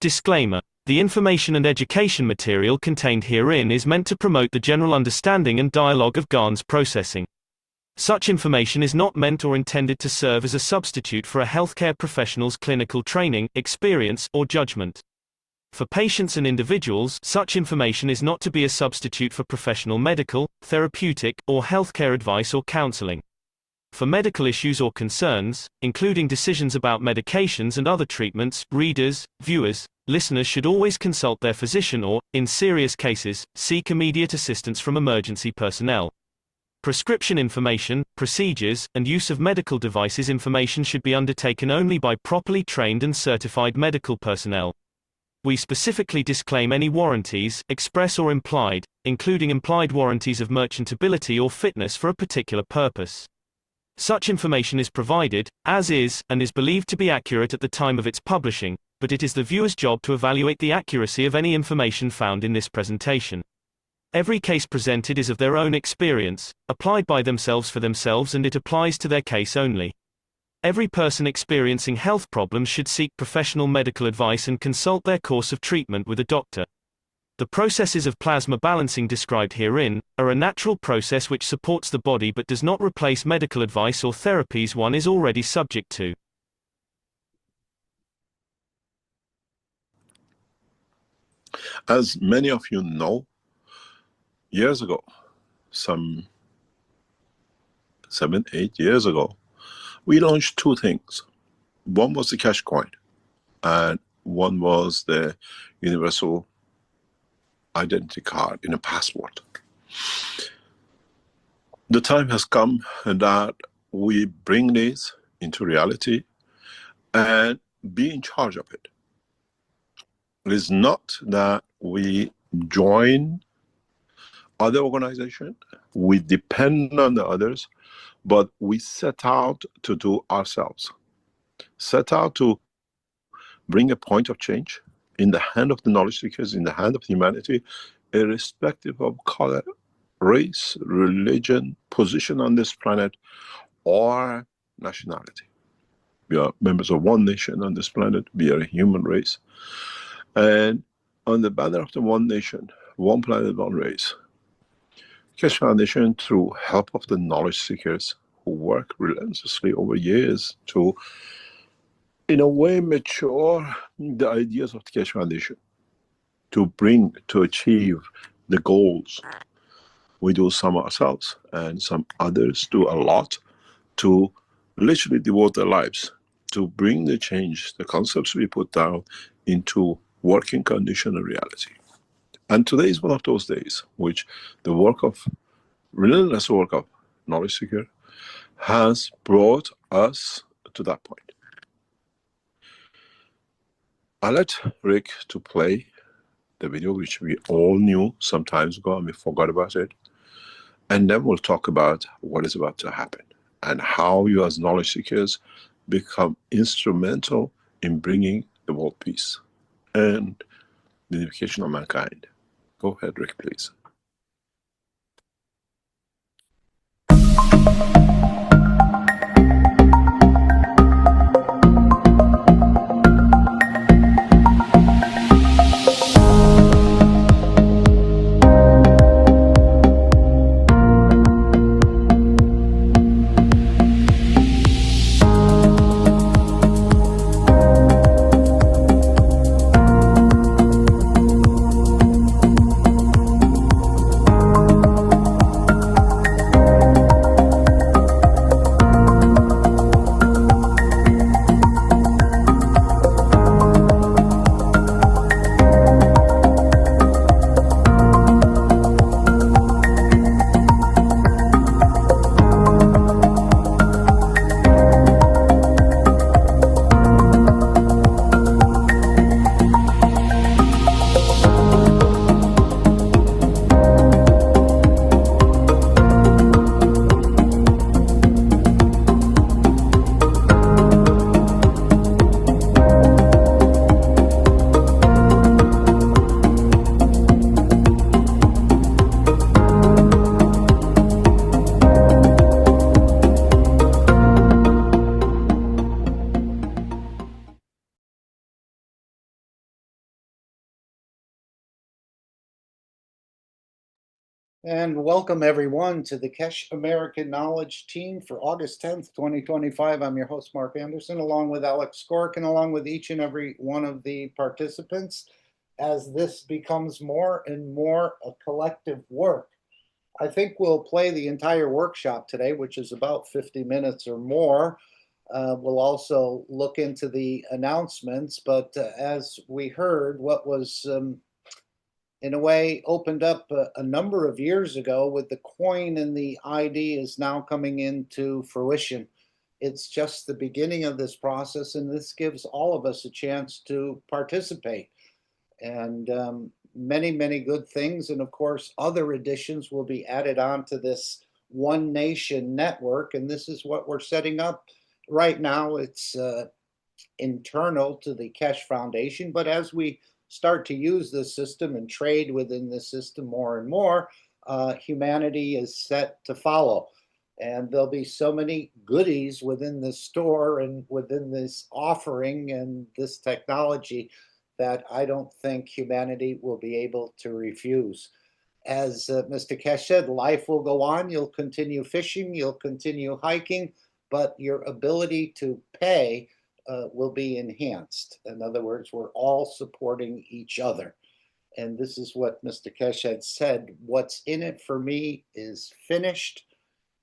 Disclaimer. The information and education material contained herein is meant to promote the general understanding and dialogue of GAN's processing. Such information is not meant or intended to serve as a substitute for a healthcare professional's clinical training, experience, or judgment. For patients and individuals, such information is not to be a substitute for professional medical, therapeutic, or healthcare advice or counseling. For medical issues or concerns, including decisions about medications and other treatments, readers, viewers, listeners should always consult their physician or, in serious cases, seek immediate assistance from emergency personnel. Prescription information, procedures, and use of medical devices information should be undertaken only by properly trained and certified medical personnel. We specifically disclaim any warranties, express or implied, including implied warranties of merchantability or fitness for a particular purpose. Such information is provided, as is, and is believed to be accurate at the time of its publishing, but it is the viewer's job to evaluate the accuracy of any information found in this presentation. Every case presented is of their own experience, applied by themselves for themselves, and it applies to their case only. Every person experiencing health problems should seek professional medical advice and consult their course of treatment with a doctor. The processes of plasma balancing described herein are a natural process which supports the body but does not replace medical advice or therapies one is already subject to. As many of you know, years ago, some 7, 8 years ago, we launched two things. One was the cash coin, and one was the universal identity card in a passport. The time has come that we bring this into reality and be in charge of it. It is not that we join other organizations, we depend on the others, but we set out to do ourselves. Set out to bring a point of change in the hand of the knowledge seekers, in the hand of humanity, irrespective of color, race, religion, position on this planet, or nationality. We are members of one nation on this planet. We are a human race. And on the banner of the one nation, one planet, one race, Keshe Foundation, through help of the knowledge seekers who work relentlessly over years to, in a way, mature the ideas of the Keshe Foundation, to achieve the goals. We do some ourselves, and some others do a lot to literally devote their lives to bring the change, the concepts we put down, into working condition and reality. And today is one of those days which the relentless work of knowledge seeker has brought us to that point. I let Rick to play the video, which we all knew some time ago and we forgot about it. And then we'll talk about what is about to happen and how you as knowledge seekers become instrumental in bringing the world peace and the unification of mankind. Go ahead, Rick, please. And welcome everyone to the Keshe American Knowledge Team for August 10th, 2025. I'm your host, Mark Anderson, along with Alex Skork and along with each and every one of the participants as this becomes more and more a collective work. I think we'll play the entire workshop today, which is about 50 minutes or more. We'll also look into the announcements, but as we heard, what was in a way opened up a number of years ago with the coin and the ID is now coming into fruition. It's just the beginning of this process, and this gives all of us a chance to participate. And many, many good things. And of course, other additions will be added on to this One Nation network. And this is what we're setting up right now. It's internal to the Keshe Foundation, but as we start to use this system and trade within this system more and more, humanity is set to follow. And there'll be so many goodies within this store and within this offering and this technology that I don't think humanity will be able to refuse. As Mr. Keshe said, life will go on. You'll continue fishing, you'll continue hiking, but your ability to pay will be enhanced. In other words, we're all supporting each other. And this is what Mr. Keshe had said. What's in it for me is finished.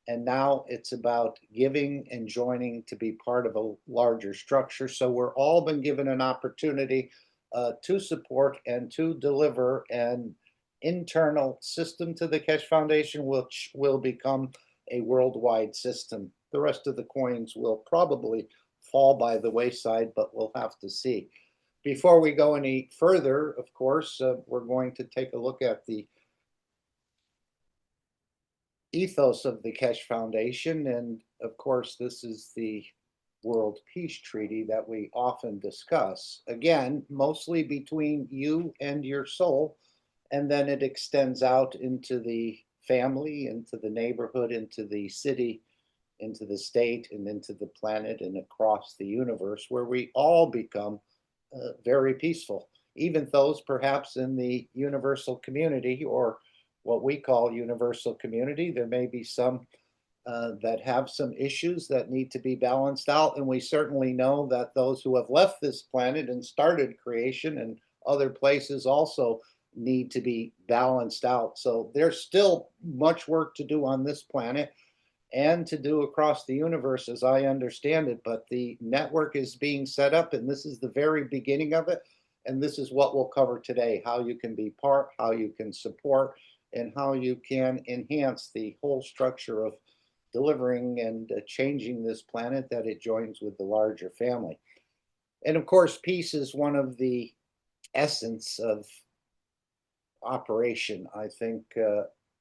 And now it's about giving and joining to be part of a larger structure. So we're all been given an opportunity to support and to deliver an internal system to the Keshe Foundation, which will become a worldwide system. The rest of the coins will probably fall by the wayside, but we'll have to see. Before we go any further, of course, we're going to take a look at the ethos of the Keshe Foundation. And of course, this is the World Peace Treaty that we often discuss. Again, mostly between you and your soul, and then it extends out into the family, into the neighborhood, into the city, into the state, and into the planet, and across the universe, where we all become very peaceful. Even those perhaps in the universal community, or what we call universal community, there may be some that have some issues that need to be balanced out. And we certainly know that those who have left this planet and started creation and other places also need to be balanced out. So there's still much work to do on this planet and to do across the universe, as I understand it. But the network is being set up, and this is the very beginning of it. And this is what we'll cover today: how you can be part, how you can support, and how you can enhance the whole structure of delivering and changing this planet, that it joins with the larger family. And of course, peace is one of the essence of operation, I think,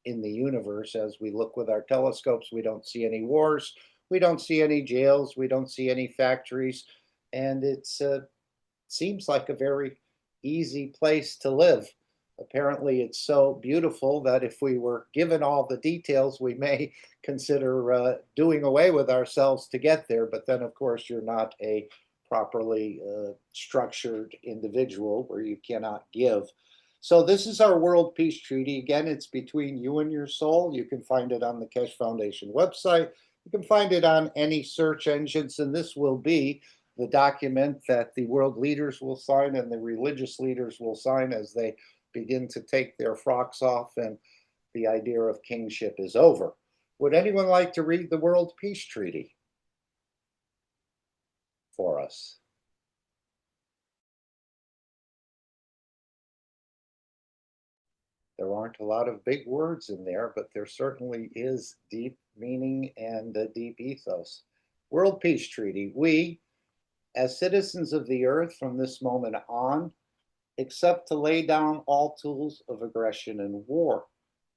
in the universe. As we look with our telescopes, we don't see any wars, we don't see any jails, we don't see any factories, and it seems like a very easy place to live. Apparently, it's so beautiful that if we were given all the details, we may consider doing away with ourselves to get there. But then, of course, you're not a properly structured individual where you cannot give. So this is our World Peace Treaty. Again, it's between you and your soul. You can find it on the Keshe Foundation website. You can find it on any search engines, and this will be the document that the world leaders will sign and the religious leaders will sign as they begin to take their frocks off and the idea of kingship is over. Would anyone like to read the World Peace Treaty for us? There aren't a lot of big words in there, but there certainly is deep meaning and a deep ethos. World Peace Treaty. We, as citizens of the earth from this moment on, except to lay down all tools of aggression and war.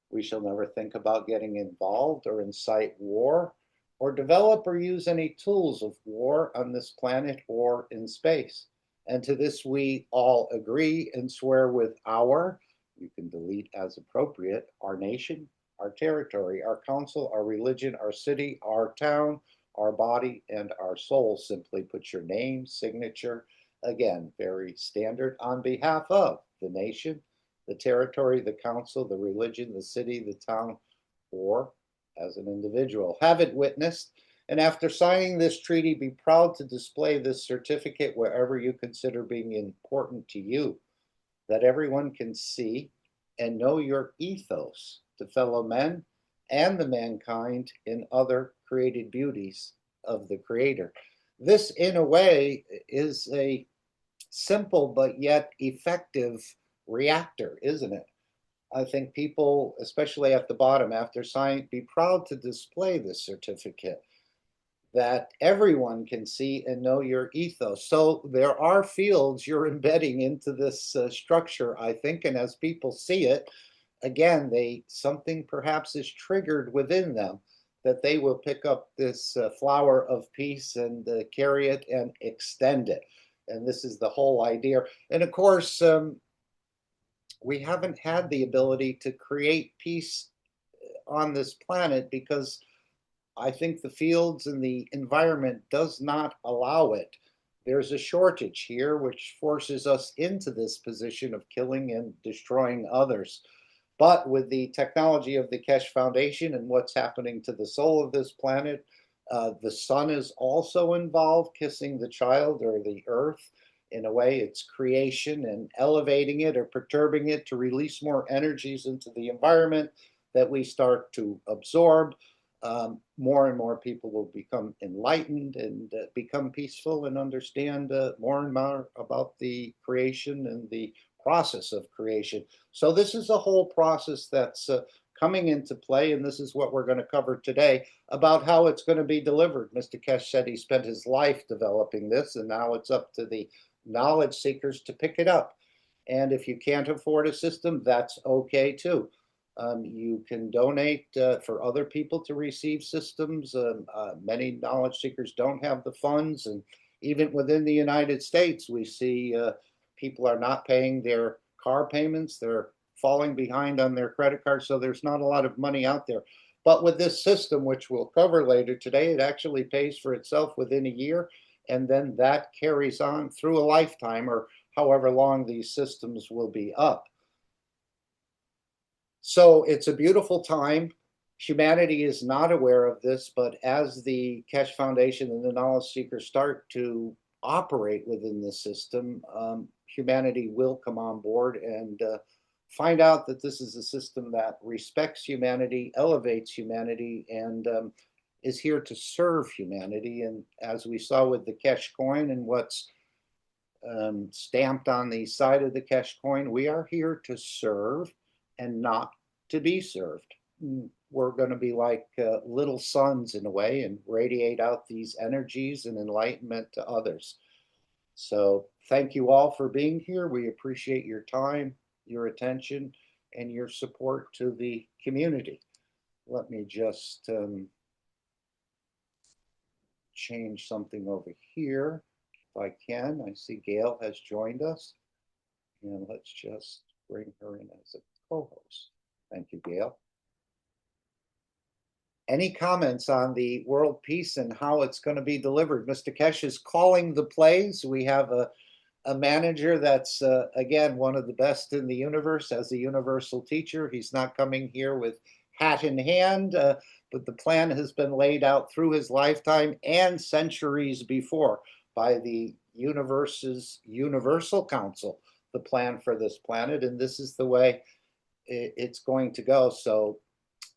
We shall never think about getting involved or incite war or develop or use any tools of war on this planet or in space. And to this we all agree and swear with our, you can delete as appropriate, our nation, our territory, our council, our religion, our city, our town, our body, and our soul. Simply put your name, signature, again, very standard, on behalf of the nation, the territory, the council, the religion, the city, the town, or as an individual. Have it witnessed, and after signing this treaty, be proud to display this certificate wherever you consider being important to you, that everyone can see and know your ethos to fellow men and the mankind in other created beauties of the Creator. This, in a way, is a simple but yet effective reactor, isn't it? I think people, especially at the bottom, after signing, be proud to display this certificate that everyone can see and know your ethos. So there are fields you're embedding into this structure, I think, and as people see it, again, something perhaps is triggered within them, that they will pick up this flower of peace and carry it and extend it. And this is the whole idea. And of course, we haven't had the ability to create peace on this planet because I think the fields and the environment does not allow it. There's a shortage here, which forces us into this position of killing and destroying others. But with the technology of the Keshe Foundation and what's happening to the soul of this planet, the sun is also involved, kissing the child or the earth. In a way, it's creation and elevating it or perturbing it to release more energies into the environment that we start to absorb. More and more people will become enlightened and become peaceful and understand more and more about the creation and the process of creation. So this is a whole process that's coming into play, and this is what we're going to cover today about how it's going to be delivered. Mr. Keshe said he spent his life developing this, and now it's up to the knowledge seekers to pick it up. And if you can't afford a system, that's okay too. You can donate for other people to receive systems. Many knowledge seekers don't have the funds, and even within the United States, we see people are not paying their car payments. They're falling behind on their credit cards, so there's not a lot of money out there. But with this system, which we'll cover later today, it actually pays for itself within a year, and then that carries on through a lifetime or however long these systems will be up. So it's a beautiful time. Humanity is not aware of this, but as the Keshe Foundation and the knowledge seekers start to operate within the system, humanity will come on board and find out that this is a system that respects humanity, elevates humanity, and is here to serve humanity. And as we saw with the Keshe coin and what's stamped on the side of the Keshe coin, we are here to serve and not to be served. We're going to be like little suns in a way and radiate out these energies and enlightenment to others. So thank you all for being here. We appreciate your time, your attention, and your support to the community. Let me just change something over here if I can. I see Gail has joined us, and let's just bring her in as a co-host. Thank you, Gail. Any comments on the world peace and how it's going to be delivered? Mr. Keshe is calling the plays. We have a manager that's, again, one of the best in the universe as a universal teacher. He's not coming here with hat in hand, but the plan has been laid out through his lifetime and centuries before by the universe's universal council, the plan for this planet, and this is the way it's going to go. So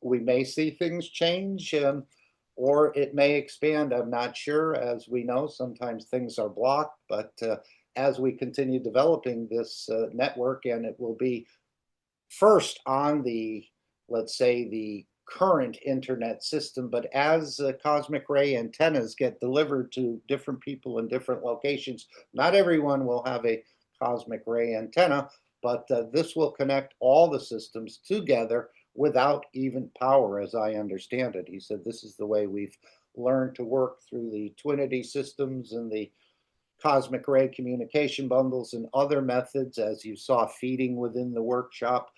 we may see things change or it may expand. I'm not sure. As we know, sometimes things are blocked, but as we continue developing this network, and it will be first on the, let's say, the current internet system, but as cosmic ray antennas get delivered to different people in different locations, not everyone will have a cosmic ray antenna, but this will connect all the systems together without even power, as I understand it. He said this is the way we've learned to work through the Twinity systems and the cosmic ray communication bundles and other methods, as you saw feeding within the workshop.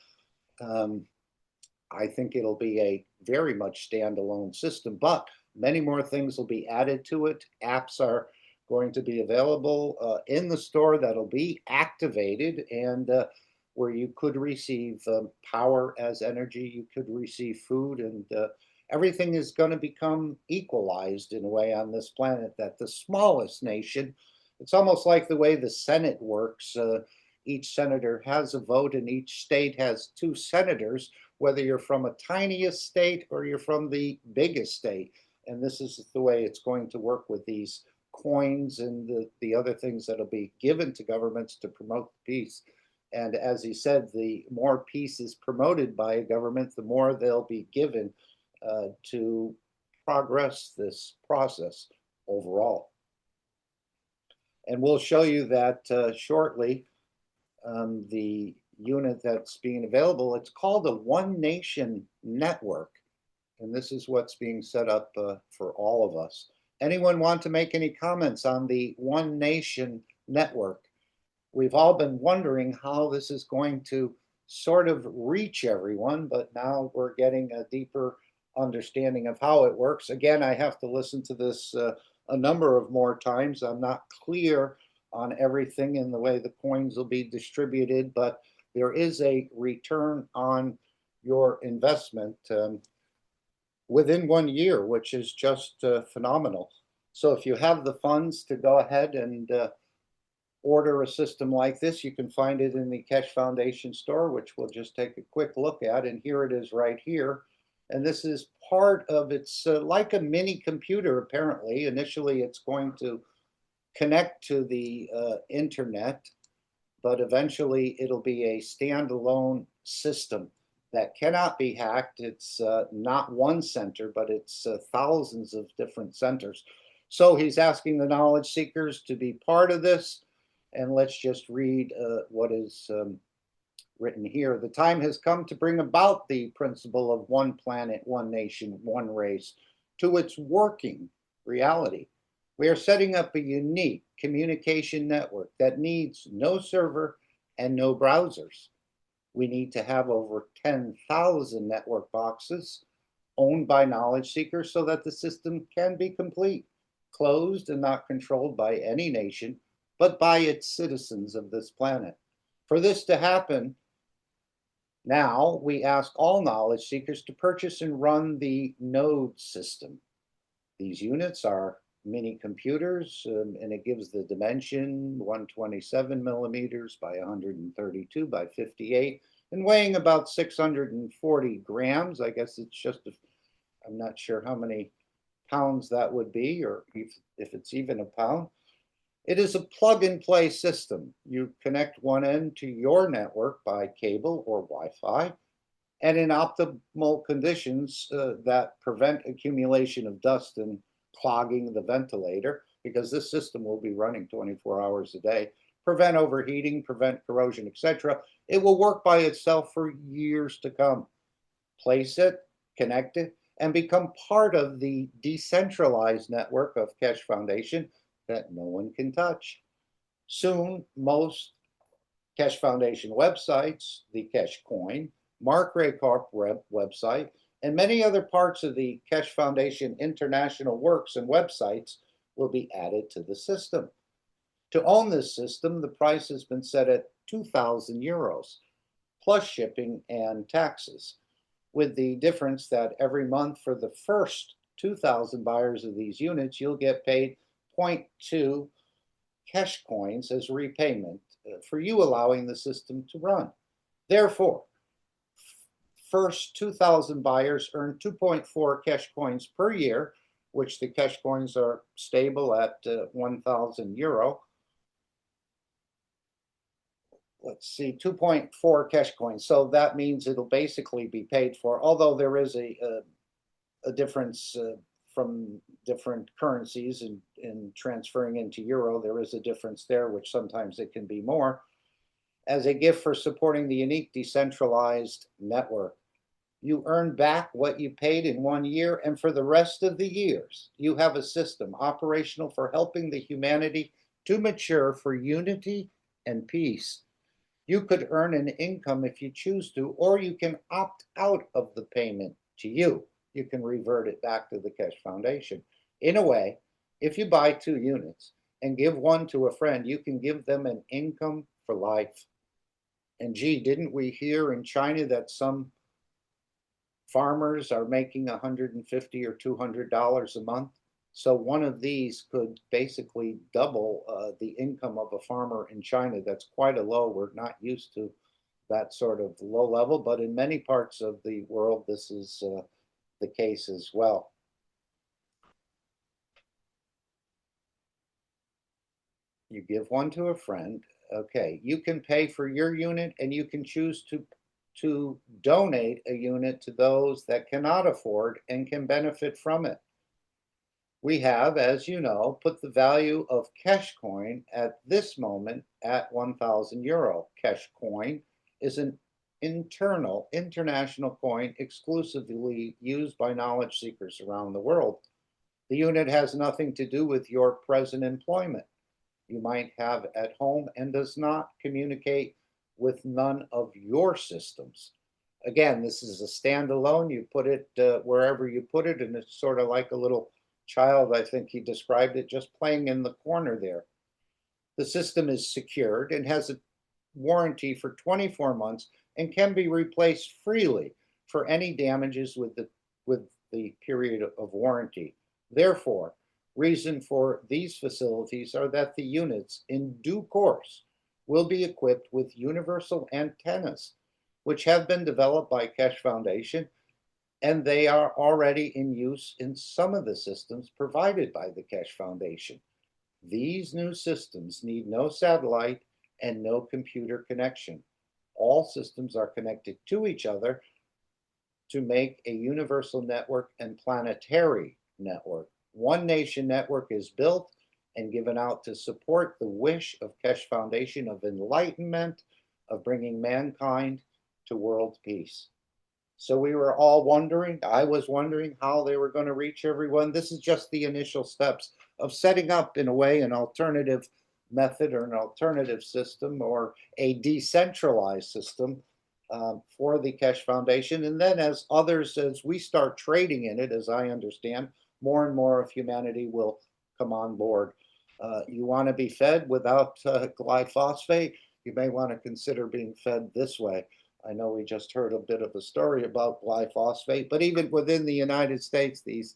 I think it'll be a very much standalone system, but many more things will be added to it. Apps are going to be available in the store that'll be activated, and where you could receive power as energy, you could receive food, and everything is going to become equalized in a way on this planet, that the smallest nation, it's almost like the way the Senate works. Each senator has a vote, and each state has 2 senators, whether you're from a tiniest state or you're from the biggest state. And this is the way it's going to work with these coins and the other things that'll be given to governments to promote peace. And as he said, the more peace is promoted by a government, the more they'll be given to progress this process overall. And we'll show you that shortly. The unit that's being available, it's called a One Nation Network. And this is what's being set up for all of us. Anyone want to make any comments on the One Nation Network? We've all been wondering how this is going to sort of reach everyone, but now we're getting a deeper understanding of how it works. Again, I have to listen to this a number of more times. I'm not clear on everything in the way the coins will be distributed, but there is a return on your investment within 1 year, which is just phenomenal. So if you have the funds to go ahead and order a system like this, you can find it in the Keshe Foundation store, which we'll just take a quick look at. And here it is right here. And this is part of, it's like a mini computer, apparently. Initially, it's going to connect to the internet, but eventually it'll be a standalone system that cannot be hacked. It's not one center, but it's thousands of different centers. So he's asking the knowledge seekers to be part of this. And let's just read what is written here. The time has come to bring about the principle of one planet, one nation, one race to its working reality. We are setting up a unique communication network that needs no server and no browsers. We need to have over 10,000 network boxes owned by knowledge seekers so that the system can be complete, closed and not controlled by any nation, but by its citizens of this planet. For this to happen, now we ask all knowledge seekers to purchase and run the node system. These units are mini computers, and it gives the dimension 127 millimeters by 132 by 58, and weighing about 640 grams. I guess it's just, I'm not sure how many pounds that would be, or if it's even a pound. It is a plug-and-play system. You connect one end to your network by cable or Wi-Fi, and in optimal conditions that prevent accumulation of dust and clogging the ventilator, because this system will be running 24 hours a day, prevent overheating, prevent corrosion, etc. It will work by itself for years to come. Place it, connect it, and become part of the decentralized network of Keshe Foundation that no one can touch. Soon, most Keshe Foundation websites, the Keshe Coin, Mark Raycorp website, and many other parts of the Keshe Foundation international works and websites will be added to the system. To own this system, the price has been set at 2,000 euros, plus shipping and taxes, with the difference that every month for the first 2,000 buyers of these units, you'll get paid 0.2 Keshe coins as repayment for you allowing the system to run. Therefore, first 2,000 buyers earn 2.4 Keshe coins per year, which the Keshe coins are stable at 1,000 euro. Let's see, 2.4 Keshe coins. So that means it'll basically be paid for, although there is a difference from different currencies in transferring into euro. There is a difference there, which sometimes it can be more, as a gift for supporting the unique decentralized network. You earn back what you paid in 1 year, and for the rest of the years, you have a system operational for helping the humanity to mature for unity and peace. You could earn an income if you choose to, or you can opt out of the payment to you. You can revert it back to the Keshe Foundation. In a way, if you buy 2 units and give one to a friend, you can give them an income for life. And gee, didn't we hear in China that some farmers are making $150 or $200 a month? So one of these could basically double the income of a farmer in China. That's quite a low. We're not used to that sort of low level, but in many parts of the world, this is the case as well. You give one to a friend. Okay, you can pay for your unit, and you can choose to donate a unit to those that cannot afford and can benefit from it. We have, as you know, put the value of Keshe coin at this moment at 1,000 euro. Keshe coin is an international coin exclusively used by knowledge seekers around the world. The unit has nothing to do with your present employment you might have at home and does not communicate with none of your systems. Again, this is a standalone. You put it wherever you put it, and it's sort of like a little child, I think he described it, just playing in the corner there. The system is secured and has a warranty for 24 months and can be replaced freely for any damages with the period of warranty. Therefore, reason for these facilities are that the units in due course will be equipped with universal antennas, which have been developed by Keshe Foundation, and they are already in use in some of the systems provided by the Keshe Foundation. These new systems need no satellite and no computer connection. All systems are connected to each other to make a universal network and planetary network. One Nation network is built and given out to support the wish of Keshe Foundation of enlightenment, of bringing mankind to world peace. So we were all wondering, I was wondering how they were going to reach everyone. This is just the initial steps of setting up, in a way, an alternative method or an alternative system or a decentralized system for the Keshe Foundation. And then as we start trading in it, as I understand, more and more of humanity will come on board. You want to be fed without glyphosate? You may want to consider being fed this way. I know we just heard a bit of a story about glyphosate, but even within the United States, these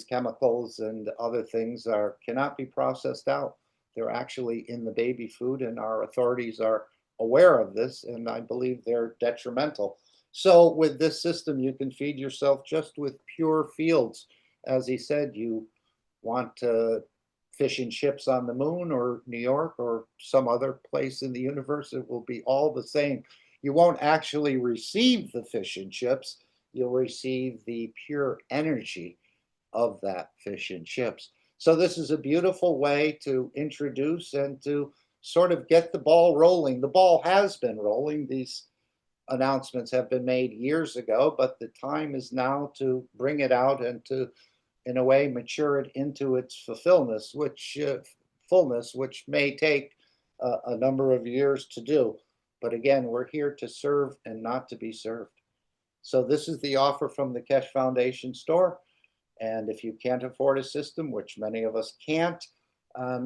chemicals and other things cannot be processed out. They're actually in the baby food, and our authorities are aware of this, and I believe they're detrimental. So with this system, you can feed yourself just with pure fields. As he said, you want fish and chips on the moon or New York or some other place in the universe, it will be all the same. You won't actually receive the fish and chips. You'll receive the pure energy of that fish and chips. So this is a beautiful way to introduce and to sort of get the ball rolling. The ball has been rolling. These announcements have been made years ago, but the time is now to bring it out and to, in a way, mature it into its fullness, which may take a number of years to do. But again, we're here to serve and not to be served. So this is the offer from the Keshe Foundation store. And if you can't afford a system, which many of us can't,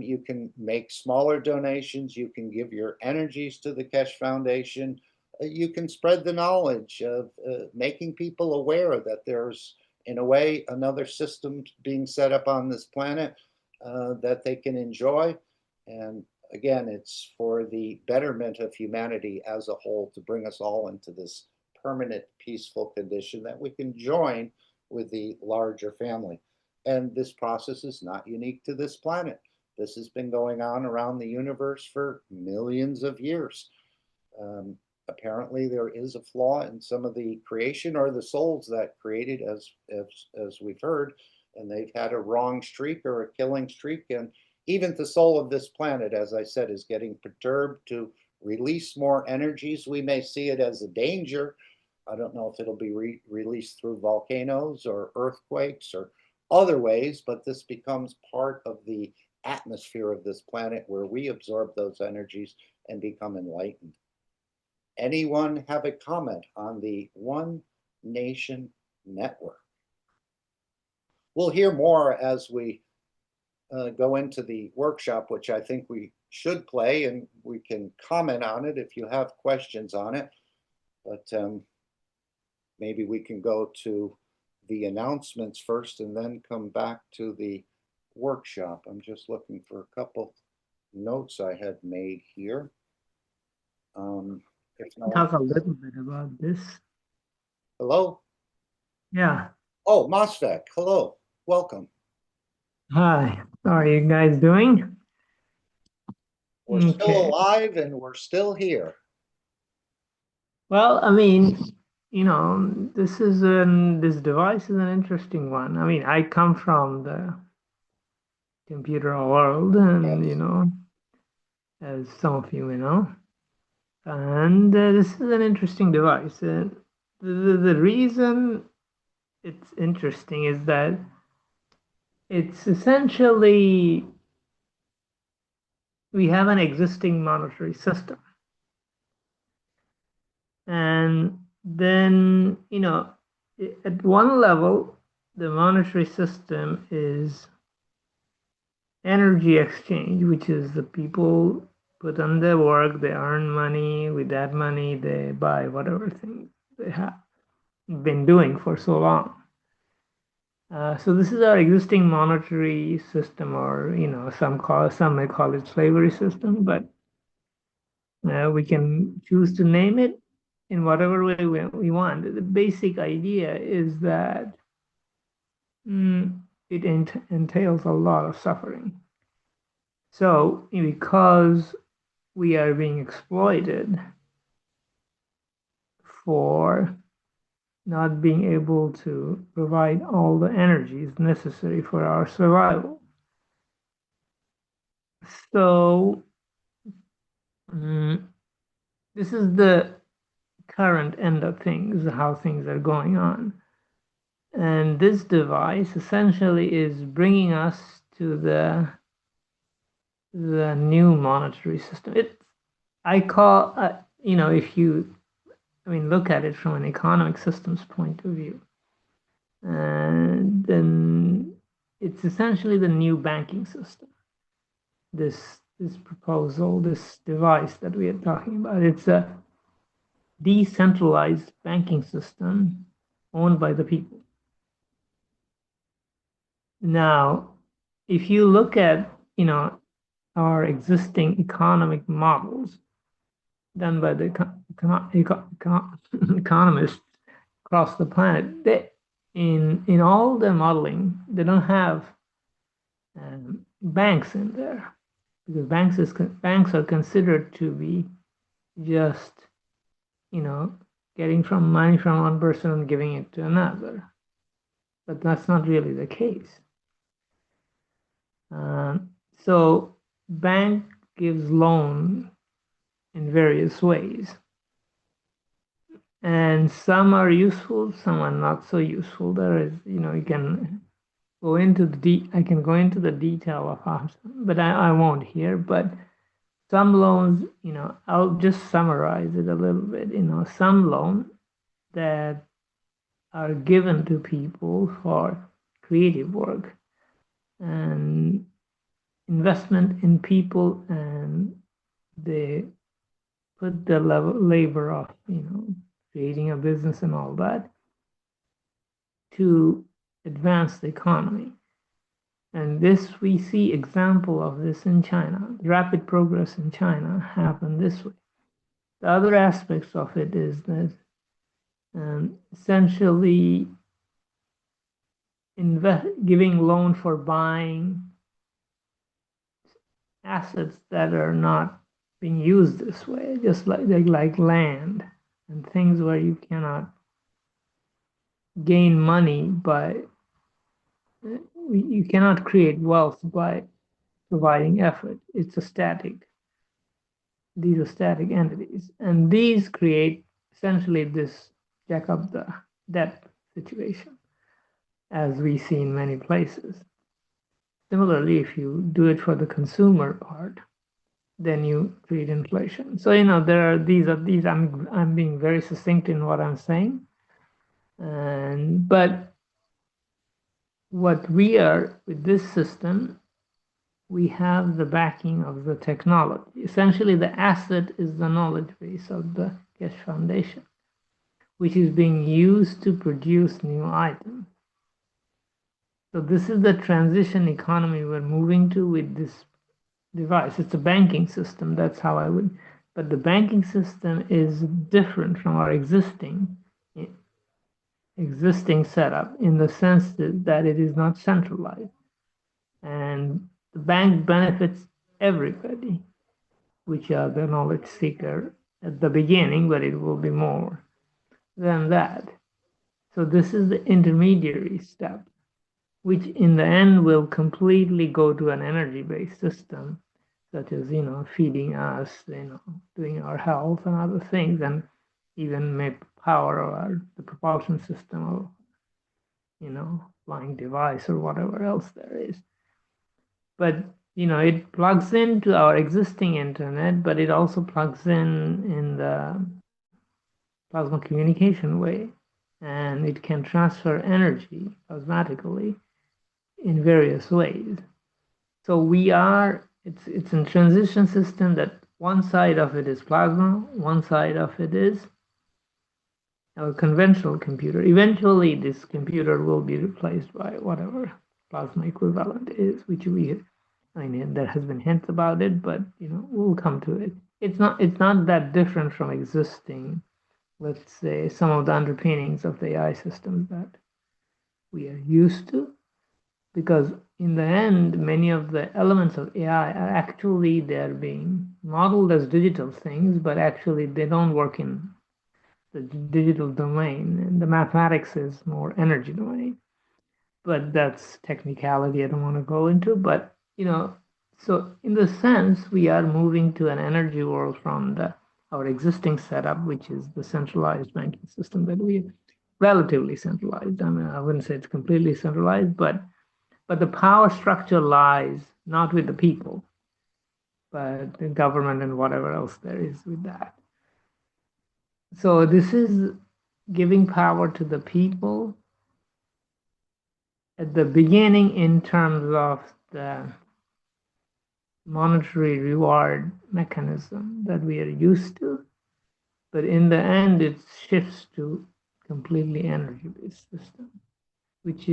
you can make smaller donations. You can give your energies to the Keshe Foundation. You can spread the knowledge of making people aware that there's, in a way, another system being set up on this planet that they can enjoy. And again, it's for the betterment of humanity as a whole, to bring us all into this permanent, peaceful condition that we can join with the larger family. And this process is not unique to this planet. This has been going on around the universe for millions of years. Apparently, there is a flaw in some of the creation or the souls that created, as we've heard, and they've had a wrong streak or a killing streak. And even the soul of this planet, as I said, is getting perturbed to release more energies. We may see it as a danger. I don't know if it'll be released through volcanoes or earthquakes or other ways, but this becomes part of the atmosphere of this planet where we absorb those energies and become enlightened. Anyone have a comment on the One Nation Network? We'll hear more as we go into the workshop, which I think we should play, and we can comment on it if you have questions on it. But maybe we can go to the announcements first and then come back to the workshop. I'm just looking for a couple notes I had made here. If not, Talk a little bit about this. hello? Yeah. Oh, Mosfek, hello, welcome. Hi. How are you guys doing? We're still alive and we're still here. Well, I mean, you know, this device is an interesting one. I mean, I come from the computer world, and Yes. you know, as some of you may know, and this is an interesting device. The reason it's interesting is that it's essentially we have an existing monetary system. And then, you know, at one level, the monetary system is energy exchange, which is the people put on their work, they earn money. With that money, they buy whatever things they have been doing for so long. So this is our existing monetary system, or you know, some may call it slavery system, but we can choose to name it in whatever way we want. The basic idea is that it entails a lot of suffering. So because we are being exploited for not being able to provide all the energies necessary for our survival. So this is the current end of things, how things are going on. And this device essentially is bringing us to the new monetary system. I call, you know, if you, I mean, look at it from an economic systems point of view, and then it's essentially the new banking system. This proposal, this device that we are talking about, it's a decentralized banking system owned by the people. Now, if you look at, you know, our existing economic models done by the economists across the planet, they, in all their modeling, they don't have banks in there, because banks are considered to be just, you know, getting from money from one person and giving it to another. But that's not really the case. So bank gives loan in various ways, and some are useful, some are not so useful. There is, you know, you can go into I can go into the detail of how, but I won't here. But some loans, you know, I'll just summarize it a little bit. You know, some loans that are given to people for creative work and investment in people, and they put the labor of, you know, creating a business and all that to advance the economy. And this, we see example of this in China. Rapid progress in China happened this way. The other aspects of it is that essentially giving loan for buying assets that are not being used this way, just like land and things where you cannot gain money by, you cannot create wealth by providing effort. It's a static. These are static entities, and these create essentially this jack up the debt situation, as we see in many places. Similarly, if you do it for the consumer part, then you create inflation. So, you know, there are these. I'm being very succinct in what I'm saying, but what we are with this system we have the backing of the technology. Essentially, the asset is the knowledge base of the Keshe Foundation, which is being used to produce new items. So this is the transition economy we're moving to with this device. It's a banking system. That's how I would. But the banking system is different from our existing setup in the sense that it is not centralized. And the bank benefits everybody, which are the knowledge seeker at the beginning, but it will be more than that. So this is the intermediary step, which in the end will completely go to an energy-based system, such as, feeding us, doing our health and other things, and even may power the propulsion system of, flying device or whatever else there is. But, it plugs into our existing internet, but it also plugs in the plasma communication way, and it can transfer energy plasmatically in various ways. So it's a transition system that one side of it is plasma, one side of it is a conventional computer. Eventually, this computer will be replaced by whatever plasma equivalent is, which there has been hints about it, but we'll come to it. It's not that different from existing, let's say, some of the underpinnings of the AI systems that we are used to, because in the end, many of the elements of AI are actually, they're being modeled as digital things, but actually they don't work in the digital domain, and the mathematics is more energy domain. But that's technicality I don't want to go into. But so in the sense, we are moving to an energy world from our existing setup, which is the centralized banking system that we relatively centralized. I mean, I wouldn't say it's completely centralized, but the power structure lies not with the people, but the government and whatever else there is with that. So this is giving power to the people at the beginning in terms of the monetary reward mechanism that we are used to, but in the end it shifts to completely energy-based system, which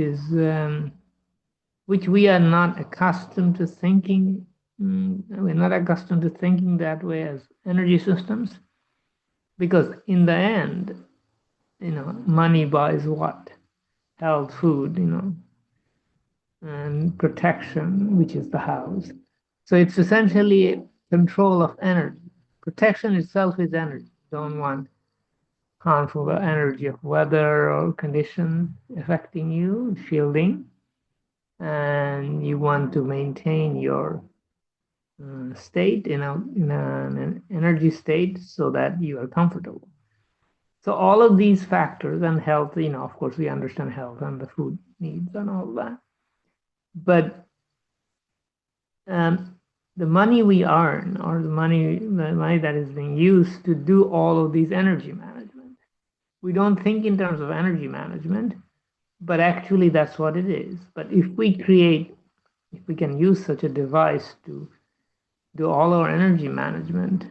we are not accustomed to thinking. We're not accustomed to thinking that way as energy systems, because in the end, money buys what? Health, food, and protection, which is the house. So it's essentially control of energy. Protection itself is energy. You don't want harmful energy of weather or conditions affecting you, shielding, and you want to maintain your state in an energy state so that you are comfortable. So all of these factors, and health, of course we understand health and the food needs and all that. But the money we earn, or the money that is being used to do all of these energy management, we don't think in terms of energy management, but actually that's what it is. But if we can use such a device to do all our energy management,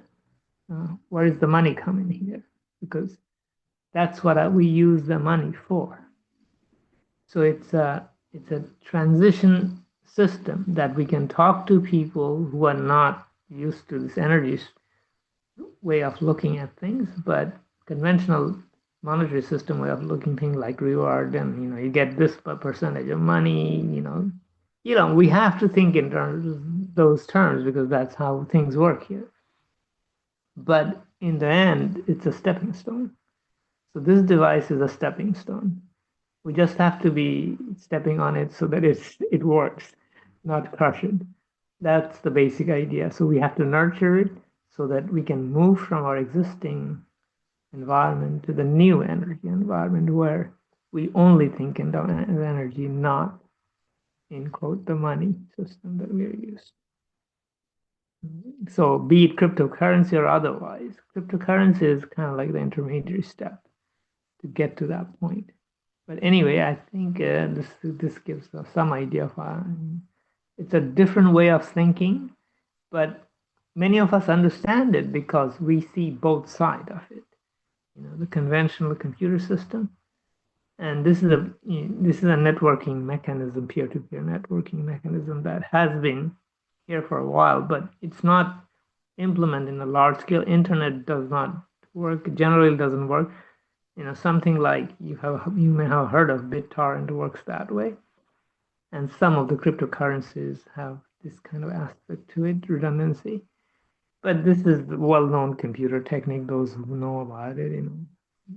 where is the money coming here? Because that's what we use the money for. So it's a transition system that we can talk to people who are not used to this energy way of looking at things, but conventional monetary system way of looking things like reward, and you get this percentage of money, we have to think in those terms because that's how things work here. But in the end, it's a stepping stone. So this device is a stepping stone. We just have to be stepping on it so that it works, not crush it. That's the basic idea. So we have to nurture it so that we can move from our existing environment to the new energy environment where we only think in energy, not in quote the money system that we are used. So be it cryptocurrency or otherwise, cryptocurrency is kind of like the intermediary step to get to that point. But anyway, I think this gives us some idea of it's a different way of thinking, but many of us understand it because we see both sides of it. The conventional computer system, and this is a networking mechanism, peer-to-peer networking mechanism that has been here for a while, but it's not implemented in a large scale. Internet does not work, generally doesn't work. Something like you may have heard of BitTorrent works that way. And some of the cryptocurrencies have this kind of aspect to it, redundancy. But this is the well-known computer technique. Those who know about it,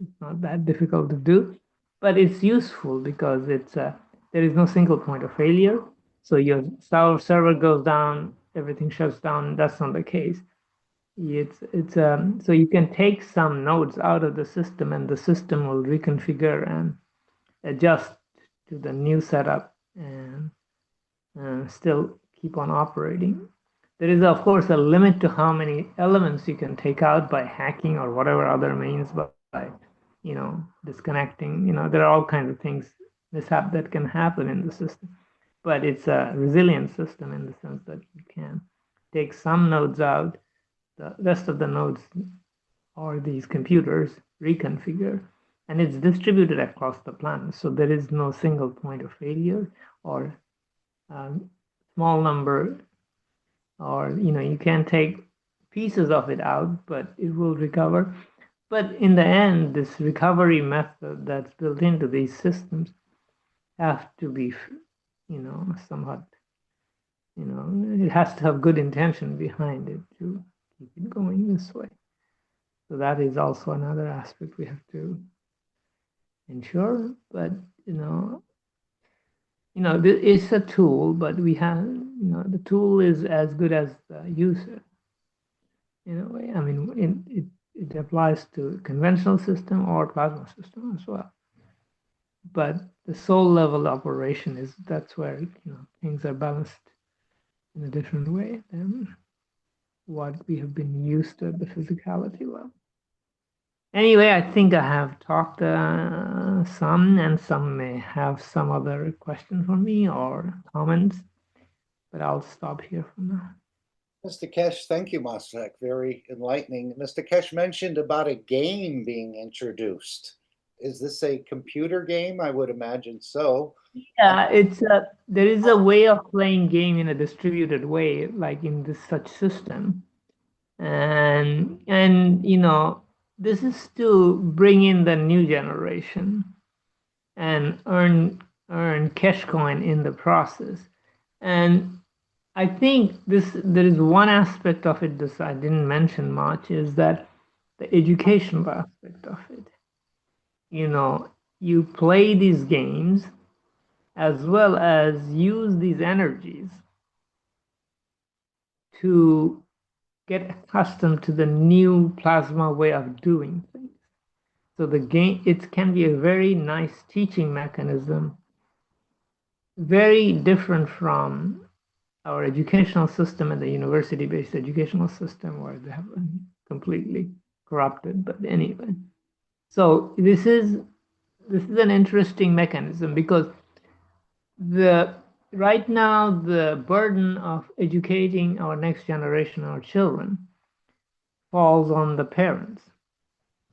it's not that difficult to do. But it's useful because there is no single point of failure. So your server goes down, everything shuts down. That's not the case. So you can take some nodes out of the system, and the system will reconfigure and adjust to the new setup and still keep on operating. There is, of course, a limit to how many elements you can take out by hacking or whatever other means, by disconnecting. There are all kinds of things, mishap that can happen in the system. But it's a resilient system in the sense that you can take some nodes out, the rest of the nodes or these computers reconfigure, and it's distributed across the planet. So there is no single point of failure or small number, or you can take pieces of it out, but it will recover. But in the end, this recovery method that's built into these systems have to be, somewhat, it has to have good intention behind it to keep it going this way. So that is also another aspect we have to ensure. But it's a tool, but we have, the tool is as good as the user. In a way, I mean, it applies to conventional system or plasma system as well. But the soul level operation that's where things are balanced in a different way than what we have been used to at the physicality level. Anyway, I think I have talked some, and some may have some other questions for me or comments, but I'll stop here for now. Mr. Keshe, thank you, Masek. Very enlightening. Mr. Keshe mentioned about a game being introduced. Is this a computer game? I would imagine so. Yeah, there is a way of playing game in a distributed way, like in this such system, and this is to bring in the new generation and earn cash coin in the process. And I think there is one aspect of it that I didn't mention much, is that the educational aspect of it. You play these games as well as use these energies to get accustomed to the new plasma way of doing things. So the game, it can be a very nice teaching mechanism, very different from our educational system and the university-based educational system, where they have been completely corrupted. But anyway, so this is an interesting mechanism, because right now the burden of educating our next generation, our children, falls on the parents.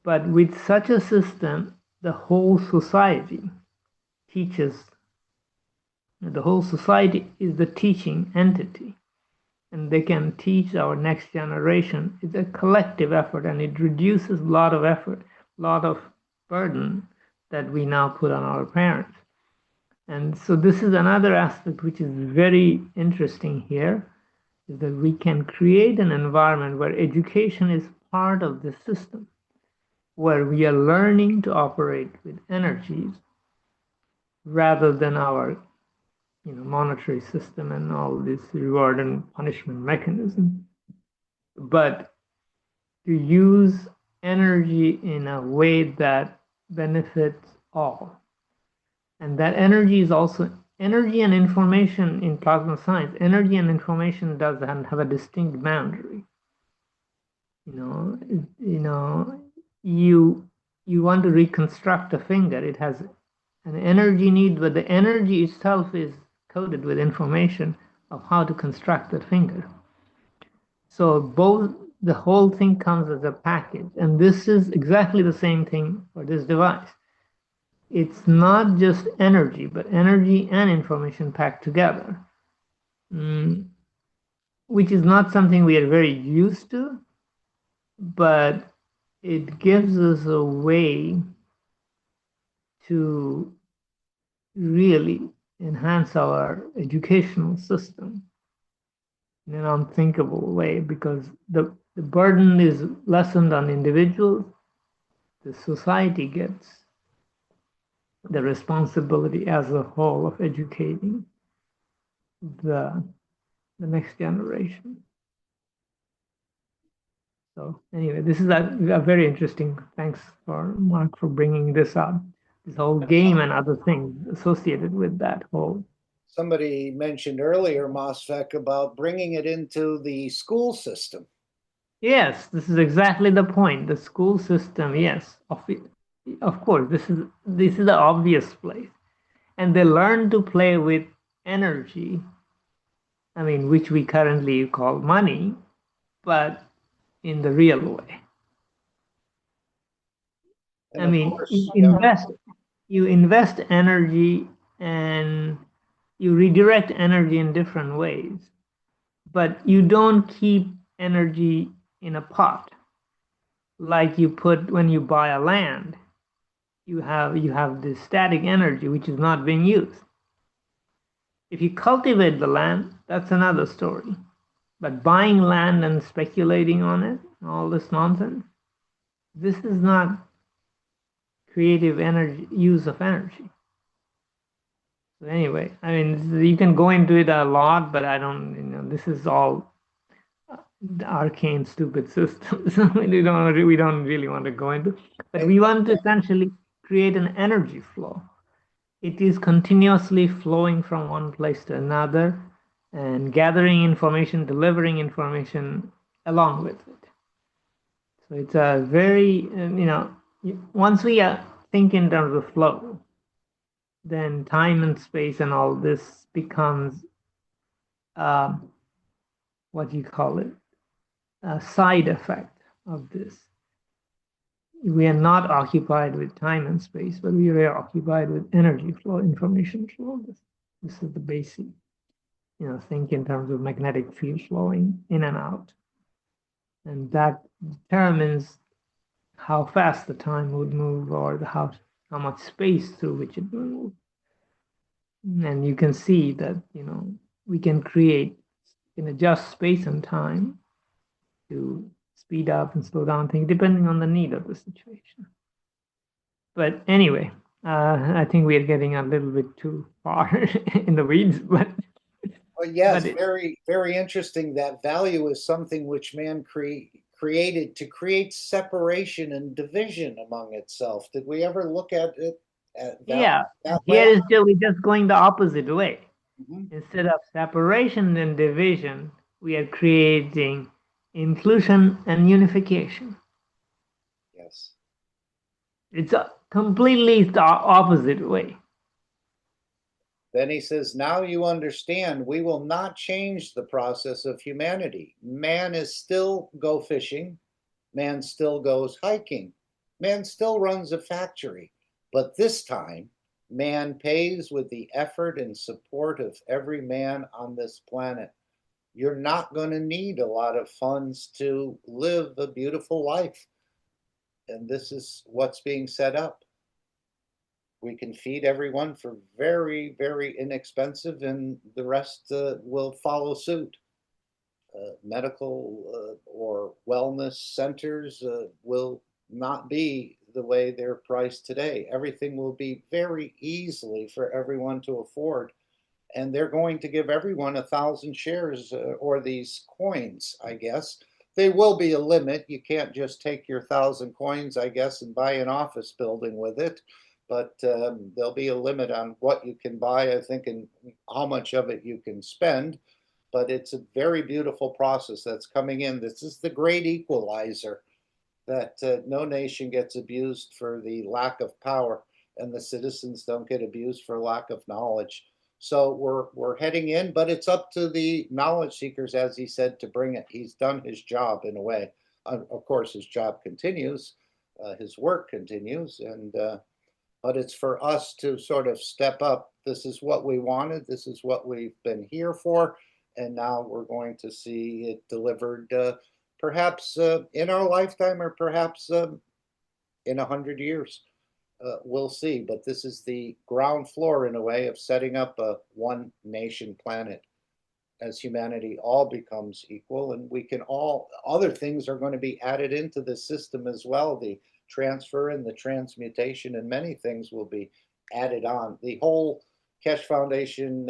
But with such a system, the whole society teaches. The whole society is the teaching entity, and they can teach our next generation. It's a collective effort, and it reduces a lot of effort, a lot of burden that we now put on our parents. And so this is another aspect which is very interesting here, is that we can create an environment where education is part of the system, where we are learning to operate with energies rather than our monetary system and all this reward and punishment mechanism, but to use energy in a way that benefits all. And that energy is also energy and information in plasma science. Energy and information doesn't have a distinct boundary. You want to reconstruct a finger, it has an energy need, but the energy itself is coded with information of how to construct that finger. So the whole thing comes as a package, and this is exactly the same thing for this device. It's not just energy, but energy and information packed together, which is not something we are very used to, but it gives us a way to really enhance our educational system in an unthinkable way, because the burden is lessened on individuals. The society gets the responsibility as a whole of educating the next generation. So anyway, this is a very interesting. Thanks for Mark for bringing this up. This whole game and other things associated with that whole. Somebody mentioned earlier, Mosfeq, about bringing it into the school system. Yes, this is exactly the point. The school system, yes, of course, this is the obvious place, and they learn to play with energy. I mean, which we currently call money, but in the real way. And I of mean, course, you invest energy and you redirect energy in different ways, but you don't keep energy in a pot like you put when you buy a land. You have this static energy which is not being used. If you cultivate the land, that's another story. But buying land and speculating on it, all this nonsense, this is not creative energy, use of energy. So anyway, I mean, you can go into it a lot, but I don't, this is all arcane, stupid systems. we don't really want to go into, but we want to essentially create an energy flow. It is continuously flowing from one place to another and gathering information, delivering information along with it. So it's a very, once we think in terms of flow, then time and space and all this becomes, what do you call it, a side effect of this. We are not occupied with time and space, but we are occupied with energy flow, information flow. This is the basic, think in terms of magnetic field flowing in and out. And that determines how fast the time would move, or how much space through which it will move. And you can see that, we can adjust space and time to speed up and slow down things depending on the need of the situation. But anyway, I think we are getting a little bit too far in the weeds, but well, yes, very, very interesting. That value is something which man created to create separation and division among itself. Did we ever look at it? Here is we're just going the opposite way. Instead of separation and division, we are creating inclusion and unification. Yes. It's completely the opposite way. Then he says, now you understand, we will not change the process of humanity. Man is still go fishing. Man still goes hiking. Man still runs a factory. But this time, man pays with the effort and support of every man on this planet. You're not going to need a lot of funds to live a beautiful life. And this is what's being set up. We can feed everyone for very, very inexpensive, and the rest will follow suit. Medical or wellness centers will not be the way they're priced today. Everything will be very easily for everyone to afford. And they're going to give everyone 1,000 shares or these coins, I guess. There will be a limit. You can't just take your 1,000 coins, I guess, and buy an office building with it. But there'll be a limit on what you can buy, I think, and how much of it you can spend. But it's a very beautiful process that's coming in. This is the great equalizer, that no nation gets abused for the lack of power, and the citizens don't get abused for lack of knowledge. So we're heading in, but it's up to the knowledge seekers, as he said, to bring it. He's done his job in a way. Of course, his job continues, his work continues, and but it's for us to sort of step up. This is what we wanted. This is what we've been here for, and now we're going to see it delivered, perhaps in our lifetime, or perhaps in 100 years. We'll see, but this is the ground floor in a way of setting up a one nation planet as humanity all becomes equal, and we can all, other things are going to be added into the system as well. The transfer and the transmutation and many things will be added on. The whole Keshe Foundation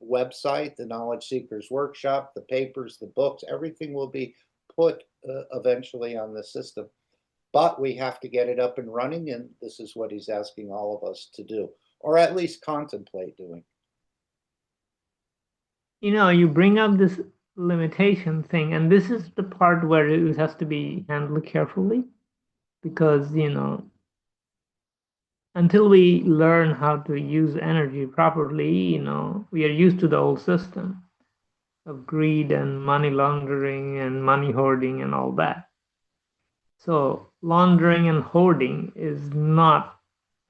website, the Knowledge Seekers Workshop, the papers, the books, everything will be put eventually on the system. But we have to get it up and running, and this is what he's asking all of us to do, or at least contemplate doing. You know, you bring up this limitation thing, and this is the part where it has to be handled carefully, because, you know, until we learn how to use energy properly, you know, we are used to the old system of greed and money laundering and money hoarding and all that. So laundering and hoarding is not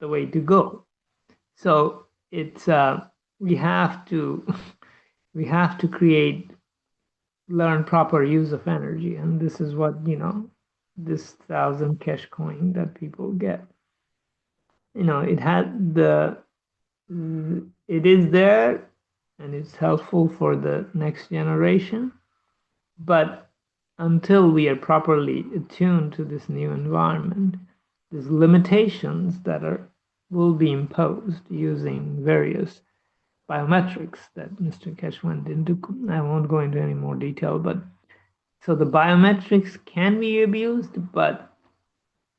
the way to go. So it's we have to learn proper use of energy, and this is what, you know, this 1,000 Keshe coin that people get. You know, it is there, and it's helpful for the next generation, but until we are properly attuned to this new environment, there's limitations that will be imposed using various biometrics that Mr. Keshe went into. I won't go into any more detail, but so the biometrics can be abused, but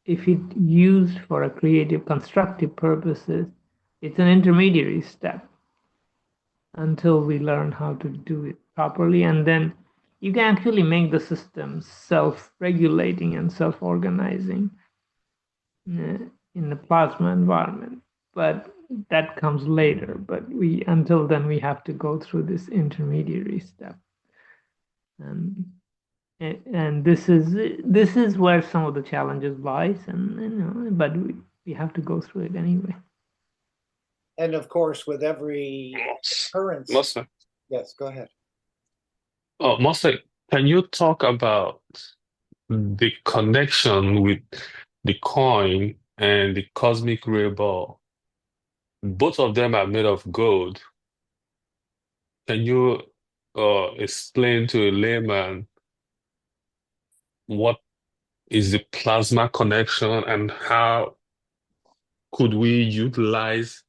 if it used for a creative, constructive purposes, it's an intermediary step until we learn how to do it properly, and then you can actually make the system self-regulating and self-organizing in the plasma environment. But that comes later. But until then, we have to go through this intermediary step, and this is where some of the challenges lies, and you know, but we have to go through it anyway. And of course, with every occurrence. Mostly. Yes, go ahead. Oh, mostly. Can you talk about the connection with the coin and the cosmic ray ball? Both of them are made of gold. Can you explain to a layman what is the plasma connection and how could we utilize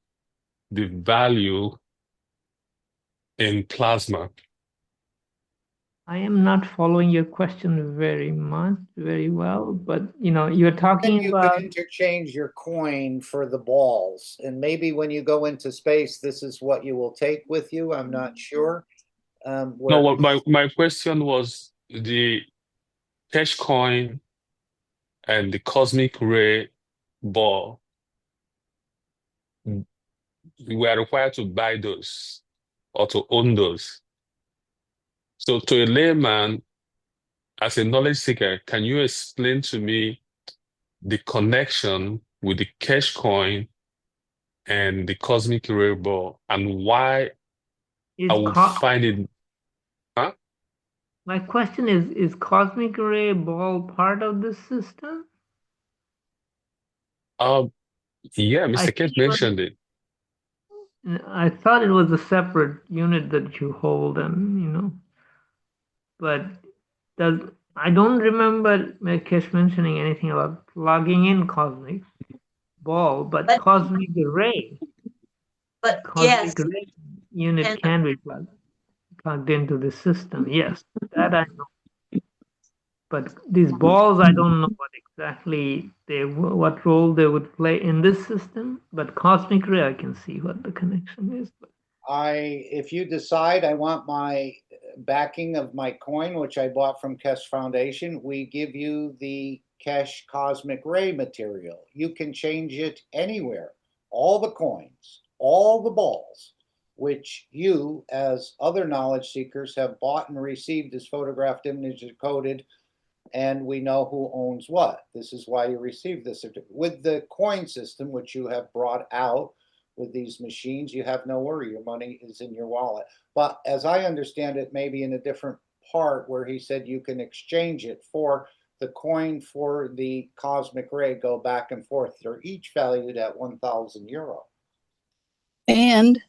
the value in plasma? I am not following your question very well, but you know, you're talking about. You could interchange your coin for the balls, and maybe when you go into space, this is what you will take with you. I'm not sure. No, my question was the Keshe coin and the cosmic ray ball. We are required to buy those or to own those. So to a layman, as a knowledge seeker, can you explain to me the connection with the Keshe coin and the cosmic ray ball and why I would find it? Huh? My question is cosmic ray ball part of the system? Yeah, Mr. Keshe mentioned it. I thought it was a separate unit that you hold, and you know, but I don't remember Keshe mentioning anything about plugging in cosmic ball, but cosmic ray. But cosmic yes, ray unit can be plugged into the system. Yes, that I know. But these balls, I don't know what role they would play in this system. But cosmic ray, I can see what the connection is. If you decide I want my backing of my coin, which I bought from Keshe Foundation, we give you the Keshe Cosmic Ray material. You can change it anywhere. All the coins, all the balls which you, as other knowledge seekers, have bought and received as photographed images coded, and we know who owns what. This is why you receive this. With the coin system, which you have brought out with these machines, you have no worry. Your money is in your wallet. But as I understand it, maybe in a different part where he said you can exchange it for the coin for the cosmic ray, go back and forth. They're each valued at 1,000 euro. And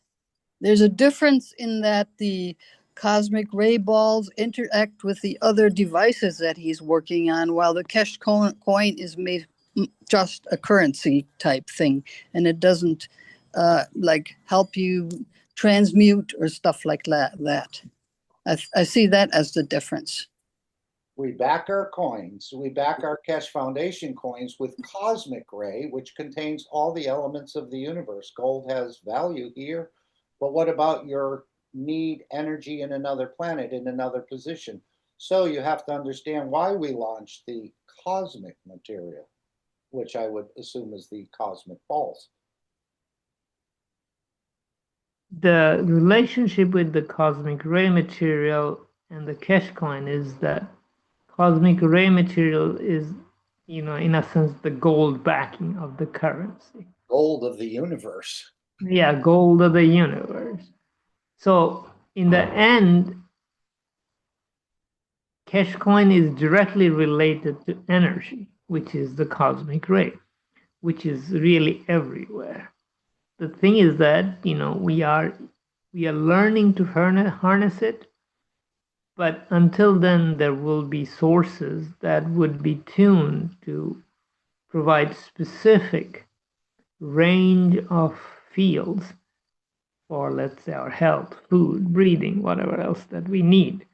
there's a difference in that the cosmic ray balls interact with the other devices that he's working on, while the Keshe coin is made just a currency type thing, and it doesn't like help you transmute or stuff like that. I see that as the difference. We back our coins, we back our Keshe Foundation coins with cosmic ray, which contains all the elements of the universe. Gold has value here, but what about your need energy in another planet, in another position? So you have to understand why we launched the cosmic material, which I would assume is the cosmic balls. The relationship with the cosmic ray material and the Keshe coin is that cosmic ray material is, in a sense, the gold backing of the currency. Gold of the universe. Yeah, gold of the universe. So in the end, Keshe coin is directly related to energy, which is the cosmic ray, which is really everywhere. The thing is that, we are learning to harness it. But until then, there will be sources that would be tuned to provide specific range of fields for, let's say, our health, food, breathing, whatever else that we need,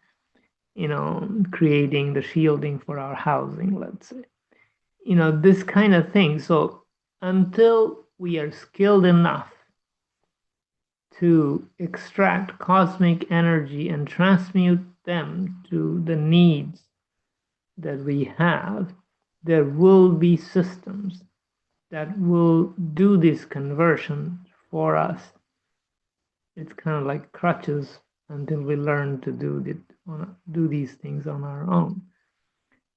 creating the shielding for our housing, let's say, this kind of thing. So until we are skilled enough to extract cosmic energy and transmute them to the needs that we have, there will be systems that will do this conversion for us. It's kind of like crutches until we learn to do these things on our own.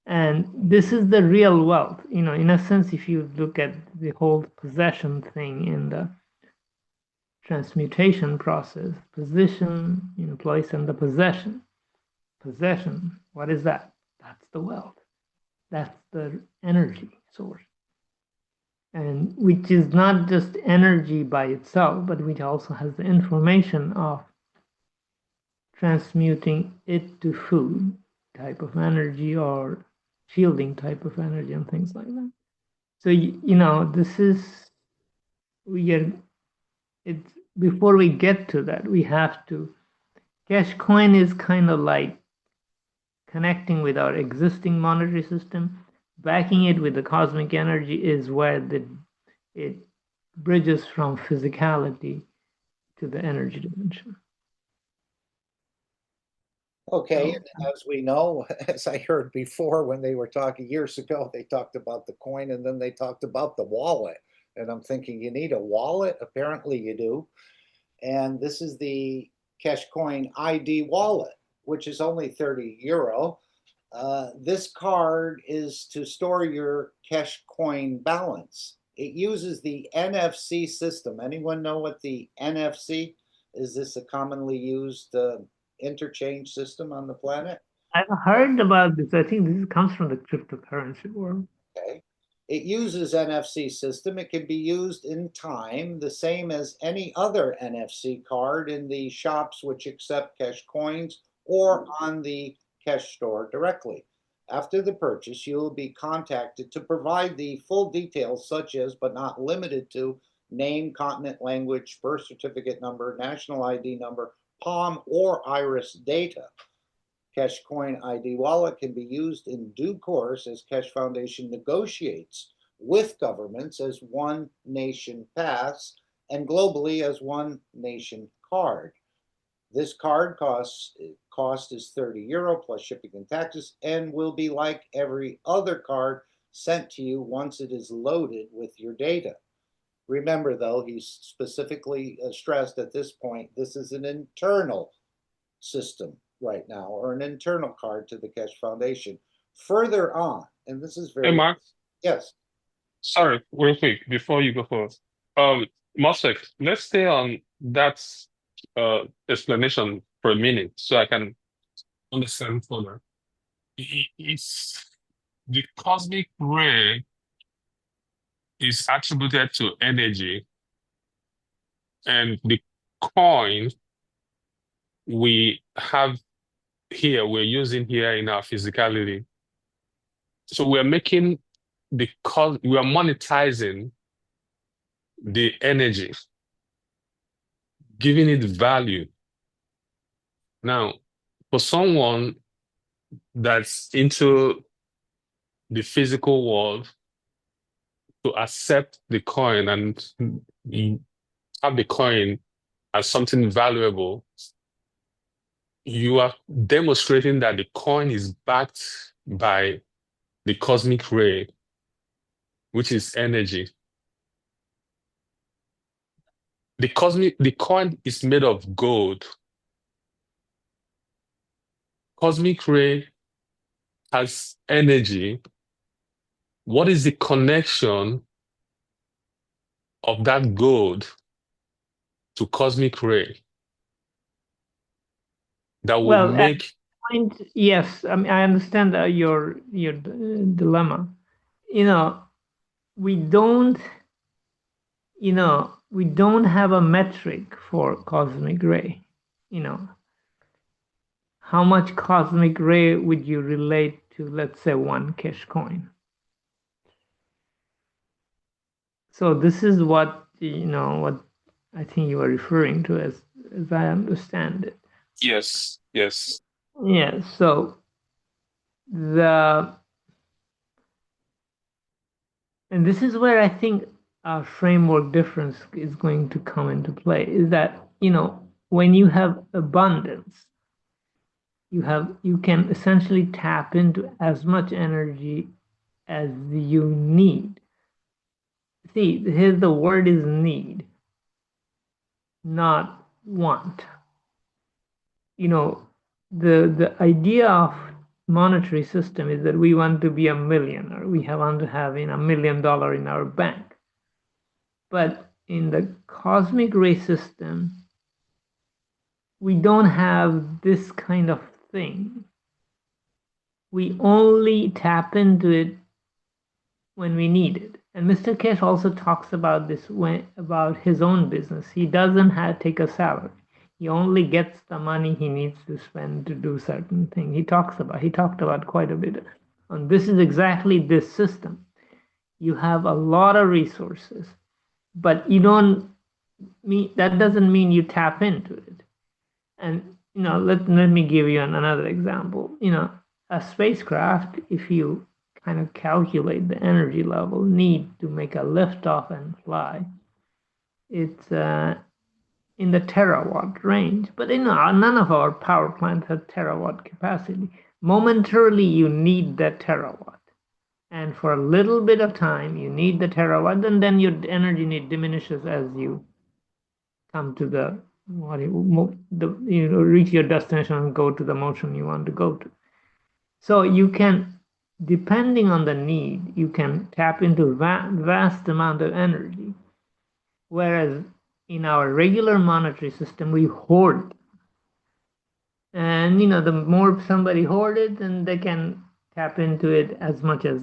And this is the real wealth. In a sense, if you look at the whole possession thing in the transmutation process, position, place, and the possession. Possession, what is that? That's the wealth. That's the energy source. And which is not just energy by itself, but which also has the information of transmuting it to food type of energy or shielding type of energy and things like that. So, this is, it's, before we get to that, we have to, Keshe coin is kind of like connecting with our existing monetary system. Backing it with the cosmic energy is where it bridges from physicality to the energy dimension. Okay, and as we know, as I heard before when they were talking years ago, they talked about the coin and then they talked about the wallet. And I'm thinking, you need a wallet? Apparently you do. And this is the Keshe coin ID wallet, which is only 30 euro. This card is to store your Keshe coin balance. It uses the NFC system. Anyone know what the NFC is? This a commonly used interchange system on the planet? I've heard about this. I think this comes from the cryptocurrency world. Okay. It uses NFC system. It can be used in time, the same as any other NFC card in the shops which accept Keshe coins or on the Keshe store directly. After the purchase, you will be contacted to provide the full details such as, but not limited to, name, continent, language, birth certificate number, national ID number, palm or iris data. Keshe coin ID wallet can be used in due course as Keshe Foundation negotiates with governments as one nation pass and globally as one nation card. This card cost is 30 euro plus shipping and taxes and will be like every other card sent to you once it is loaded with your data. Remember, though, he's specifically stressed at this point, this is an internal system right now, or an internal card to the Keshe Foundation. Further on, and this is Hey, very, Mark, yes, sorry, real quick, before you go forward. Mosek, let's stay on that explanation for a minute so I can understand further. It's the cosmic ray is attributed to energy, and the coin we have here, we're using here in our physicality. So we're making we are monetizing the energy, giving it value. Now, for someone that's into the physical world, to accept the coin and have the coin as something valuable, you are demonstrating that the coin is backed by the cosmic ray, which is energy. The coin is made of gold. Cosmic ray has energy. What is the connection of that gold to cosmic ray that will Well, at make? this point, yes, I mean, I understand your dilemma. You know, we don't, we don't have a metric for cosmic ray. You know, how much cosmic ray would you relate to, let's say, one Keshe coin? So this is what what I think you are referring to, as I understand it. Yes, yes. Yeah. So and this is where I think our framework difference is going to come into play. Is that when you have abundance, you can essentially tap into as much energy as you need. See, here's the word is need, not want. The idea of monetary system is that we want to be a millionaire. We want to have $1 million in our bank. But in the cosmic ray system, we don't have this kind of thing. We only tap into it when we need it. And Mr. Keshe also talks about this about his own business. He doesn't take a salary. He only gets the money he needs to spend to do certain things. He talked about quite a bit. And this is exactly this system. You have a lot of resources, but that doesn't mean you tap into it. And let me give you another example. A spacecraft, if you kind of calculate the energy level need to make a liftoff and fly, it's in the terawatt range. But none of our power plants have terawatt capacity. Momentarily, you need that terawatt. And for a little bit of time, you need the terawatt, and then your energy need diminishes as you come to reach your destination and go to the motion you want to go to. So you can, depending on the need, you can tap into vast amount of energy. Whereas in our regular monetary system, we hoard. And the more somebody hoarded, then they can tap into it as much as,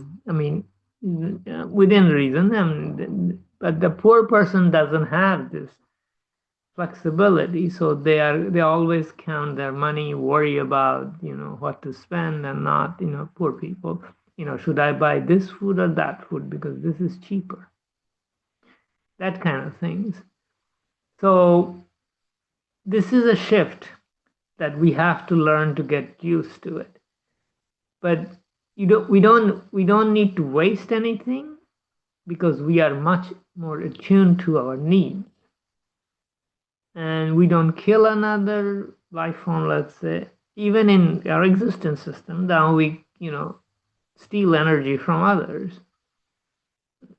within reason. But the poor person doesn't have this flexibility, so they always count their money, worry about what to spend and not. Poor people, should I buy this food or that food because this is cheaper, that kind of things. So this is a shift that we have to learn to get used to it. But we don't need to waste anything, because we are much more attuned to our needs. And we don't kill another life form, let's say. Even in our existence system, now we, steal energy from others.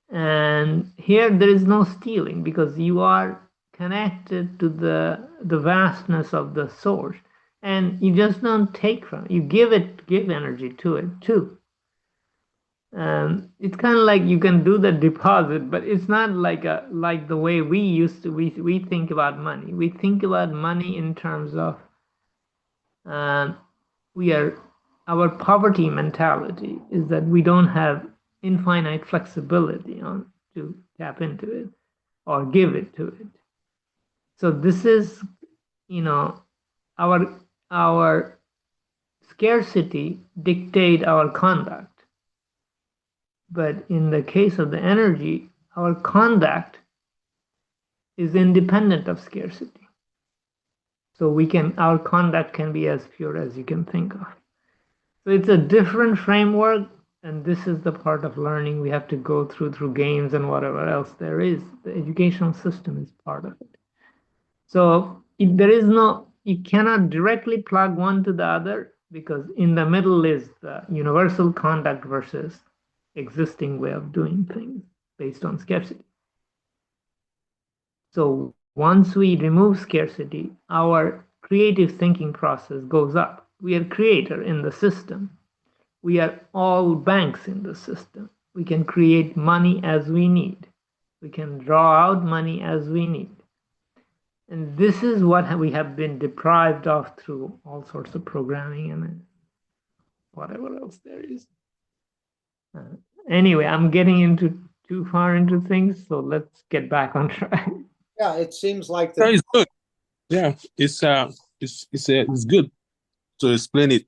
And here there is no stealing because you are connected to the vastness of the source, and you just don't take from it. You give energy to it too. It's kind of like you can do the deposit, but it's not like the way we think about money. We think about money in terms of our poverty mentality is that we don't have infinite flexibility to tap into it or give it to it. So this is, our scarcity dictate our conduct. But in the case of the energy, our conduct is independent of scarcity. So our conduct can be as pure as you can think of. So it's a different framework, and this is the part of learning we have to go through games and whatever else there is. The educational system is part of it. So you cannot directly plug one to the other, because in the middle is the universal conduct versus existing way of doing things based on scarcity. So once we remove scarcity, our creative thinking process goes up. We are creator in the system. We are all banks in the system. We can create money as we need. We can draw out money as we need. And this is what we have been deprived of through all sorts of programming and whatever else there is. Anyway, I'm getting too far into things, so let's get back on track. Yeah, it seems like No, it's good. Yeah, it's good to explain it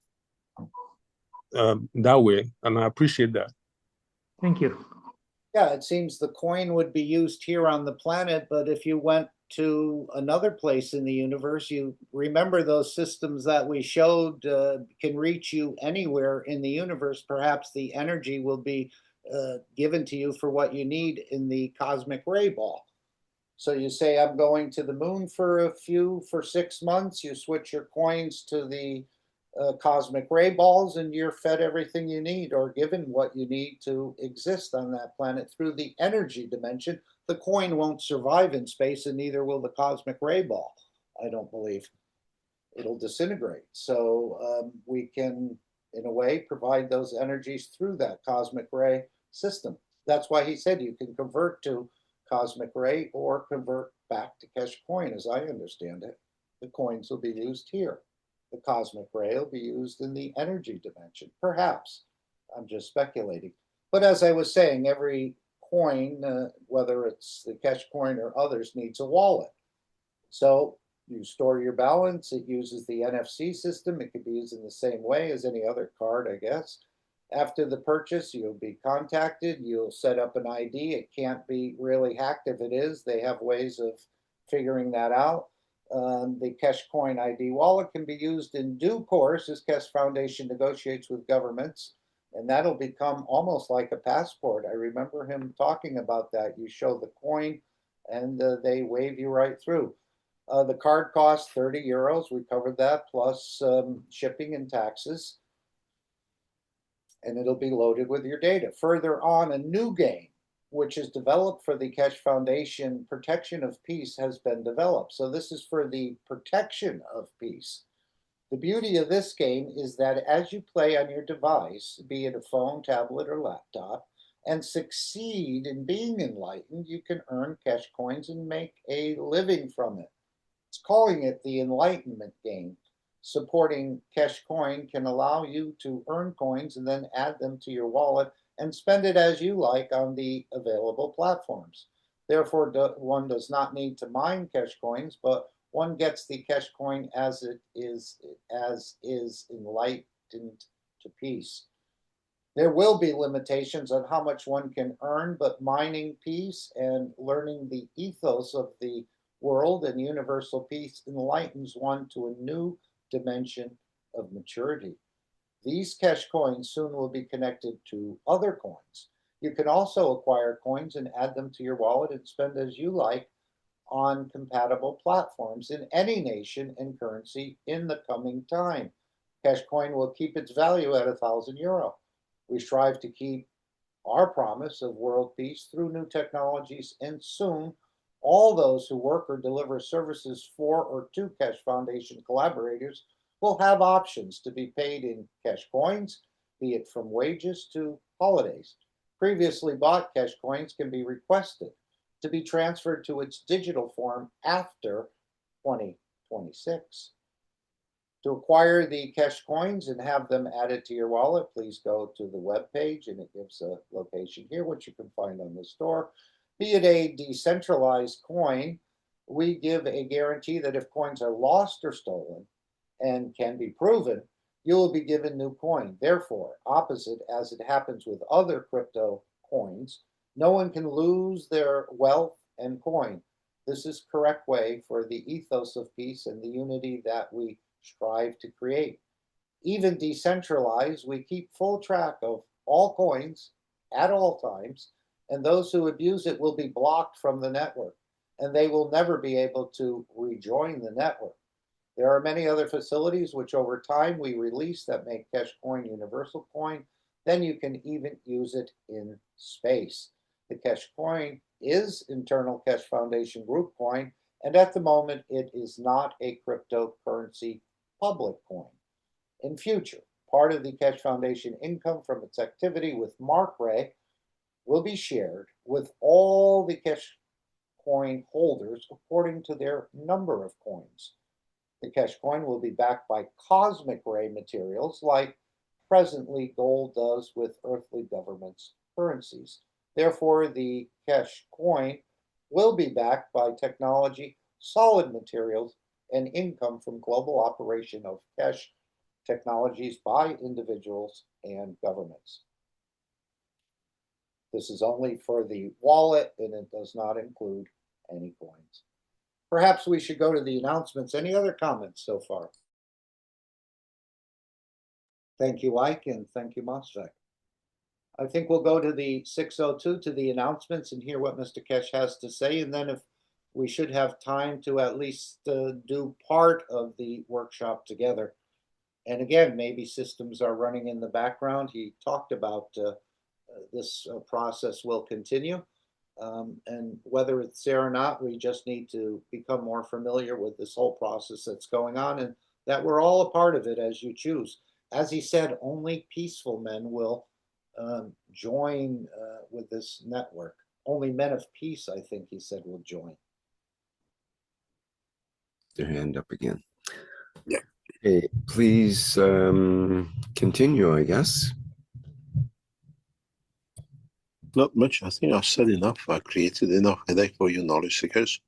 that way, and I appreciate that. Thank you. Yeah, it seems the coin would be used here on the planet, but if you went to another place in the universe, you remember those systems that we showed can reach you anywhere in the universe. Perhaps the energy will be given to you for what you need in the cosmic ray ball. So you say, I'm going to the moon for 6 months. You switch your coins to the cosmic ray balls, and you're fed everything you need or given what you need to exist on that planet through the energy dimension. The coin won't survive in space, and neither will the cosmic ray ball, I don't believe. It'll disintegrate. So we can, in a way, provide those energies through that cosmic ray system. That's why he said you can convert to cosmic ray or convert back to Keshe coin, as I understand it. The coins will be used here. The cosmic ray will be used in the energy dimension. Perhaps. I'm just speculating. But as I was saying, every coin, whether it's the Keshe coin or others, needs a wallet. So you store your balance. It uses the NFC system. It could be used in the same way as any other card, I guess. After the purchase, you'll be contacted. You'll set up an ID. It can't be really hacked. If it is, they have ways of figuring that out. The Keshe coin ID wallet can be used in due course as Keshe Foundation negotiates with governments, and that'll become almost like a passport. I remember him talking about that. You show the coin, and they wave you right through. The card costs 30 euros. We covered that, plus shipping and taxes. And it'll be loaded with your data. Further on, a new game, which is developed for the Keshe Foundation Protection of Peace, has been developed. So this is for the protection of peace. The beauty of this game is that as you play on your device, be it a phone, tablet, or laptop, and succeed in being enlightened, you can earn Keshe coins and make a living from it. It's calling it the Enlightenment game. Supporting Keshe coin can allow you to earn coins and then add them to your wallet and spend it as you like on the available platforms. Therefore, one does not need to mine Keshe coins, but one gets the Keshe coin as is enlightened to peace. There will be limitations on how much one can earn, but mining peace and learning the ethos of the world and universal peace enlightens one to a new dimension of maturity. These Keshe coins soon will be connected to other coins. You can also acquire coins and add them to your wallet and spend as you like on compatible platforms in any nation and currency in the coming time. Keshe coin will keep its value at €1,000. We strive to keep our promise of world peace through new technologies, and soon all those who work or deliver services for or to Keshe Foundation collaborators will have options to be paid in Keshe coins, be it from wages to holidays. Previously bought Keshe coins can be requested to be transferred to its digital form after 2026. To acquire the Keshe coins and have them added to your wallet, please go to the web page, and it gives a location here, which you can find on the store. Be it a decentralized coin, we give a guarantee that if coins are lost or stolen and can be proven, you will be given new coin. Therefore, opposite as it happens with other crypto coins, no one can lose their wealth and coin. This is correct way for the ethos of peace and the unity that we strive to create. Even decentralized, we keep full track of all coins at all times, and those who abuse it will be blocked from the network, and they will never be able to rejoin the network. There are many other facilities which over time we release that make Keshe coin universal coin. Then you can even use it in space. The Keshe coin is internal Keshe Foundation group coin, and at the moment it is not a cryptocurrency public coin. In future, part of the Keshe Foundation income from its activity with Mark Ray will be shared with all the Keshe coin holders according to their number of coins. The Keshe coin will be backed by cosmic ray materials like presently gold does with earthly governments' currencies. Therefore, the Keshe coin will be backed by technology, solid materials, and income from global operation of Keshe technologies by individuals and governments. This is only for the wallet, and it does not include any coins. Perhaps we should go to the announcements. Any other comments so far? Thank you, Ike, and thank you, Mosfek. I think we'll go to the 602 to the announcements and hear what Mr. Keshe has to say, and then if we should have time to at least do part of the workshop together. And again, maybe systems are running in the background. He talked about this process will continue. And whether it's there or not, we just need to become more familiar with this whole process that's going on, and that we're all a part of it as you choose. As he said, only peaceful men will join with this network. Only men of peace, I think he said, will join. Their hand up again. Yeah. Okay, please continue, I guess. Not much. I think I've said enough. I created enough headache for you knowledge seekers.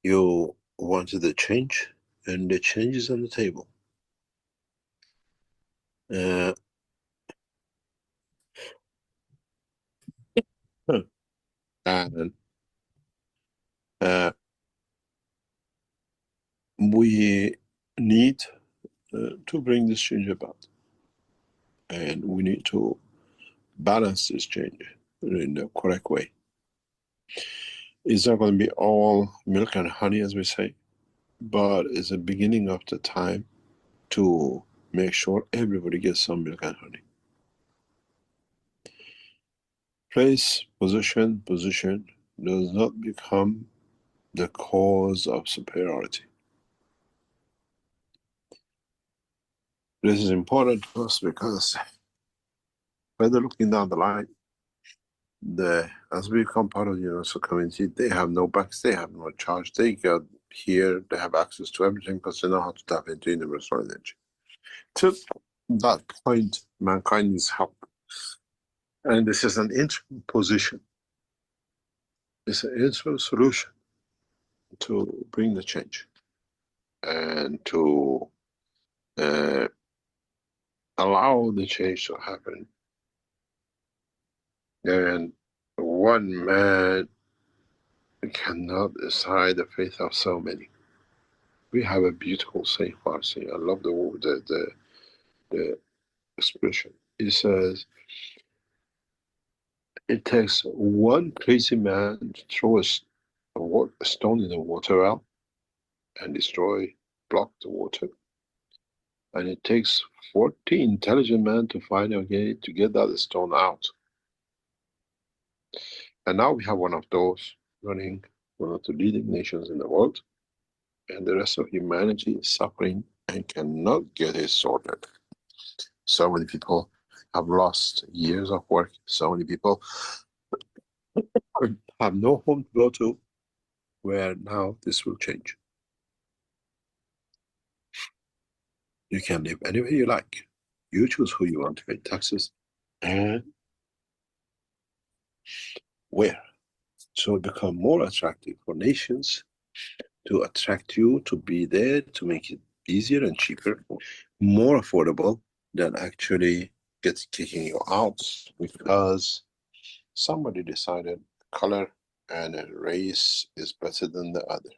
You wanted a change, and the change is on the table. And we need to bring this change about. And we need to balance this change in the correct way. It's not going to be all milk and honey, as we say, but it's the beginning of the time to make sure everybody gets some milk and honey. Place, position does not become the cause of superiority. This is important to us because whether looking down the line, as we become part of the universal community, they have no banks, they have no charge, they get here, they have access to everything because they know how to tap into universal energy. To that point, mankind needs help. And this is an interim position. It's an interim solution to bring the change and to allow the change to happen. And one man cannot decide the fate of so many. We have a beautiful saying, Farsi. I love the expression. It says, it takes one crazy man to throw a stone in the water well and block the water. And it takes 40 intelligent men to find a way to get that stone out. And now we have one of those running one of the leading nations in the world, and the rest of humanity is suffering and cannot get it sorted. So many people have lost years of work. So many people have no home to go to, where now this will change. You can live anywhere you like. You choose who you want to pay taxes and where. So it becomes more attractive for nations to attract you, to be there, to make it easier and cheaper, more affordable than actually kicking you out because somebody decided color and a race is better than the other.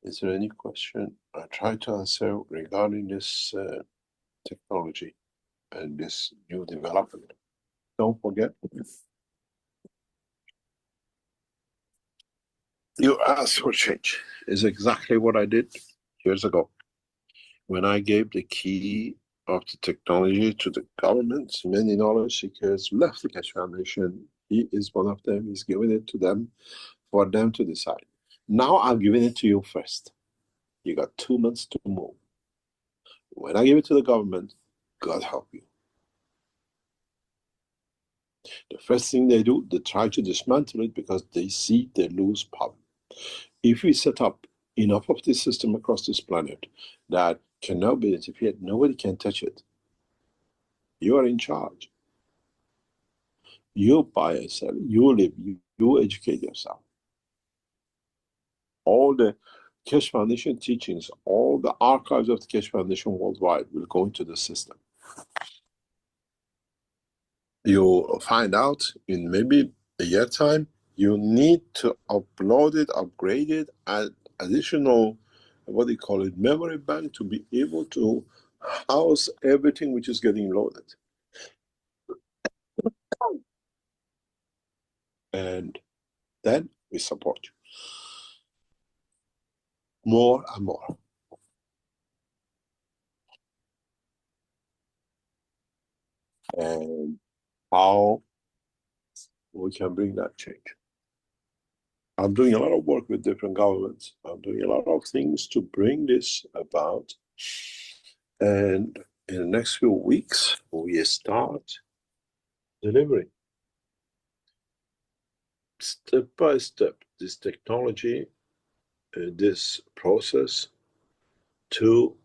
Is there any question I try to answer regarding this technology and this new development? Don't forget, you ask for change. Is exactly what I did years ago. When I gave the key of the technology to the government, many knowledge seekers left the Keshe Foundation. He is one of them. He's giving it to them for them to decide. Now I'm giving it to you first. You got 2 months to move. When I give it to the government, God help you. The first thing they do, they try to dismantle it because they see they lose power. If we set up enough of this system across this planet that cannot be interfered, nobody can touch it. You are in charge. You buy and sell, you live, you educate yourself. All the Keshe Foundation teachings, all the archives of the Keshe Foundation worldwide will go into the system. You'll find out in maybe a year time, you need to upload it, upgrade it, add additional, what they call it, memory bank to be able to house everything which is getting loaded. And then we support you more and more. And how we can bring that change. I'm doing a lot of work with different governments. I'm doing a lot of things to bring this about. And in the next few weeks, we start delivering step by step this technology, this process to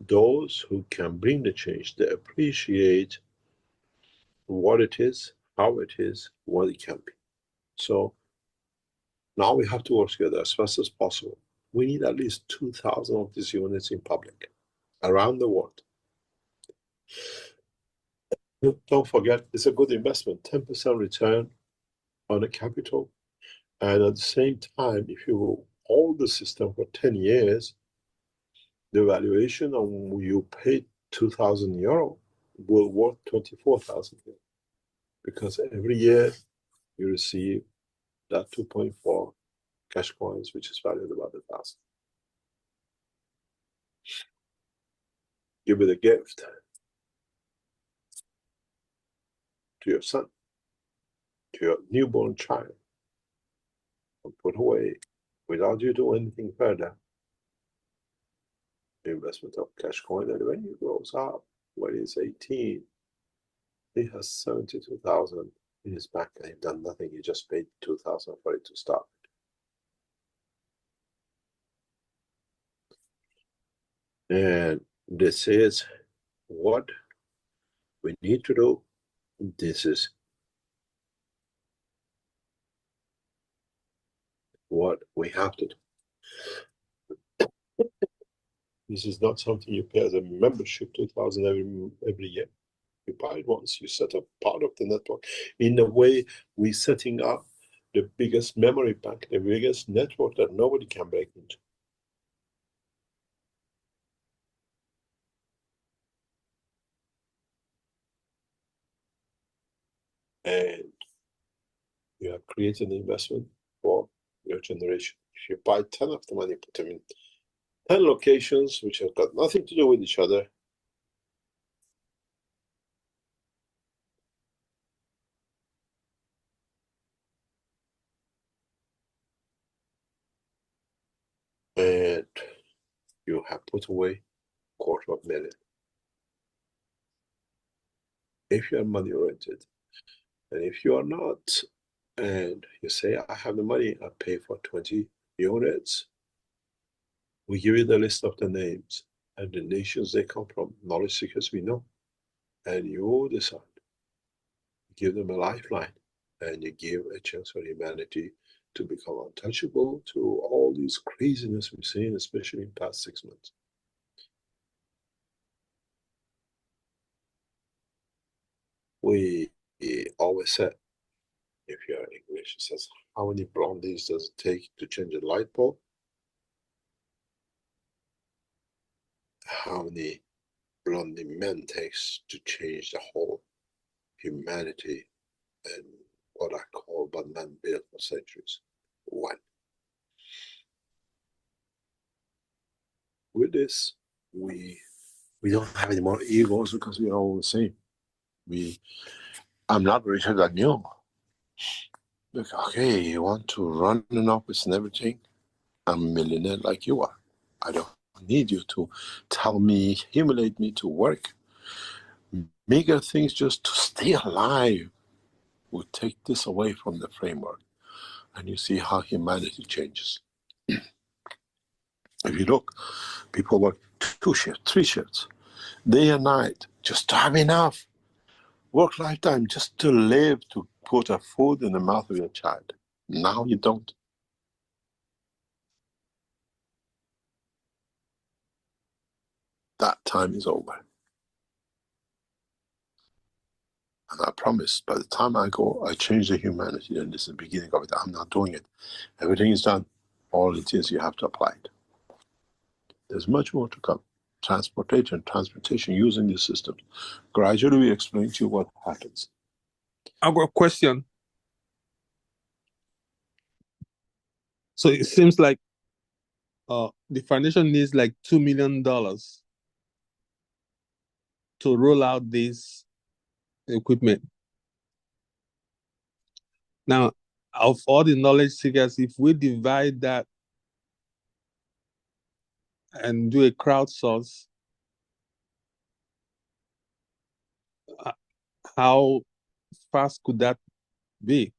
those who can bring the change. They appreciate what it is, how it is, what it can be. So now we have to work together as fast as possible. We need at least 2,000 of these units in public around the world. Don't forget, it's a good investment, 10% return on the capital. And at the same time, if you hold the system for 10 years, the valuation on you paid 2,000 euro will worth 24,000 euro. Because every year you receive that 2.4 cash coins, which is valued about 1,000. Give it a gift to your son, to your newborn child, and put away without you doing anything further. The investment of cash coin, and when he grows up, when he's 18, he has 72,000 in his bank, and he's done nothing. He just paid 2,000 for it to start. And this is what we need to do. This is what we have to do. This is not something you pay as a membership, 2,000 every year. You buy it once, you set up part of the network. In a way, we're setting up the biggest memory bank, the biggest network that nobody can break into. And you have created an investment for your generation. If you buy 10 of them and you put them in 10 locations which have got nothing to do with each other. And you have put away $250,000. If you are money oriented, and if you are not, and you say, I have the money, I pay for 20 units, we give you the list of the names and the nations they come from, knowledge seekers we know, and you decide. Give them a lifeline, and you give a chance for humanity to become untouchable to all these craziness we've seen, especially in the past 6 months. We always said, if you're English, it says, how many blondies does it take to change a light bulb? How many blondie men takes to change the whole humanity and what I call but man built for centuries? One. With this, we don't have any more egos because we are all the same. I'm not richer than you. Look, okay, you want to run an office and everything? I'm a millionaire like you are. I don't need you to tell me, humiliate me to work. Meager things just to stay alive will take this away from the framework. And you see how humanity changes. If you look, people work 2 shifts, 3 shifts, day and night, just to have enough work lifetime just to live, to put a food in the mouth of your child. Now you don't. That time is over. And I promise, by the time I go, I change the humanity, and this is the beginning of it. I'm not doing it. Everything is done. All it is, you have to apply it. There's much more to come. Transportation, using these systems. Gradually, we explain to you what happens. I've got a question. So it seems like the foundation needs like $2 million to roll out this equipment. Now, of all the knowledge seekers, if we divide that and do a crowdsource, how fast could that be?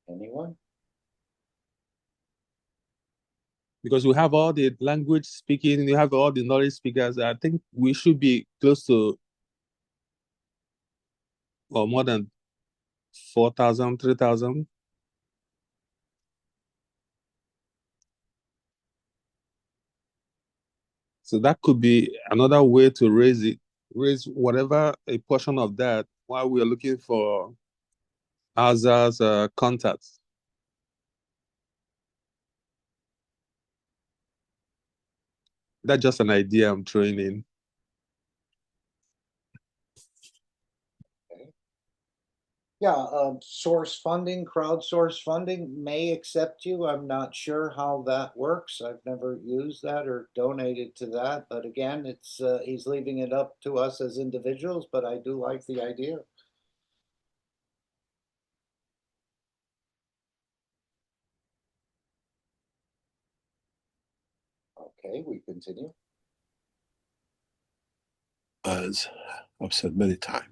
Anyone? Because we have all the language speaking, we have all the knowledge speakers. I think we should be close to, or more than 4,000, 3,000. So that could be another way to raise whatever a portion of that while we are looking for others contacts. That's just an idea I'm throwing in. Okay. Yeah, source funding, crowdsource funding may accept you. I'm not sure how that works. I've never used that or donated to that. But again, it's he's leaving it up to us as individuals, but I do like the idea. Okay, we continue. As I've said many times,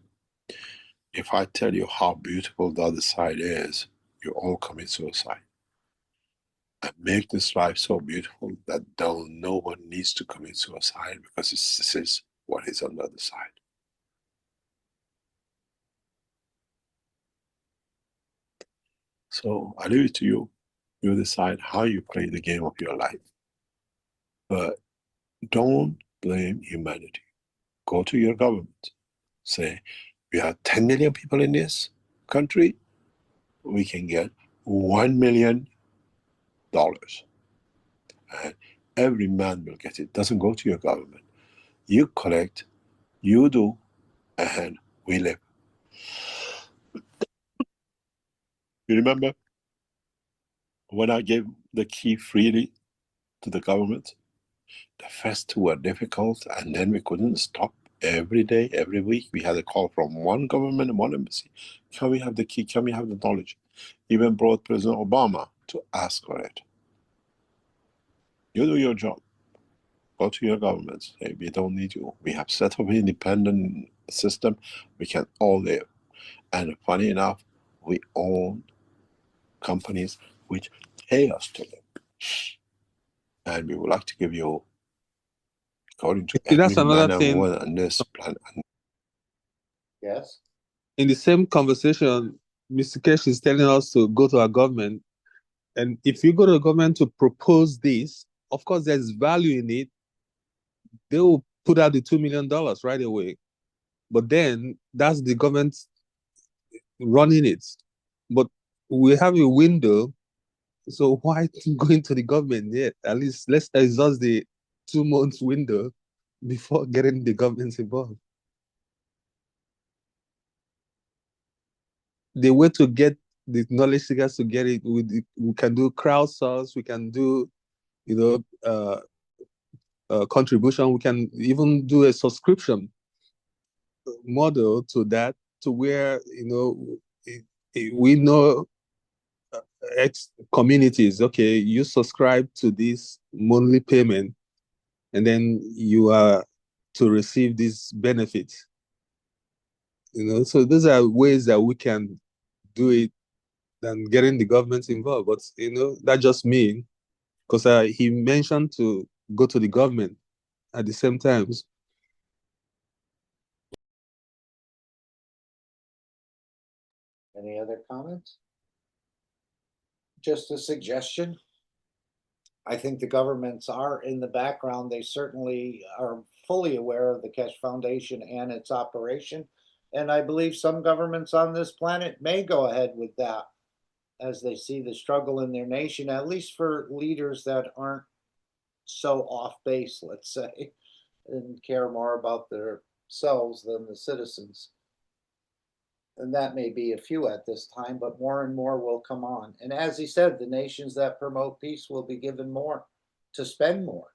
if I tell you how beautiful the other side is, you all commit suicide. And make this life so beautiful that no one needs to commit suicide because this is what is on the other side. So I leave it to you. You decide how you play the game of your life. But don't blame humanity. Go to your government. Say, we have 10 million people in this country. We can get $1 million. And every man will get it. Doesn't go to your government. You collect, you do, and we live. You remember when I gave the key freely to the government? The first two were difficult, and then we couldn't stop. Every day, every week, we had a call from one government and one embassy. Can we have the key? Can we have the knowledge? Even brought President Obama to ask for it. You do your job. Go to your government. Say, we don't need you. We have set up an independent system. We can all live. And funny enough, we own companies which pay us to live. And we would like to give you, according to See, that's every another man and thing. woman on this planet. Yes. In the same conversation, Mr. Keshe is telling us to go to our government. And if you go to the government to propose this, of course, there's value in it. They will put out the $2 million right away. But then that's the government running it. But we have a window. So why going to the government yet? At least let's exhaust the 2 months window before getting the government involved. The way to get the knowledge seekers to get it, we can do crowdsource, we can do, contribution, we can even do a subscription model to that, to where, we know X communities, okay, you subscribe to this monthly payment, and then you are to receive these benefits. So those are ways that we can do it than getting the government involved. But that just means, because he mentioned to go to the government at the same times. Any other comments? Just a suggestion. I think the governments are in the background. They certainly are fully aware of the Keshe Foundation and its operation. And I believe some governments on this planet may go ahead with that as they see the struggle in their nation, at least for leaders that aren't so off base, let's say, and care more about themselves than the citizens. And that may be a few at this time, but more and more will come on. And as he said, the nations that promote peace will be given more to spend more.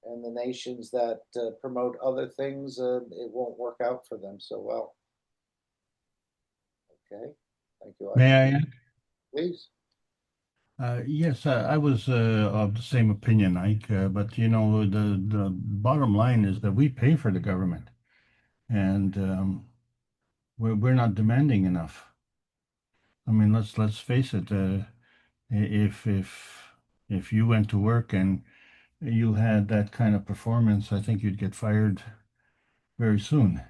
And the nations that promote other things, it won't work out for them so well. Okay, thank you. May I add? Please. Yes, I was of the same opinion, Ike. But the bottom line is that we pay for the government, and we're not demanding enough. I mean, let's face it. If you went to work and you had that kind of performance, I think you'd get fired very soon.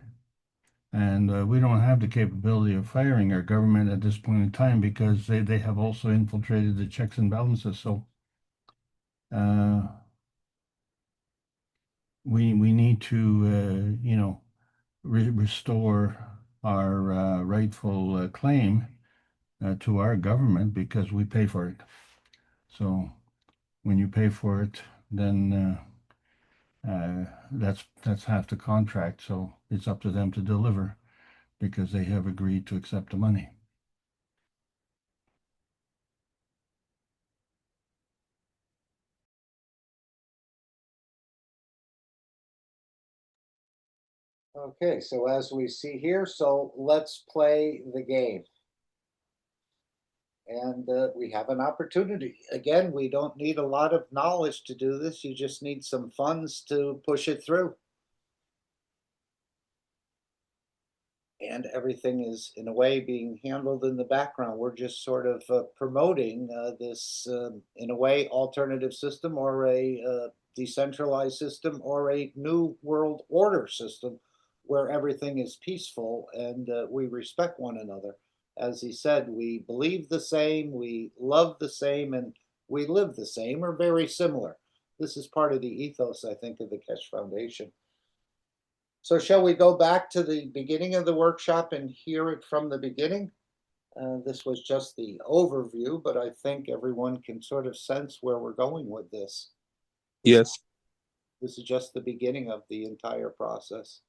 And we don't have the capability of firing our government at this point in time because they have also infiltrated the checks and balances. So we need to restore our rightful claim to our government because we pay for it. So when you pay for it, then that's half the contract. So it's up to them to deliver because they have agreed to accept the money. Okay, so as we see here, so let's play the game. And we have an opportunity. Again, we don't need a lot of knowledge to do this. You just need some funds to push it through. And everything is, in a way, being handled in the background. We're just sort of promoting this, in a way, alternative system or a decentralized system or a new world order system where everything is peaceful and we respect one another. As he said, we believe the same, we love the same, and we live the same or very similar. This is part of the ethos, I think, of the Keshe Foundation. So shall we go back to the beginning of the workshop and hear it from the beginning? This was just the overview, but I think everyone can sort of sense where we're going with this. Yes. This is just the beginning of the entire process.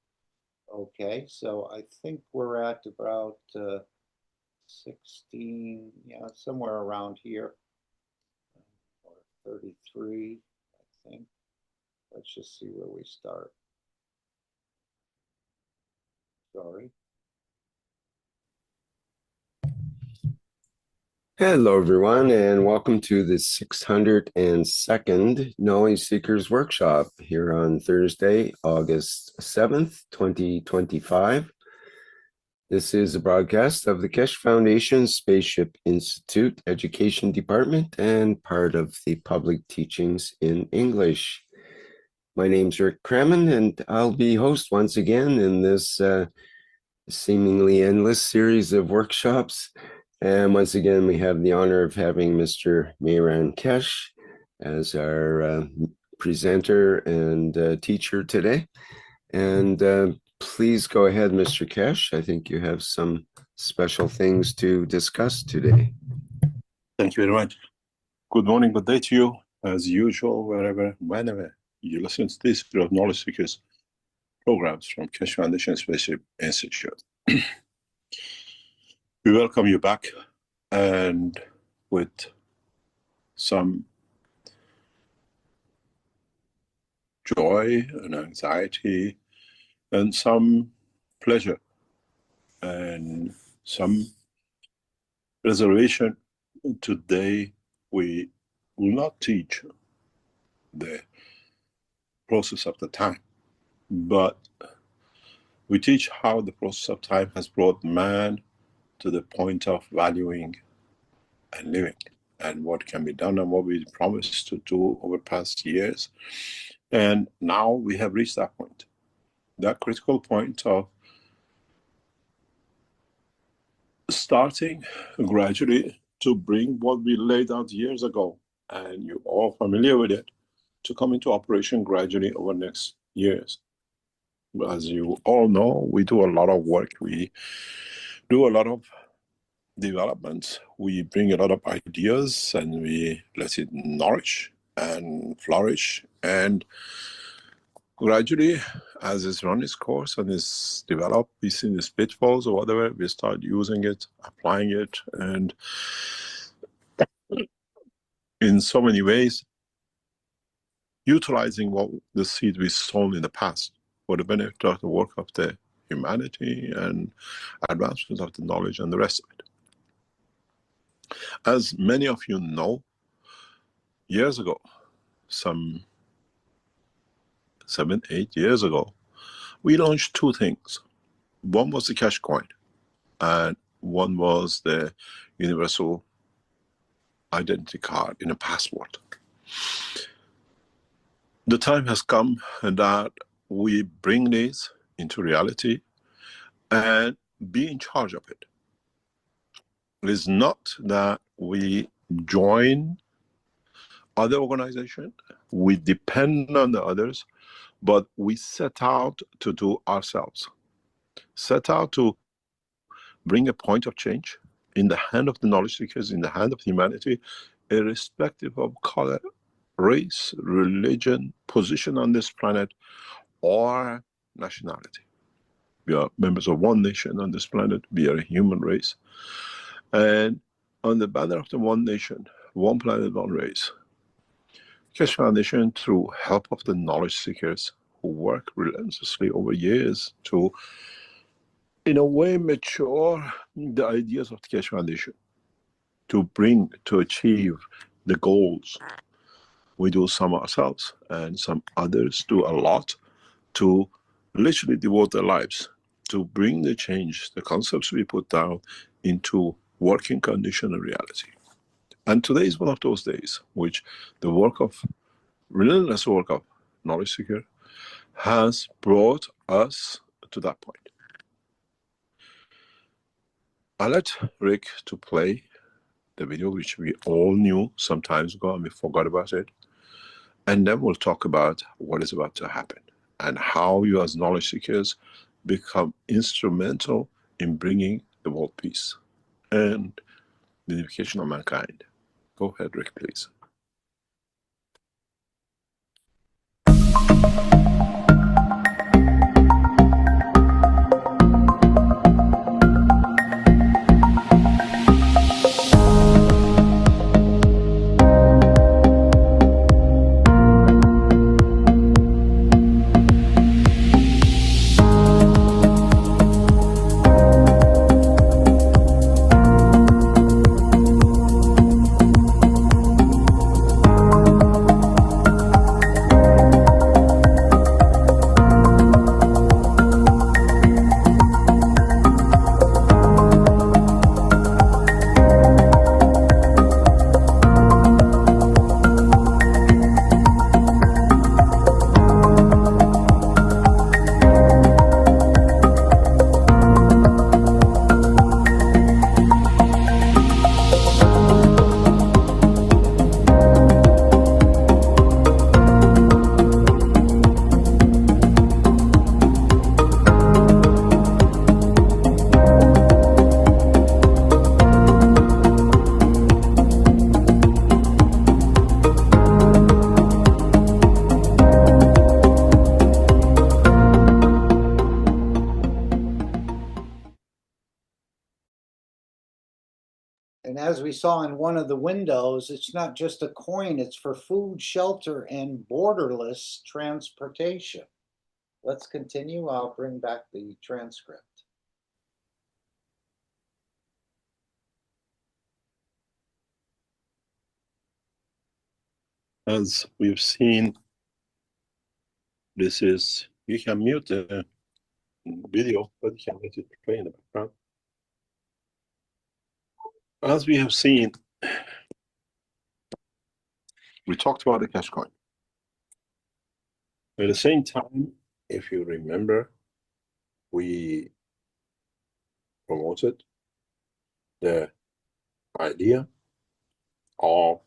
Okay, so I think we're at about 16, yeah, somewhere around here, or 33, I think. Let's just see where we start. Sorry. Hello, everyone, and welcome to the 602nd Knowledge Seekers Workshop here on Thursday, August 7th, 2025. This is a broadcast of the Keshe Foundation Spaceship Institute Education Department and part of the Public Teachings in English. My name's Rick Cramen, and I'll be host once again in this seemingly endless series of workshops. And once again, we have the honor of having Mr. Mayran Keshe as our presenter and teacher today. And please go ahead, Mr. Keshe. I think you have some special things to discuss today. Thank you very much. Good morning, good day to you. As usual, whenever you listen to this of Knowledge Seekers programs from Keshe Foundation Spaceship Institute. We welcome you back, and with some joy and anxiety and some pleasure and some reservation, today we will not teach the process of the time, but we teach how the process of time has brought man to the point of valuing and living, and what can be done and what we promised to do over past years. And now we have reached that point, that critical point of starting gradually to bring what we laid out years ago, and you're all familiar with it, to come into operation gradually over next years. As you all know, we do a lot of work. We do a lot of developments. We bring a lot of ideas and we let it nourish and flourish. And gradually, as it's run its course and it's developed, we see the pitfalls or whatever, we start using it, applying it, and in so many ways, utilizing what the seed we sown in the past for the benefit of the work of the humanity and advancement of the knowledge and the rest of it. As many of you know, years ago, some 7, 8 years ago, we launched two things. One was the Keshe coin, and one was the universal identity card in a passport. The time has come that we bring these into reality and be in charge of it. It is not that we join other organizations, we depend on the others, but we set out to do ourselves. Set out to bring a point of change in the hand of the knowledge seekers, in the hand of humanity, irrespective of color, race, religion, position on this planet, or nationality. We are members of one nation on this planet. We are a human race. And on the banner of the one nation, one planet, one race, Keshe Foundation, through help of the knowledge seekers who work relentlessly over years to, in a way, mature the ideas of the Keshe Foundation, to achieve the goals. We do some ourselves, and some others do a lot to literally devote their lives to bring the change, the concepts we put down, into working condition and reality. And today is one of those days which the relentless work of knowledge seeker has brought us to that point. I let Rick to play the video, which we all knew some time ago and we forgot about it. And then we'll talk about what is about to happen and how you as knowledge seekers become instrumental in bringing the world peace and the unification of mankind. Go ahead, Rick, please. as we saw in one of the windows, it's not just a coin, it's for food, shelter, and borderless transportation. Let's continue. I'll bring back the transcript. As we've seen, this is, you can mute the video, but you can let it play in the background. As we have seen, we talked about the cash coin. At the same time, if you remember, we promoted the idea of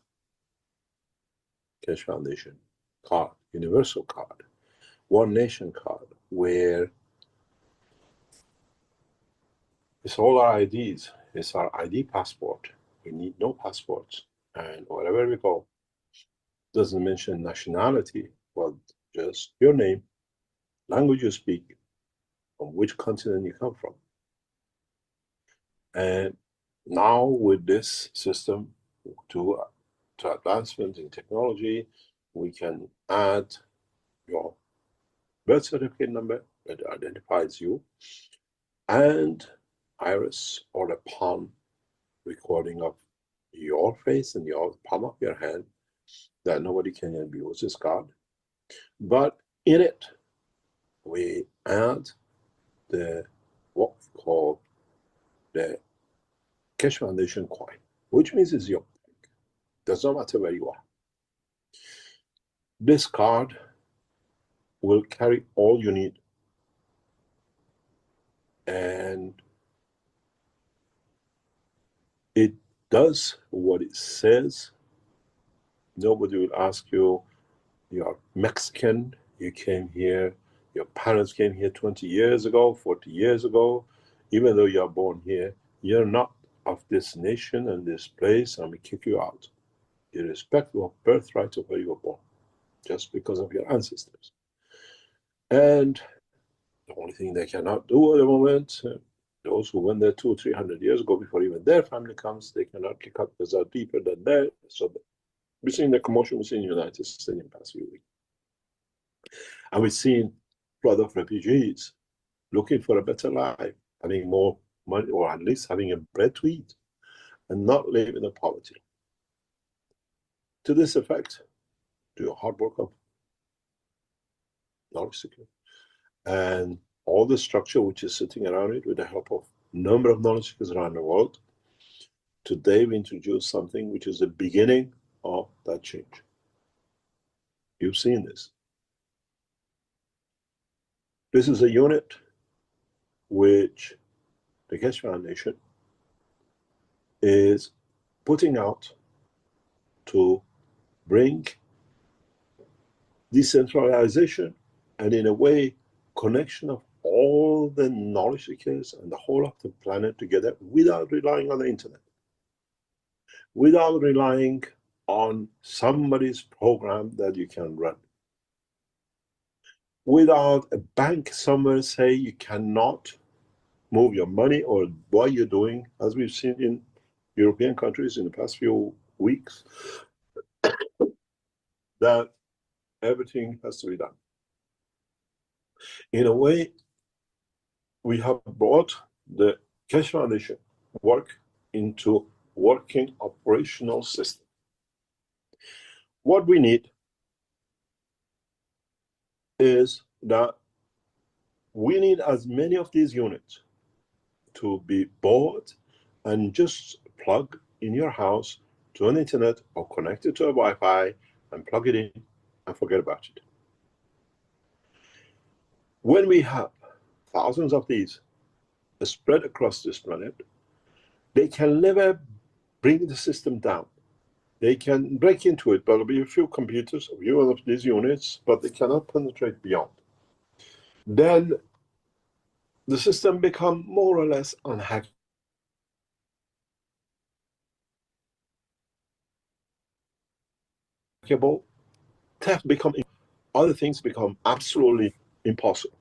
Keshe Foundation card, universal card, one nation card, where it's all our IDs, it's our ID passport. We need no passports, and wherever we go, doesn't mention nationality, but just your name, language you speak, from which continent you come from. And now with this system, to advancement in technology, we can add your birth certificate number that identifies you, and iris or the palm recording of your face and your palm of your hand, that nobody can abuse this card. But in it, we add the what we call the Keshe Foundation coin, which means it's your bank. Does not matter where you are. This card will carry all you need, and it does what it says. Nobody will ask you, you're Mexican, you came here, your parents came here 20 years ago, 40 years ago. Even though you're born here, you're not of this nation and this place, and we kick you out, irrespective of birthright of where you were born, just because of your ancestors. And the only thing they cannot do at the moment, those who went there 200 or 300 years ago, before even their family comes, they cannot kick out because they're deeper than that. So we've seen the commotion we've seen in the United States in the past few weeks. And we've seen flood of refugees looking for a better life, having more money, or at least having a bread to eat, and not living in poverty. To this effect, do a hard work of knowledge seeking, and all the structure which is sitting around it with the help of a number of knowledge seekers around the world. Today we introduce something which is the beginning of that change. You've seen this. This is a unit which the Keshe Foundation is putting out to bring decentralization and, in a way, connection of all the knowledge seekers and the whole of the planet together without relying on the internet, without relying on somebody's program that you can run, without a bank somewhere say you cannot move your money or what you're doing, as we've seen in European countries in the past few weeks, that everything has to be done. In a way, we have brought the Keshe Foundation work into working operational system. What we need is that we need as many of these units to be bought and just plug in your house to an internet or connected to a Wi-Fi and plug it in and forget about it. When we have thousands of these spread across this planet, they can never bring the system down. They can break into it, but there'll be a few computers, a few of these units, but they cannot penetrate beyond. Then the system becomes more or less unhackable. Theft becomes, other things become absolutely impossible.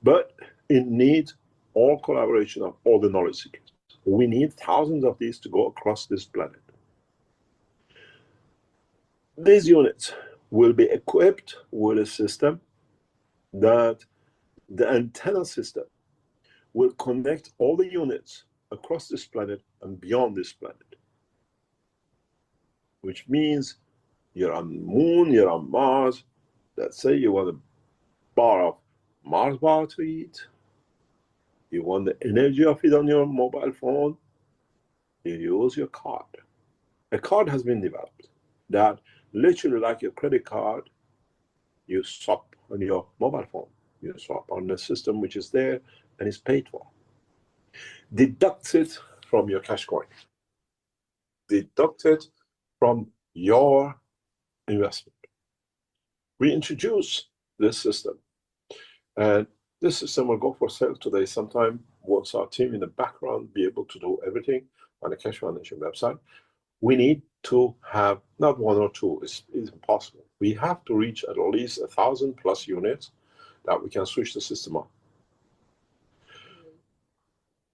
But it needs all collaboration of all the knowledge seekers. We need thousands of these to go across this planet. These units will be equipped with a system that the antenna system will connect all the units across this planet and beyond this planet. Which means you're on the moon, you're on Mars. Let's say you want a bar of Mars bar to eat. You want the energy of it on your mobile phone. You use your card. A card has been developed that literally like your credit card, you swap on your mobile phone. You swap on the system which is there and is paid for. Deduct it from your cash coin. Deduct it from your investment. We introduce this system, and this system will go for sale today sometime once our team in the background be able to do everything on the Keshe Foundation website. We need to have not one or two, it's impossible. We have to reach at least 1,000+ units that we can switch the system on.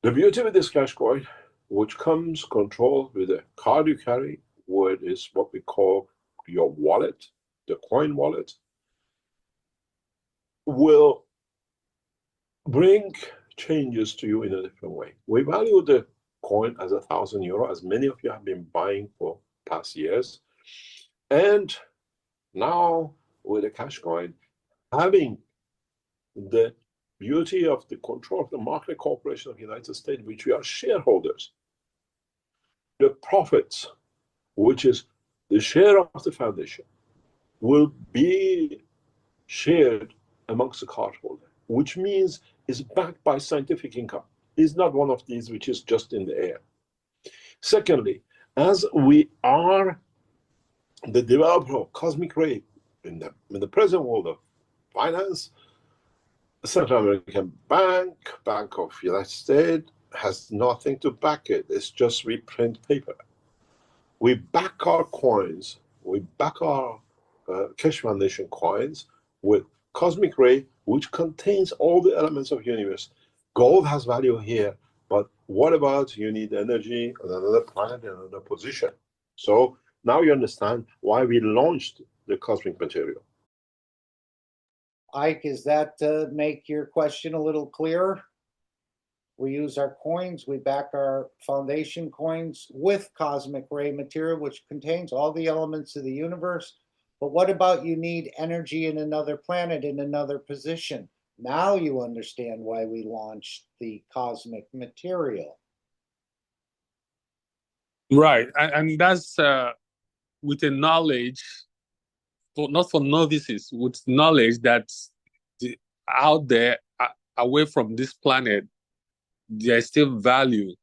The beauty with this cash coin, which comes controlled with a card you carry, which is what we call your wallet, the coin wallet, will bring changes to you in a different way. We value the coin as €1,000, as many of you have been buying for past years. And now with the cash coin, having the beauty of the control of the Market Corporation of the United States, which we are shareholders, the profits, which is the share of the foundation, will be shared amongst the cardholder, which means it's backed by scientific income. It's not one of these which is just in the air. Secondly, as we are the developer of cosmic ray in the present world of finance, Central American Bank of the United States has nothing to back it. It's just we print paper. We back our coins, we back our Keshe Foundation coins with cosmic ray, which contains all the elements of the universe. Gold has value here, but what about you need energy on another planet, in another position? So now you understand why we launched the cosmic material. Ike, does that make your question a little clearer? We use our coins, we back our foundation coins with cosmic ray material, which contains all the elements of the universe. But what about you need energy in another planet, in another position? Now you understand why we launched the cosmic material. Right, and that's with a knowledge, not for novices, with knowledge that out there, away from this planet, there's still value,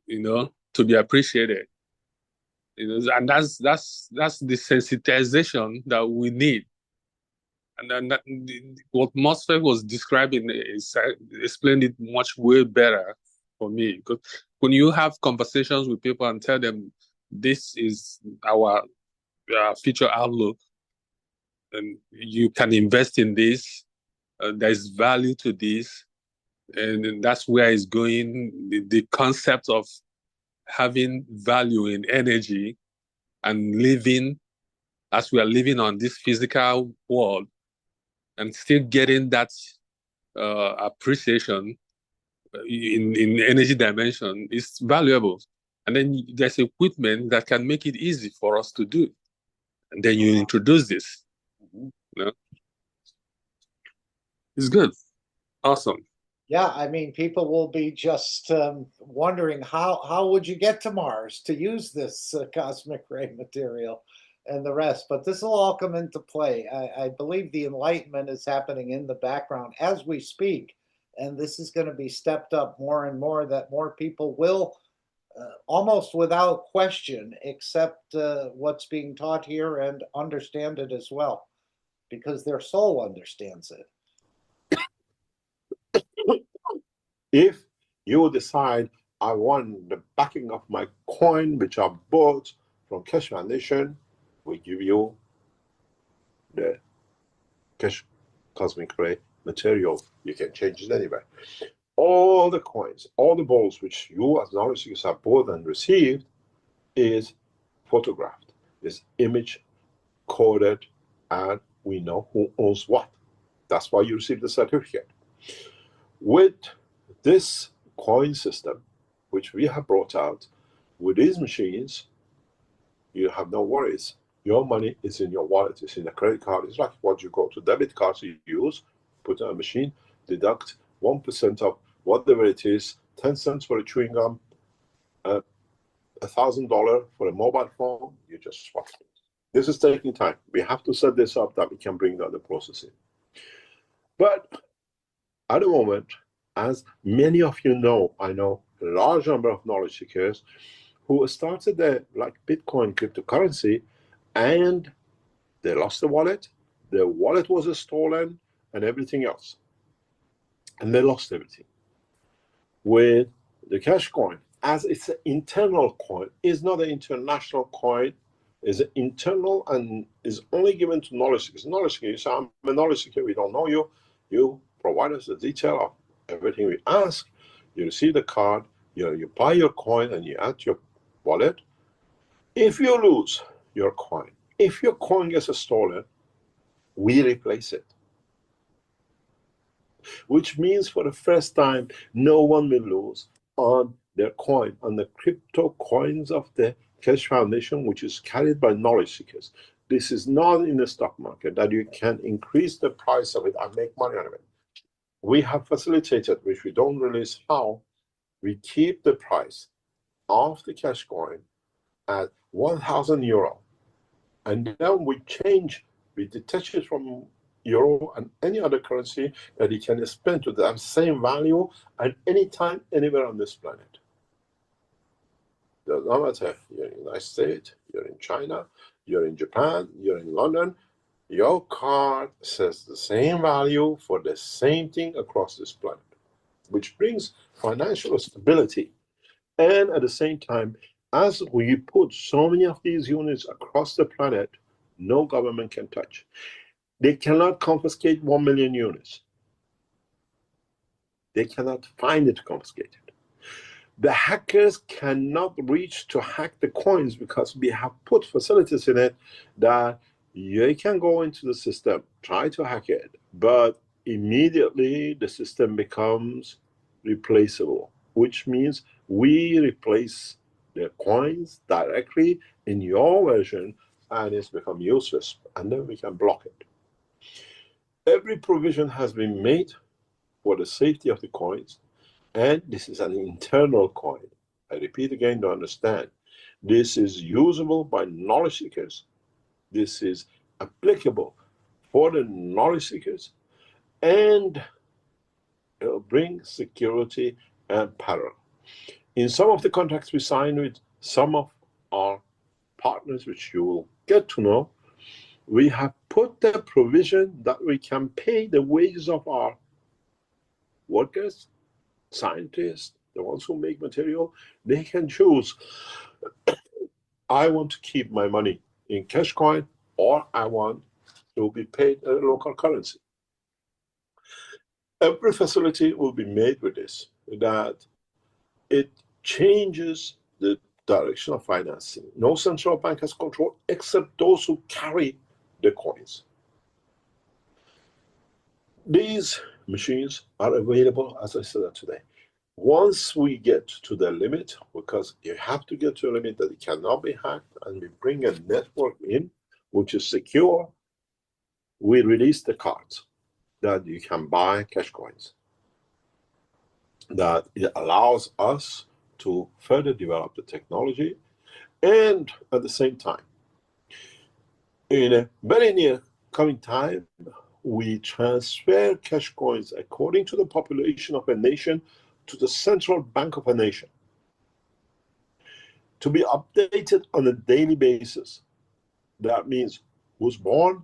to be appreciated. And that's the sensitization that we need. And then what Mosfet was describing explained it much way better for me. Because when you have conversations with people and tell them this is our future outlook, and you can invest in this, there's value to this, and that's where it's going. The concept of having value in energy and living as we are living on this physical world and still getting that appreciation in energy dimension is valuable. And then there's equipment that can make it easy for us to do. And then you introduce this. It's good. Awesome. Yeah, I mean, people will be just wondering how would you get to Mars to use this cosmic ray material and the rest. But this will all come into play. I believe the enlightenment is happening in the background as we speak. And this is going to be stepped up more and more, that more people will, almost without question, accept what's being taught here and understand it as well, because their soul understands it. If you decide, I want the backing of my coin, which I bought from Keshe Foundation, we give you the Keshe Cosmic Ray material. You can change it anyway. all the coins, all the balls which you as knowledge seekers have bought and received is photographed, is image coded, and we know who owns what. That's why you receive the certificate. With this coin system, which we have brought out, with these machines, you have no worries. Your money is in your wallet, it's in a credit card. It's like what you go to debit cards you use, put in a machine, deduct 1% of whatever it is, 10 cents for a chewing gum, $1,000 for a mobile phone, you just swap it. This is taking time. We have to set this up that we can bring down the processing. But at the moment, as many of you know, I know a large number of knowledge seekers who started their like Bitcoin cryptocurrency, and they lost the wallet was stolen, and everything else. And they lost everything. With the cash coin, as it's an internal coin, it's not an international coin, it's an internal and is only given to knowledge seekers. Knowledge seekers, I'm a knowledge seeker, we don't know you. You provide us the detail of everything we ask. You receive the card, you buy your coin and you add your wallet. If you lose your coin, if your coin gets stolen, we replace it. Which means for the first time, no one will lose on their coin, on the crypto coins of the Keshe Foundation, which is carried by knowledge seekers. This is not in the stock market that you can increase the price of it and make money out of it. We have facilitated, which we don't release how, we keep the price of the cash coin at 1,000 euro. And then we detach it from euro and any other currency that you can spend to the same value at any time, anywhere on this planet. Does not matter. You're in the United States, you're in China, you're in Japan, you're in London. Your card says the same value for the same thing across this planet, which brings financial stability. And at the same time, as we put so many of these units across the planet, no government can touch. They cannot confiscate 1 million units. They cannot find it confiscated. The hackers cannot reach to hack the coins because we have put facilities in it that you can go into the system, try to hack it, but immediately the system becomes replaceable, which means we replace the coins directly in your version and it's become useless, and then we can block it. Every provision has been made for the safety of the coins, and this is an internal coin. I repeat again to understand, this is usable by knowledge seekers. This is applicable for the knowledge seekers, and it will bring security and parallel. In some of the contracts we sign with some of our partners, which you will get to know, we have put the provision that we can pay the wages of our workers, scientists, the ones who make material. They can choose, I want to keep my money in cash coin, or I want to be paid in a local currency. Every facility will be made with this, that it changes the direction of financing. No central bank has control except those who carry the coins. These machines are available, as I said today. Once we get to the limit, because you have to get to a limit that it cannot be hacked, and we bring a network in, which is secure, we release the cards that you can buy cash coins. That it allows us to further develop the technology, and at the same time, in a very near coming time, we transfer cash coins according to the population of a nation to the central bank of a nation to be updated on a daily basis. That means who's born,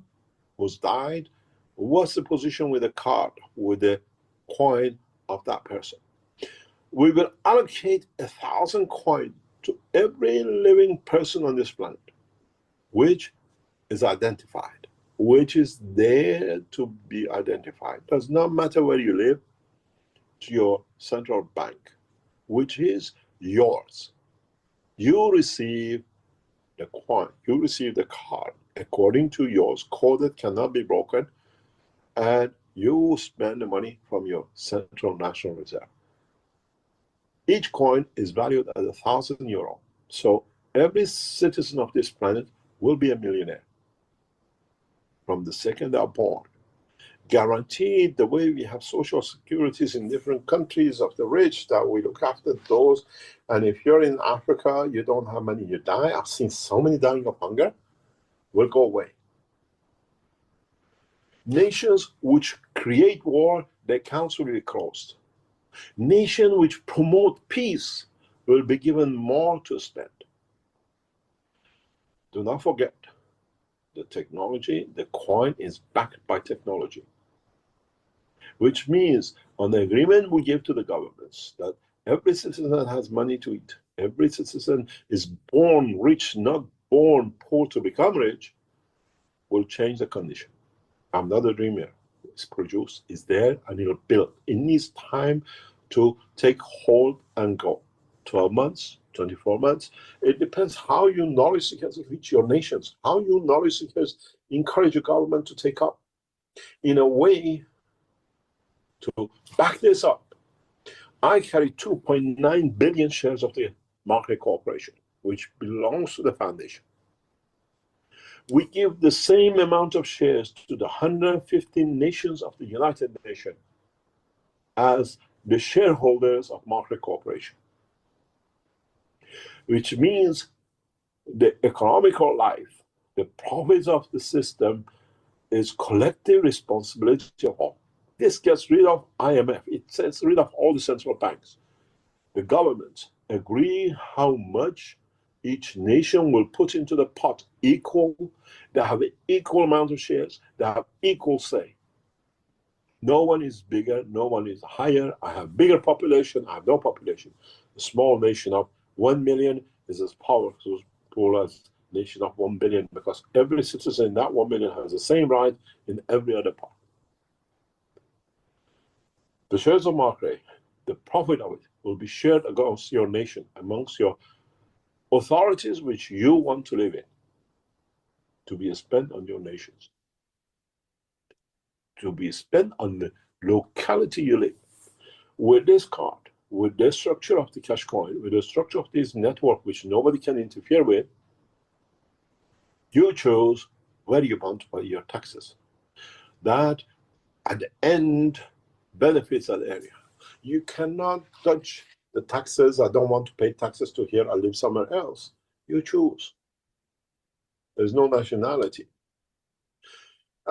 who's died, what's the position with the card, with the coin of that person. We will allocate 1,000 coins to every living person on this planet, which is identified, which is there to be identified. Does not matter where you live. to your central bank, which is yours. You receive the coin, you receive the card according to yours, coded, cannot be broken, and you spend the money from your central national reserve. Each coin is valued at €1,000. So every citizen of this planet will be a millionaire from the second they're born. Guaranteed, the way we have social securities in different countries of the rich, that we look after those. And if you're in Africa, you don't have money, you die. I've seen so many dying of hunger, will go away. Nations which create war, their accounts will be closed. Nations which promote peace will be given more to spend. Do not forget, the technology, the coin is backed by technology, which means on the agreement we give to the governments that every citizen has money to eat, every citizen is born rich, not born poor to become rich, will change the condition. I'm not a dreamer. It's produced, it's there, and it'll build. It needs time to take hold and go. 12 months, 24 months. It depends how you knowledge seekers reach your nations, how you knowledge seekers encourage your government to take up. In a way, to back this up, I carry 2.9 billion shares of the Market Corporation, which belongs to the foundation. We give the same amount of shares to the 115 nations of the United Nations as the shareholders of Market Corporation, which means the economical life, the profits of the system is collective responsibility of all. This gets rid of IMF. It gets rid of all the central banks. The governments agree how much each nation will put into the pot equal. They have an equal amount of shares. They have equal say. No one is bigger. No one is higher. I have bigger population. I have no population. A small nation of 1 million is as powerful as a nation of 1 billion, because every citizen in that 1 million has the same right in every other part. The shares of market, the profit of it, will be shared amongst your nation, amongst your authorities which you want to live in, to be spent on your nations, to be spent on the locality you live. With this card, with the structure of the cash coin, with the structure of this network which nobody can interfere with, you choose where you want to pay your taxes. That, at the end, benefits that area. You cannot touch the taxes. I don't want to pay taxes to here. I live somewhere else. You choose. There's no nationality.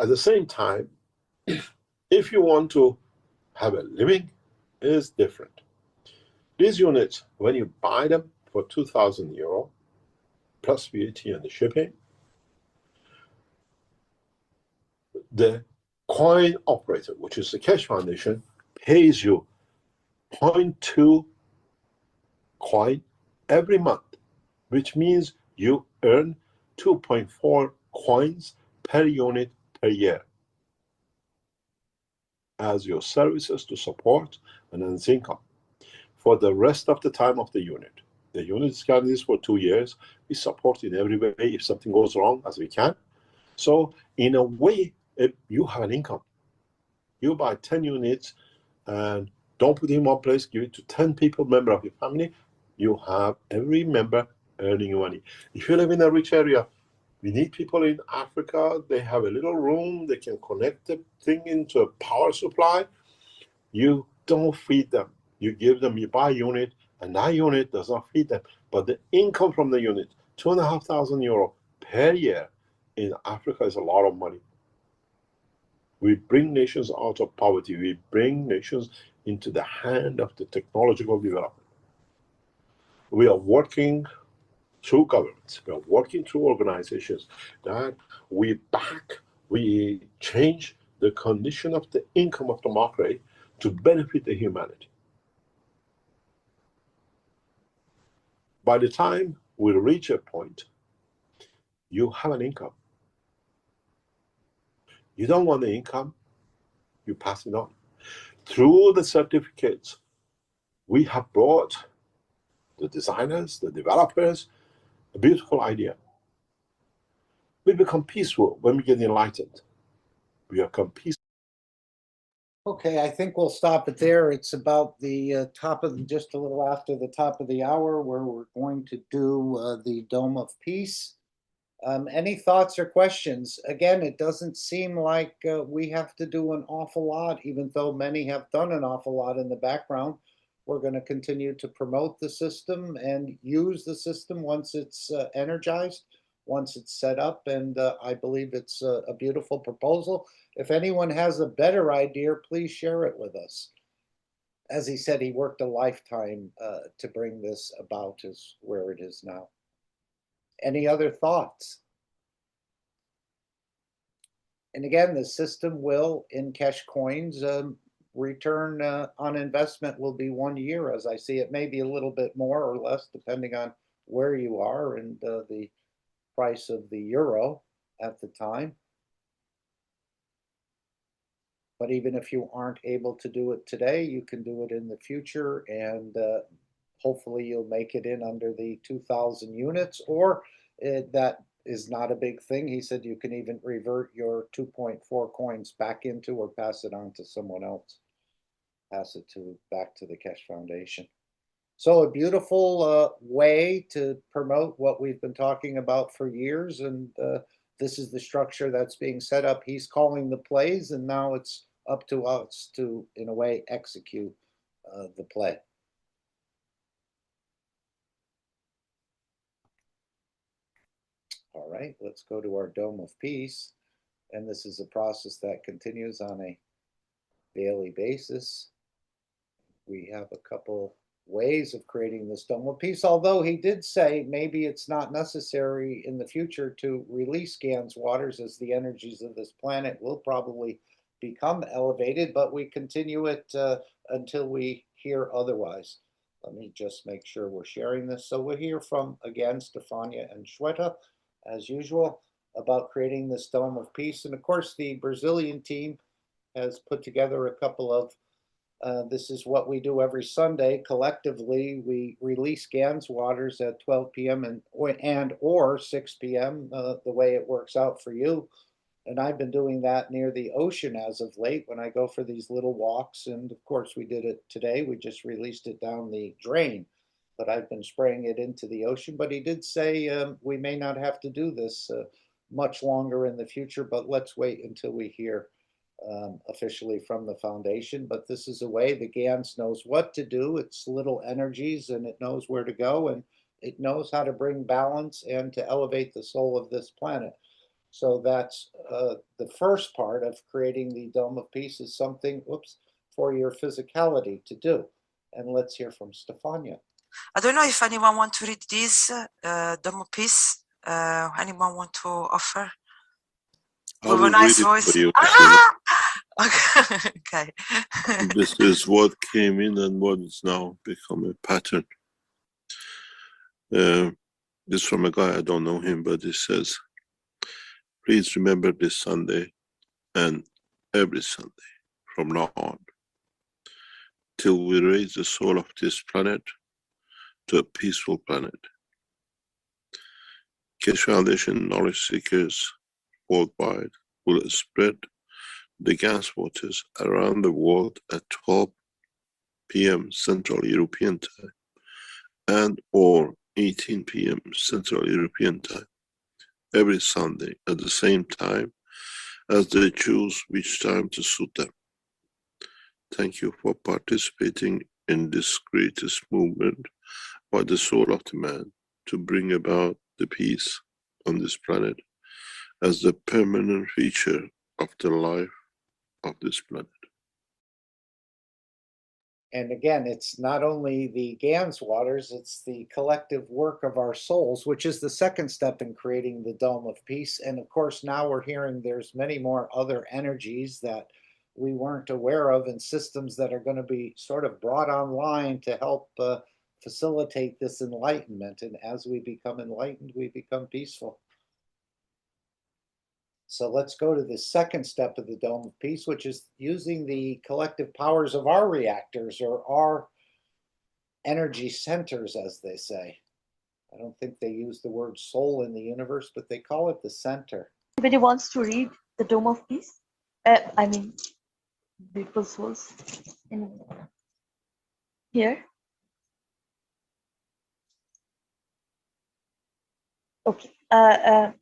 At the same time, if you want to have a living, it is different. These units, when you buy them for €2,000 plus VAT and the shipping, the coin operator, which is the Keshe Foundation, pays you 0.2 coin every month, which means you earn 2.4 coins per unit per year as your services to support and earns income for the rest of the time of the unit. The unit is guaranteed for 2 years. We support in every way if something goes wrong as we can. So in a way, you have an income. You buy 10 units and don't put it in one place, give it to 10 people, member of your family. You have every member earning money. If you live in a rich area, we need people in Africa. They have a little room. They can connect the thing into a power supply. You don't feed them. You give them, you buy a unit, and that unit does not feed them. But the income from the unit, €2,500 per year in Africa is a lot of money. We bring nations out of poverty. We bring nations into the hand of the technological development. We are working through governments. We are working through organizations that we back, we change the condition of the income of the market to benefit the humanity. By the time we reach a point, you have an income. You don't want the income, you pass it on. Through the certificates, we have brought the designers, the developers, a beautiful idea. We become peaceful when we get enlightened. We become peaceful. Okay, I think we'll stop it there. It's about the top of just a little after the top of the hour, where we're going to do the Dome of Peace. Any thoughts or questions? Again, it doesn't seem like we have to do an awful lot, even though many have done an awful lot in the background. We're going to continue to promote the system and use the system once it's energized, once it's set up, and I believe it's a beautiful proposal. If anyone has a better idea, please share it with us. As he said, he worked a lifetime to bring this about as where it is now. Any other thoughts? And again, the system will, in Keshe coins, return on investment will be 1 year, as I see it. Maybe a little bit more or less, depending on where you are and the price of the euro at the time. But even if you aren't able to do it today, you can do it in the future, and hopefully you'll make it in under the 2,000 units, or that is not a big thing. He said you can even revert your 2.4 coins back into or pass it on to someone else. Pass it back to the Keshe Foundation. So a beautiful way to promote what we've been talking about for years, and this is the structure that's being set up. He's calling the plays, and now it's up to us to, in a way, execute the play. All right, let's go to our Dome of Peace. And this is a process that continues on a daily basis. We have a couple ways of creating this Dome of Peace, although he did say maybe it's not necessary in the future to release GAN's waters, as the energies of this planet will probably become elevated, but we continue it until we hear otherwise. Let me just make sure we're sharing this. So we'll hear from, again, Stefania and Shweta, as usual, about creating this Dome of Peace. And of course, the Brazilian team has put together a couple of this is what we do every Sunday. Collectively, we release GAN's waters at 12 p.m. and or 6 p.m., the way it works out for you. And I've been doing that near the ocean as of late when I go for these little walks. And of course, we did it today. We just released it down the drain, but I've been spraying it into the ocean. But he did say we may not have to do this much longer in the future, but let's wait until we hear officially from the foundation. But this is a way the GANS knows what to do. It's little energies, and it knows where to go, and it knows how to bring balance and to elevate the soul of this planet. So that's the first part of creating the Dome of Peace, is something, for your physicality to do. And let's hear from Stefania. I don't know if anyone want to read this Dome of Peace. Anyone want to offer? With a nice voice. For you. Okay. This is what came in and what is now become a pattern. This from a guy, I don't know him, but he says, please remember this Sunday and every Sunday from now on, till we raise the soul of this planet to a peaceful planet. Keshe Foundation knowledge seekers worldwide will spread the gas waters around the world at 12 p.m. Central European Time and or 18 p.m. Central European Time every Sunday at the same time as they choose which time to suit them. Thank you for participating in this greatest movement by the soul of the man to bring about the peace on this planet as the permanent feature of the life of this planet. And again, it's not only the GANS waters, it's the collective work of our souls, which is the second step in creating the Dome of Peace. And of course, now we're hearing there's many more other energies that we weren't aware of, and systems that are going to be sort of brought online to help facilitate this enlightenment. And as we become enlightened, we become peaceful. So let's go to the second step of the Dome of Peace, which is using the collective powers of our reactors or our energy centers, as they say. I don't think they use the word soul in the universe, but they call it the center. Anybody wants to read the Dome of Peace? I mean, beautiful souls in here. Okay, I'll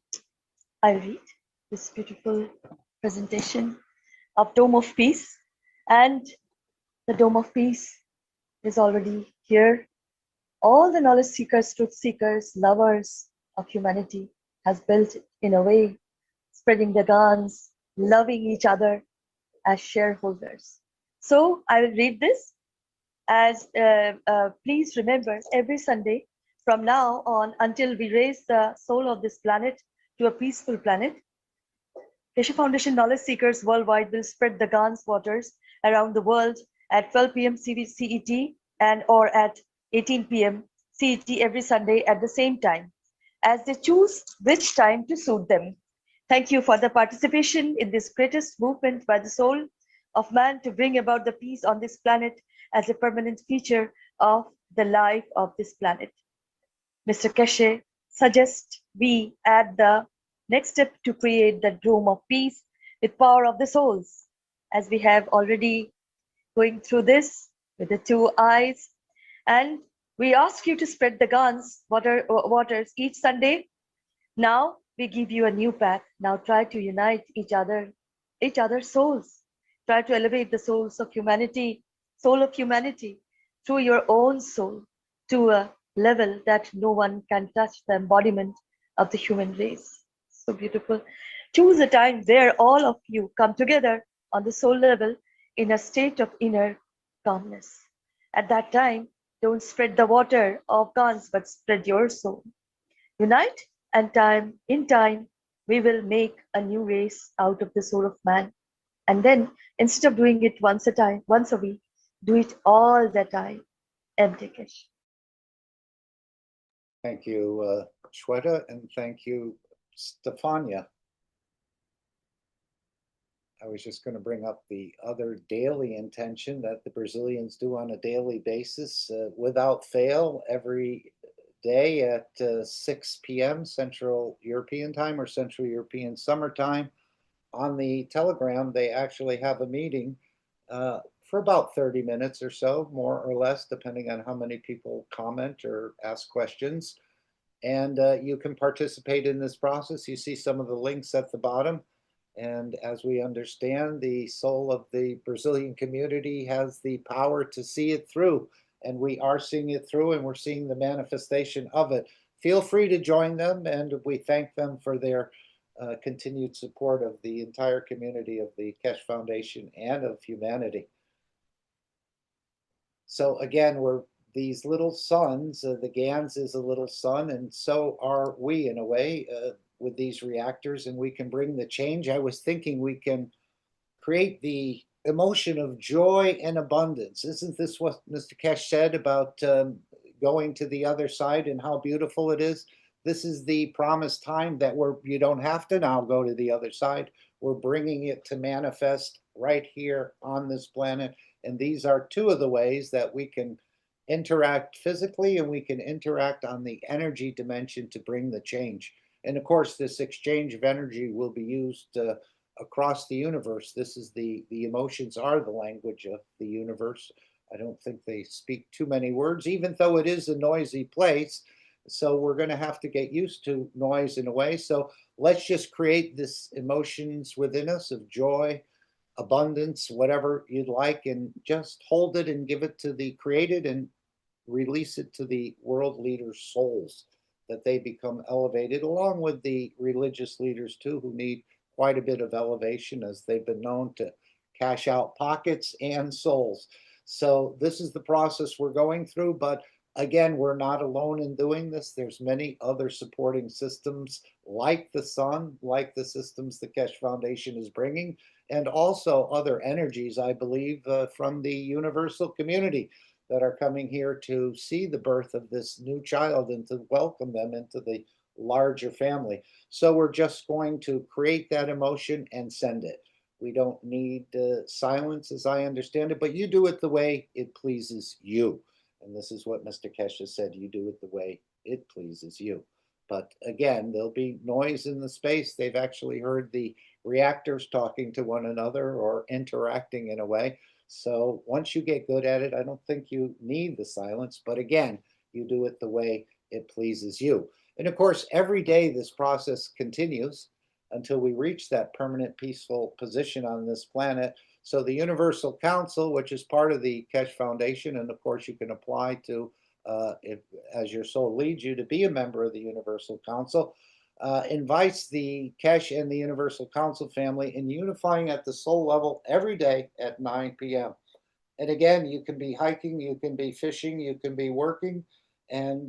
read this beautiful presentation of Dome of Peace. And the Dome of Peace is already here. All the knowledge seekers, truth seekers, lovers of humanity has built it in a way, spreading the guns, loving each other as shareholders. So I will read this as please remember, every Sunday from now on until we raise the soul of this planet to a peaceful planet, Keshe Foundation knowledge seekers worldwide will spread the Gans waters around the world at 12 p.m. CET and or at 18 p.m. CET every Sunday at the same time, as they choose which time to suit them. Thank you for the participation in this greatest movement by the soul of man to bring about the peace on this planet as a permanent feature of the life of this planet. Mr. Keshe suggests we add the next step to create the Dome of Peace with power of the souls, as we have already going through this with the 2 eyes. And we ask you to spread the Gans waters each Sunday. Now we give you a new path. Now try to unite each other's souls. Try to elevate the souls of humanity, soul of humanity, through your own soul to a level that no one can touch, the embodiment of the human race. So beautiful. Choose a time where all of you come together on the soul level in a state of inner calmness. At that time, don't spread the water of Gans, but spread your soul. Unite, and in time, we will make a new race out of the soul of man. And then, instead of doing it once a week, do it all the time. Empty Keshe. Thank you, Shweta, and thank you, Stefania. I was just going to bring up the other daily intention that the Brazilians do on a daily basis, without fail, every day at 6 p.m. Central European time or Central European Summer Time. On the Telegram, they actually have a meeting for about 30 minutes or so, more or less, depending on how many people comment or ask questions. And you can participate in this process. You see some of the links at the bottom. And as we understand, the soul of the Brazilian community has the power to see it through. And we are seeing it through, and we're seeing the manifestation of it. Feel free to join them, and we thank them for their continued support of the entire community of the Keshe Foundation and of humanity. So again, we're these little suns. The GANS is a little sun, and so are we in a way with these reactors, and we can bring the change. I was thinking we can create the emotion of joy and abundance. Isn't this what Mr. Keshe said about going to the other side and how beautiful it is? This is the promised time that you don't have to now go to the other side. We're bringing it to manifest right here on this planet. And these are two of the ways that we can interact physically, and we can interact on the energy dimension to bring the change. And of course, this exchange of energy will be used across the universe. This is the emotions are the language of the universe. I don't think they speak too many words, even though it is a noisy place. So we're going to have to get used to noise in a way. So let's just create this emotions within us of joy, abundance, whatever you'd like, and just hold it and give it to the created and release it to the world leaders' souls, that they become elevated, along with the religious leaders too, who need quite a bit of elevation, as they've been known to cash out pockets and souls. So this is the process we're going through, but again, we're not alone in doing this. There's many other supporting systems like the sun, like the systems the Keshe Foundation is bringing, and also other energies, I believe, from the universal community that are coming here to see the birth of this new child and to welcome them into the larger family. So we're just going to create that emotion and send it. We don't need silence, as I understand it, but you do it the way it pleases you. And this is what Mr. Keshe said, you do it the way it pleases you. But again, there'll be noise in the space. They've actually heard the reactors talking to one another or interacting in a way. So once you get good at it, I don't think you need the silence. But again, you do it the way it pleases you. And of course, every day this process continues until we reach that permanent peaceful position on this planet. So the Universal Council, which is part of the Keshe Foundation, and of course you can apply to, if, as your soul leads you, to be a member of the Universal Council, invites the Keshe and the Universal Council family in unifying at the soul level every day at 9 p.m. And again, you can be hiking, you can be fishing, you can be working, and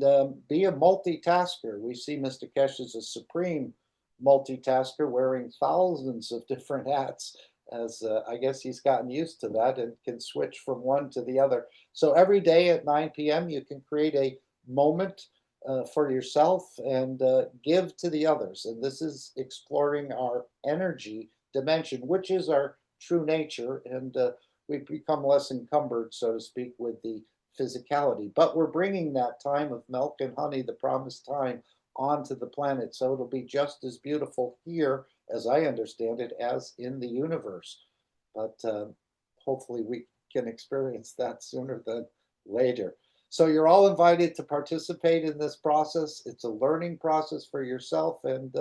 be a multitasker. We see Mr. Keshe as a supreme multitasker wearing thousands of different hats, as I guess he's gotten used to that and can switch from one to the other. So every day at 9 p.m. you can create a moment for yourself and give to the others. And this is exploring our energy dimension, which is our true nature. And we've become less encumbered, so to speak, with the physicality. But we're bringing that time of milk and honey, the promised time, onto the planet. So it'll be just as beautiful here, as I understand it, as in the universe. But hopefully we can experience that sooner than later. So you're all invited to participate in this process. It's a learning process for yourself. And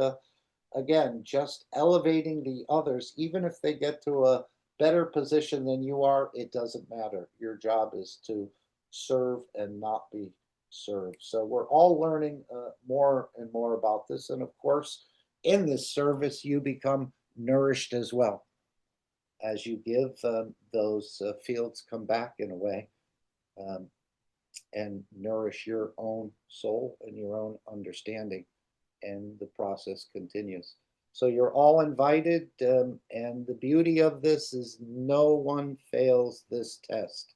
again, just elevating the others, even if they get to a better position than you are, it doesn't matter. Your job is to serve and not be served. So we're all learning more and more about this. And of course, in this service, you become nourished as well. As you give, those fields come back in a way and nourish your own soul and your own understanding. And the process continues. So you're all invited. And the beauty of this is no one fails this test.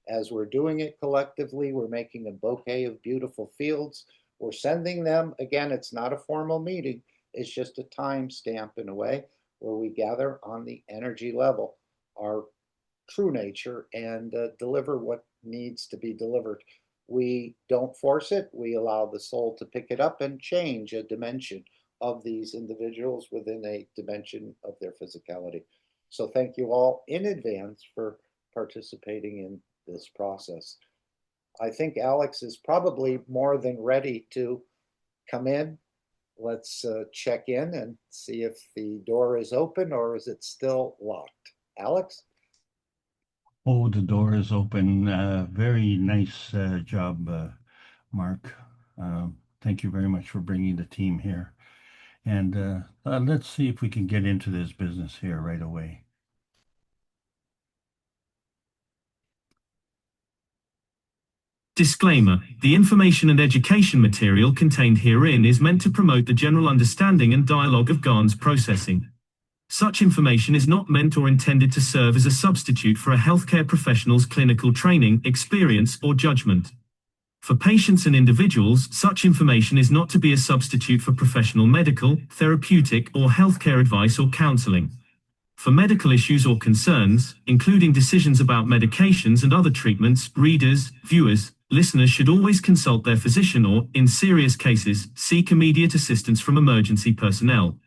As we're doing it collectively, we're making a bouquet of beautiful fields. We're sending them. Again, it's not a formal meeting. It's just a time stamp in a way where we gather on the energy level, our true nature, and deliver what needs to be delivered. We don't force it. We allow the soul to pick it up and change a dimension of these individuals within a dimension of their physicality. So thank you all in advance for participating in this process. I think Alex is probably more than ready to come in. Let's check in and see if the door is open or is it still locked. Alex? Oh, the door is open. Very nice job, Mark. Thank you very much for bringing the team here. And let's see if we can get into this business here right away. Disclaimer: the information and education material contained herein is meant to promote the general understanding and dialogue of GAN's processing. Such information is not meant or intended to serve as a substitute for a healthcare professional's clinical training, experience, or judgment. For patients and individuals, such information is not to be a substitute for professional medical, therapeutic, or healthcare advice or counseling. For medical issues or concerns, including decisions about medications and other treatments, readers, viewers, listeners should always consult their physician or, in serious cases, seek immediate assistance from emergency personnel.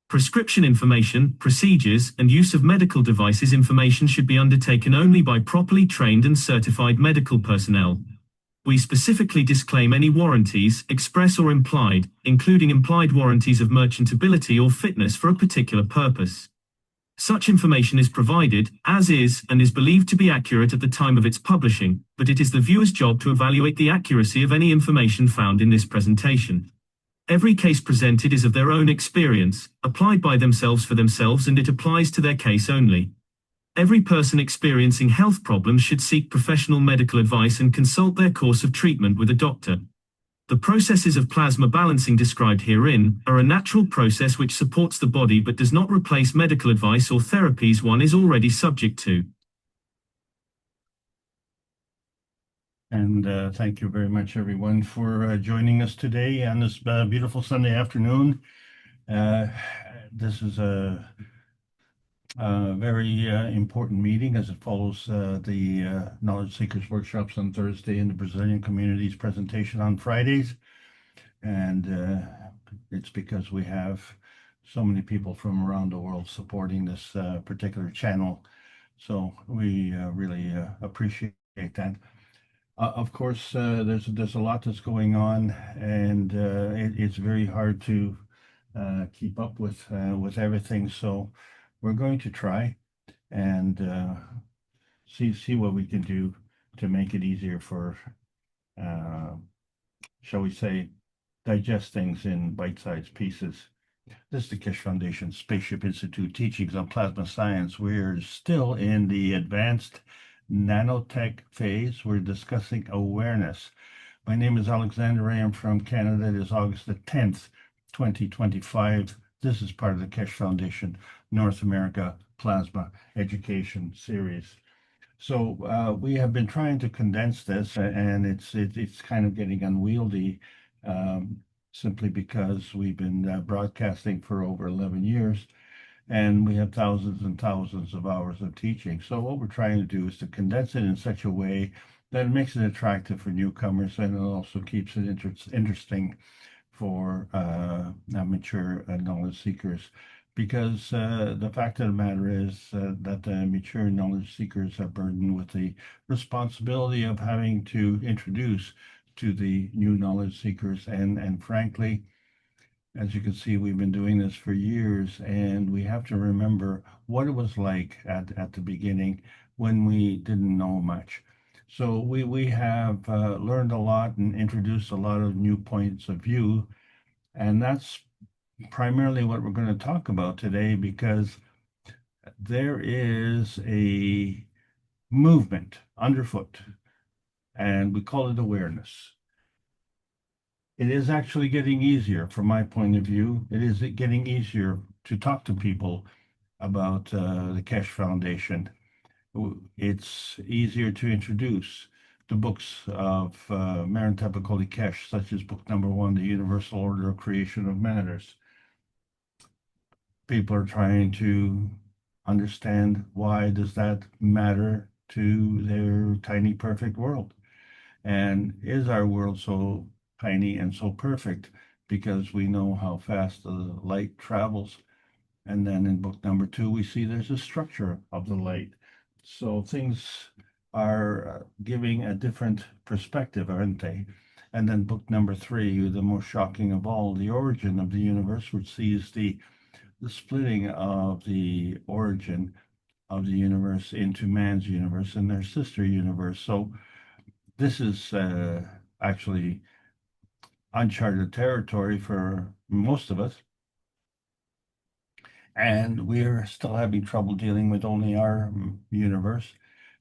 Prescription information, procedures, and use of medical devices information should be undertaken only by properly trained and certified medical personnel. We specifically disclaim any warranties, express or implied, including implied warranties of merchantability or fitness for a particular purpose. Such information is provided, as is, and is believed to be accurate at the time of its publishing, but it is the viewer's job to evaluate the accuracy of any information found in this presentation. Every case presented is of their own experience, applied by themselves for themselves, and it applies to their case only. Every person experiencing health problems should seek professional medical advice and consult their course of treatment with a doctor. The processes of plasma balancing described herein are a natural process which supports the body but does not replace medical advice or therapies one is already subject to. And thank you very much, everyone, for joining us today on this beautiful Sunday afternoon. This is a very important meeting as it follows the Knowledge Seekers workshops on Thursday and the Brazilian community's presentation on Fridays. And it's because we have so many people from around the world supporting this particular channel. So we really appreciate that. Of course, there's a lot that's going on, and it's very hard to keep up with everything. So we're going to try and see what we can do to make it easier for, shall we say, digest things in bite-sized pieces. This is the Keshe Foundation Spaceship Institute teachings on plasma science. We're still in the advanced nanotech phase. We're discussing awareness. My name is Alexander. I am from Canada. It is August the 10th, 2025. This is part of the Keshe Foundation North America Plasma Education Series. So we have been trying to condense this, and it's kind of getting unwieldy, simply because we've been broadcasting for over 11 years, and we have thousands and thousands of hours of teaching. So what we're trying to do is to condense it in such a way that it makes it attractive for newcomers, and it also keeps it interesting for mature knowledge seekers. Because the fact of the matter is that the mature knowledge seekers are burdened with the responsibility of having to introduce to the new knowledge seekers. And frankly, as you can see, we've been doing this for years, and we have to remember what it was like at the beginning when we didn't know much. So we have learned a lot and introduced a lot of new points of view, and that's primarily what we're going to talk about today, because there is a movement underfoot, and we call it awareness. It is actually getting easier from my point of view. It is getting easier to talk to people about the Keshe Foundation. It's easier to introduce the books of Marantepa Keshe, such as book number 1, The Universal Order of Creation of Matters. People are trying to understand, why does that matter to their tiny perfect world? And is our world so tiny and so perfect because we know how fast the light travels? And then in book number 2, we see there's a structure of the light. So things are giving a different perspective, aren't they? And then book number 3, the most shocking of all, The Origin of the Universe, which sees the splitting of the origin of the universe into man's universe and their sister universe. So this is actually uncharted territory for most of us. And we're still having trouble dealing with only our universe.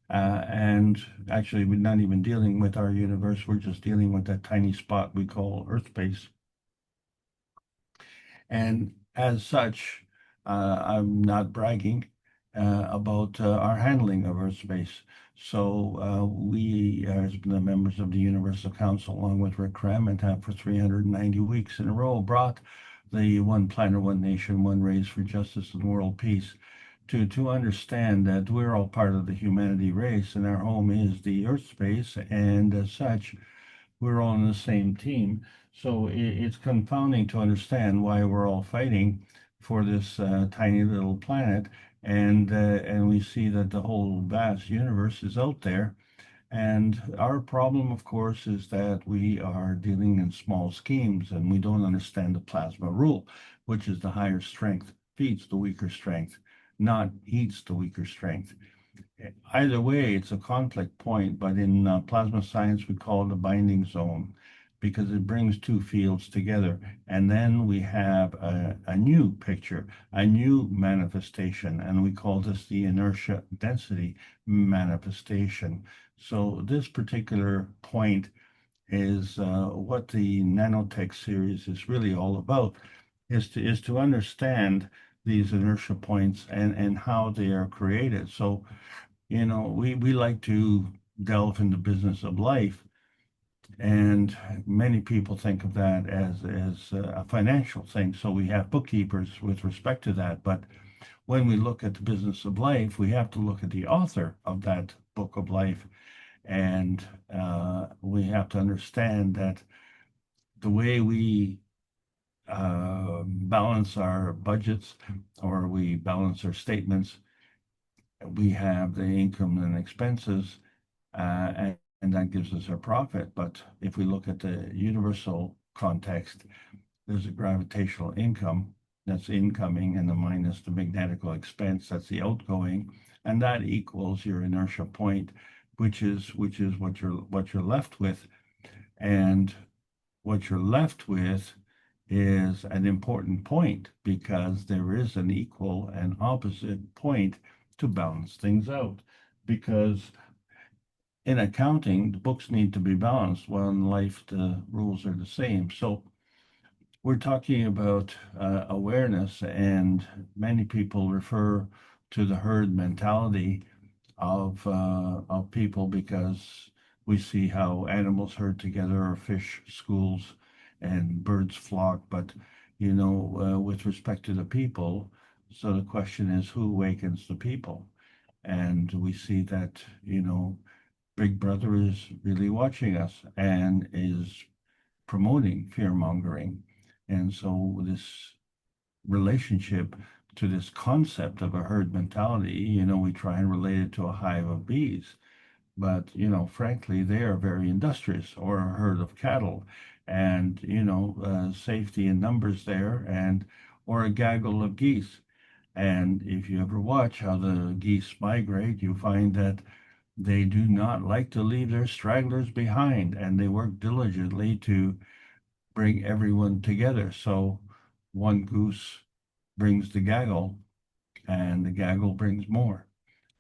And actually, we're not even dealing with our universe. We're just dealing with that tiny spot we call Earth space. And as such, I'm not bragging about our handling of Earth space. So we, as the members of the Universal Council, along with Rick Crammond, have for 390 weeks in a row brought the One Planet, One Nation, One Race for Justice and World Peace to understand that we're all part of the humanity race, and our home is the Earth space, and as such, we're all on the same team. So it's confounding to understand why we're all fighting for this tiny little planet, and we see that the whole vast universe is out there. And our problem, of course, is that we are dealing in small schemes, and we don't understand the plasma rule, which is the higher strength feeds the weaker strength, not eats the weaker strength. Either way, it's a conflict point, but in plasma science, we call it a binding zone, because it brings two fields together. And then we have a new picture, a new manifestation, and we call this the inertia density manifestation. So this particular point is what the nanotech series is really all about, is to understand these inertia points and how they are created. So we like to delve into business of life. And many people think of that as a financial thing. So we have bookkeepers with respect to that. But when we look at the business of life, we have to look at the author of that book of life. And we have to understand that the way we balance our budgets or we balance our statements, we have the income and expenses, and that gives us our profit. But if we look at the universal context, there's a gravitational income that's incoming, and the minus the magnetical expense, that's the outgoing, and that equals your inertia point, which is what you're left with. And what you're left with is an important point, because there is an equal and opposite point to balance things out. Because in accounting, the books need to be balanced, while in life, the rules are the same. So we're talking about awareness, and many people refer to the herd mentality of people, because we see how animals herd together, or fish schools, and birds flock. But with respect to the people, so the question is, who awakens the people? And we see that Big Brother is really watching us and is promoting fear mongering. And so this relationship to this concept of a herd mentality, we try and relate it to a hive of bees. But, frankly, they are very industrious, or a herd of cattle, and, safety in numbers there, or a gaggle of geese. And if you ever watch how the geese migrate, you find that they do not like to leave their stragglers behind, and they work diligently to bring everyone together. So one goose brings the gaggle, and the gaggle brings more.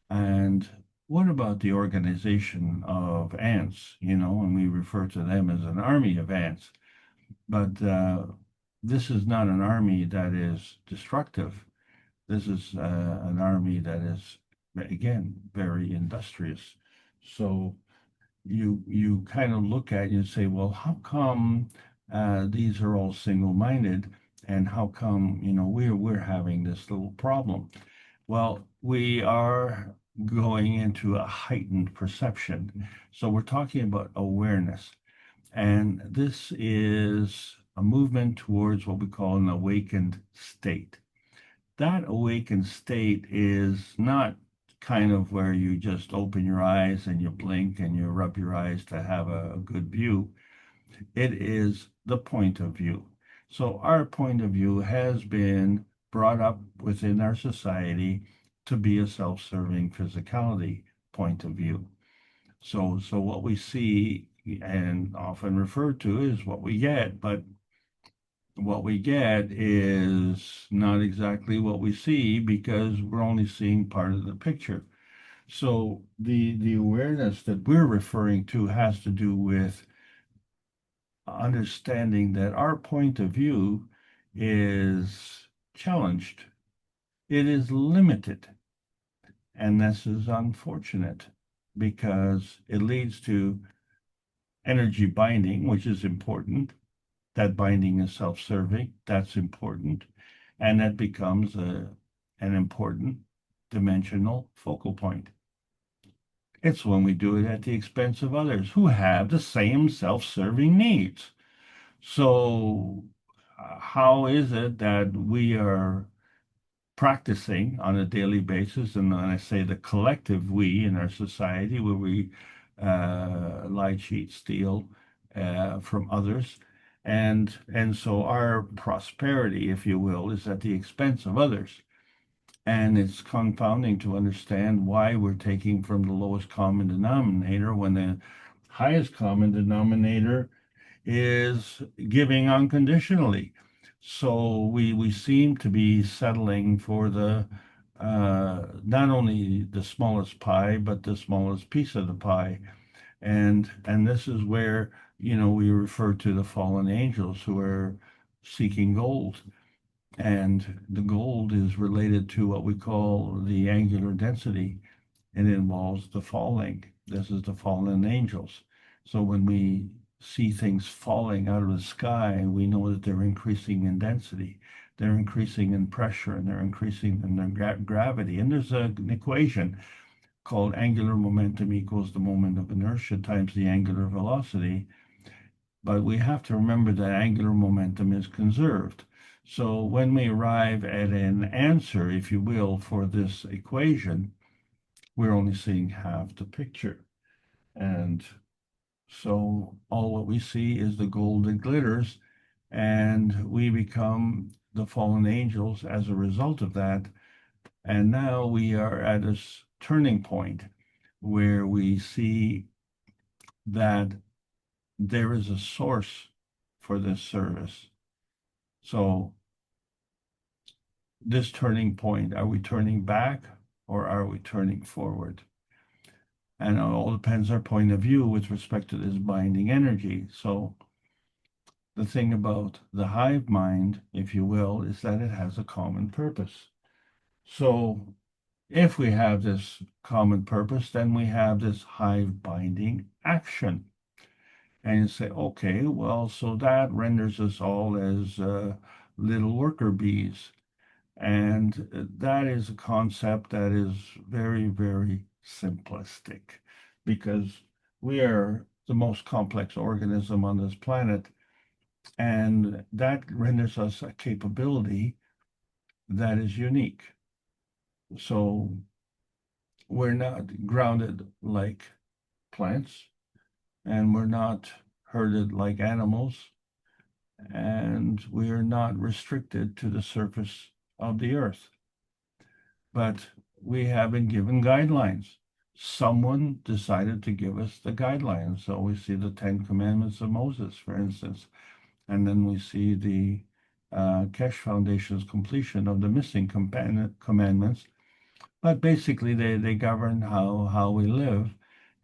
And what about the organization of ants? And we refer to them as an army of ants. But this is not an army that is destructive. This is an army that is, again, very industrious. So you kind of look at it and say, well, how come these are all single-minded, and how come we're having this little problem? Well, we are going into a heightened perception. So we're talking about awareness, and this is a movement towards what we call an awakened state. That awakened state is not kind of where you just open your eyes and you blink and you rub your eyes to have a good view. It is the point of view. So our point of view has been brought up within our society to be a self-serving physicality point of view. So what we see and often referred to is what we get, but what we get is not exactly what we see, because we're only seeing part of the picture. So the awareness that we're referring to has to do with understanding that our point of view is challenged. It is limited. And this is unfortunate, because it leads to energy binding, which is important. That binding is self-serving. That's important. And that becomes an important dimensional focal point. It's when we do it at the expense of others who have the same self-serving needs. So how is it that we are practicing on a daily basis, and when I say the collective we in our society, where we lie, cheat, steal from others, and so our prosperity, if you will, is at the expense of others. And it's confounding to understand why we're taking from the lowest common denominator when the highest common denominator is giving unconditionally. So we seem to be settling for the not only the smallest pie, but the smallest piece of the pie. And this is where we refer to the fallen angels who are seeking gold. And the gold is related to what we call the angular density. It involves the falling. This is the fallen angels. So when we see things falling out of the sky, we know that they're increasing in density, they're increasing in pressure, and they're increasing in their gravity. And there's an equation called angular momentum equals the moment of inertia times the angular velocity. But we have to remember that angular momentum is conserved. So when we arrive at an answer, if you will, for this equation, we're only seeing half the picture. And so all what we see is the gold that glitters, and we become the fallen angels as a result of that. And now we are at this turning point where we see that there is a source for this service. So this turning point, are we turning back or are we turning forward? And it all depends our point of view with respect to this binding energy. So the thing about the hive mind, if you will, is that it has a common purpose. So if we have this common purpose, then we have this hive binding action. And you say, okay, well, so that renders us all as little worker bees. And that is a concept that is very, very simplistic, because we are the most complex organism on this planet. And that renders us a capability that is unique. So we're not grounded like plants, and we're not herded like animals, and we are not restricted to the surface of the earth. But we have been given guidelines. Someone decided to give us the guidelines. So we see the 10 Commandments of Moses, for instance, and then we see the Keshe Foundation's completion of the missing commandments. But basically, they govern how we live.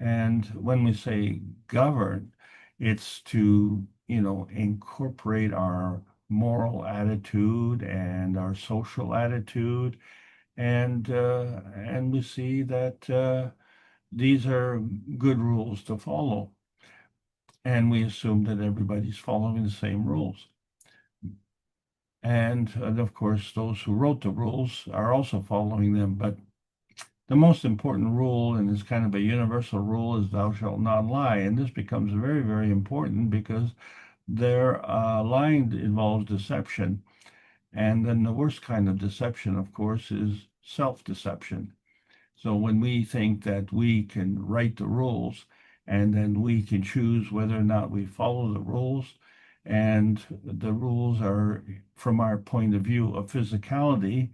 And when we say govern, it's to, incorporate our moral attitude and our social attitude. And we see that these are good rules to follow. And we assume that everybody's following the same rules. And of course, those who wrote the rules are also following them. But the most important rule, and it's kind of a universal rule, is thou shalt not lie. And this becomes very, very important because lying involves deception. And then the worst kind of deception, of course, is self-deception. So when we think that we can write the rules and then we can choose whether or not we follow the rules, and the rules are, from our point of view of physicality,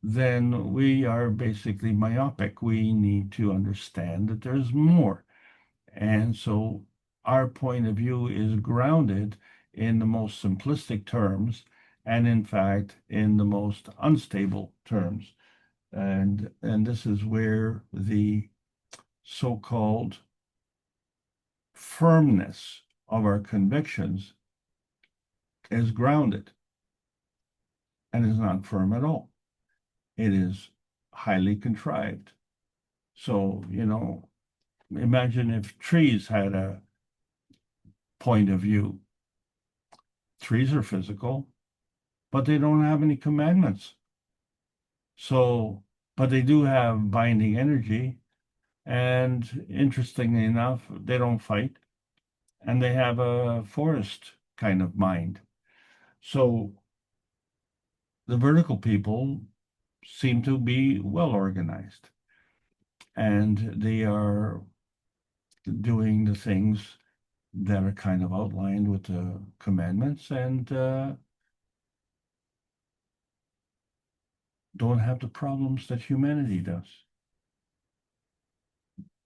then we are basically myopic. We need to understand that there's more. And so our point of view is grounded in the most simplistic terms, and in fact, in the most unstable terms. And this is where the so-called firmness of our convictions is grounded, and is not firm at all. It is highly contrived. So, imagine if trees had a point of view. Trees are physical, but they don't have any commandments. So, but they do have binding energy. And interestingly enough, they don't fight, and they have a forest kind of mind. So the vertical people seem to be well organized, and they are doing the things that are kind of outlined with the commandments, and don't have the problems that humanity does.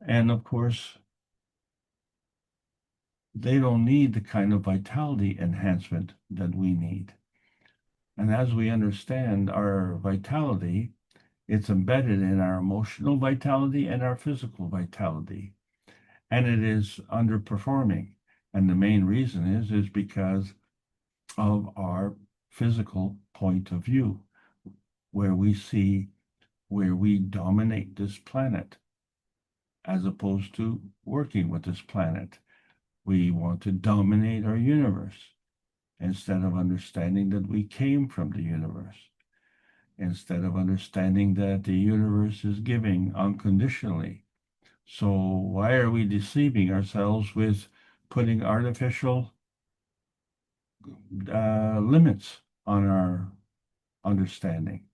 And of course, they don't need the kind of vitality enhancement that we need. And as we understand our vitality, it's embedded in our emotional vitality and our physical vitality. And it is underperforming. And the main reason is because of our physical point of view, where we dominate this planet. as opposed to working with this planet. We want to dominate our universe instead of understanding that we came from the universe, instead of understanding that the universe is giving unconditionally. So why are we deceiving ourselves with putting artificial limits on our understanding?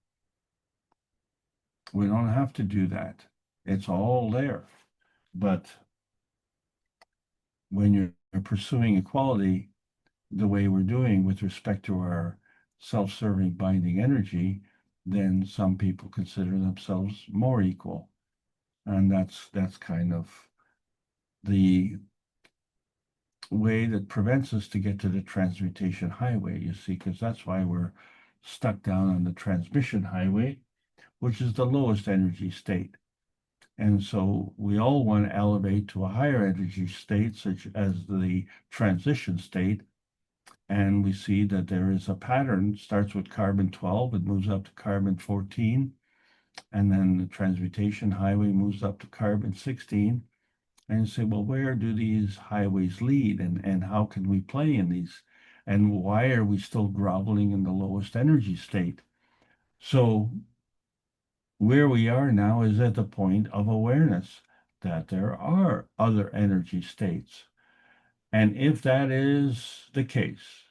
We don't have to do that. It's all there. But when you're pursuing equality the way we're doing with respect to our self-serving binding energy, then some people consider themselves more equal. And that's kind of the way that prevents us to get to the transmutation highway, you see, because that's why we're stuck down on the transmission highway, which is the lowest energy state. And so we all want to elevate to a higher energy state, such as the transition state. And we see that there is a pattern, starts with carbon 12, it moves up to carbon 14, and then the transmutation highway moves up to carbon 16. And you say, well, where do these highways lead, and how can we play in these? And why are we still groveling in the lowest energy state? So where we are now is at the point of awareness that there are other energy states. And if that is the case,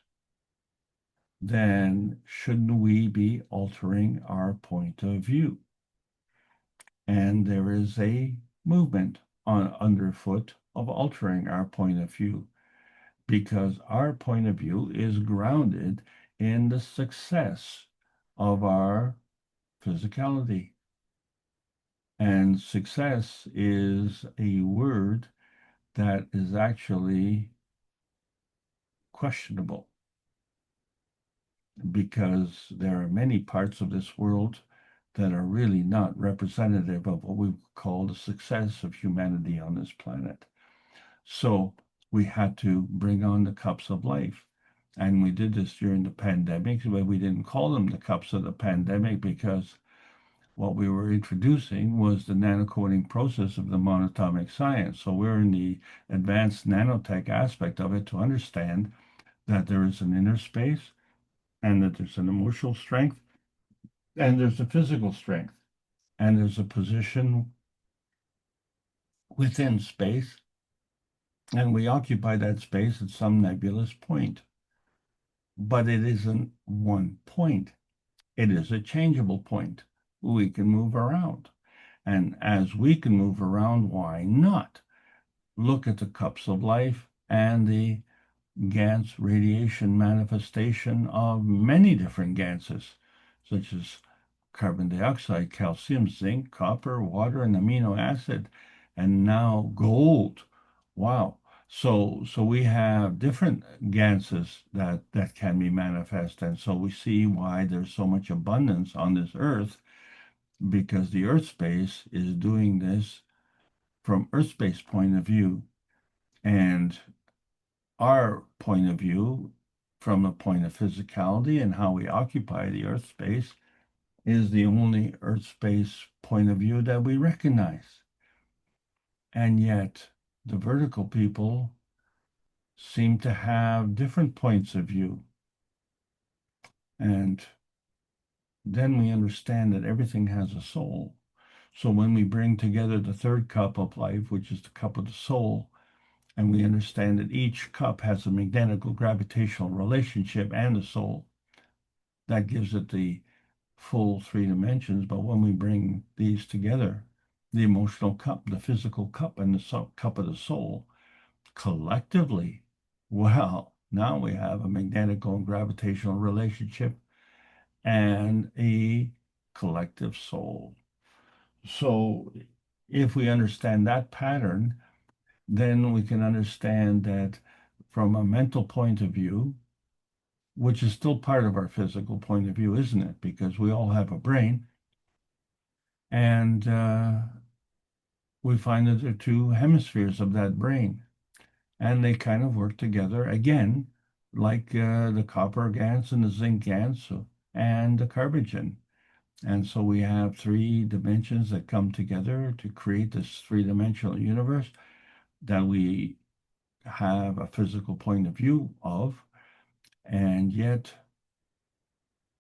then shouldn't we be altering our point of view? And there is a movement underfoot of altering our point of view, because our point of view is grounded in the success of our physicality. And success is a word that is actually questionable, because there are many parts of this world that are really not representative of what we call the success of humanity on this planet. So we had to bring on the cups of life. And we did this during the pandemic, but we didn't call them the cups of the pandemic because what we were introducing was the nanocoding process of the monatomic science. So we're in the advanced nanotech aspect of it to understand that there is an inner space, and that there's an emotional strength, and there's a physical strength, and there's a position within space, and we occupy that space at some nebulous point. But it isn't one point. It is a changeable point. We can move around. And as we can move around, why not look at the cups of life and the Gans radiation manifestation of many different Ganses, such as carbon dioxide, calcium, zinc, copper, water, and amino acid, and now gold. Wow. So we have different Ganses that can be manifest. And so we see why there's so much abundance on this earth, because the earth space is doing this from earth space point of view. And our point of view, from a point of physicality and how we occupy the earth space, is the only earth space point of view that we recognize. And yet the vertical people seem to have different points of view. And then we understand that everything has a soul. So when we bring together the third cup of life, which is the cup of the soul, and we understand that each cup has a magnetical gravitational relationship and a soul, that gives it the full 3 dimensions. But when we bring these together, the emotional cup, the physical cup, and the cup of the soul, collectively, well, now we have a magnetical and gravitational relationship and a collective soul. So if we understand that pattern, then we can understand that from a mental point of view, which is still part of our physical point of view, isn't it? Because we all have a brain, and we find that there are 2 hemispheres of that brain, and they kind of work together again, like the copper GANs and the zinc GANs and the carbogen. And so we have three dimensions that come together to create this three-dimensional universe that we have a physical point of view of, and yet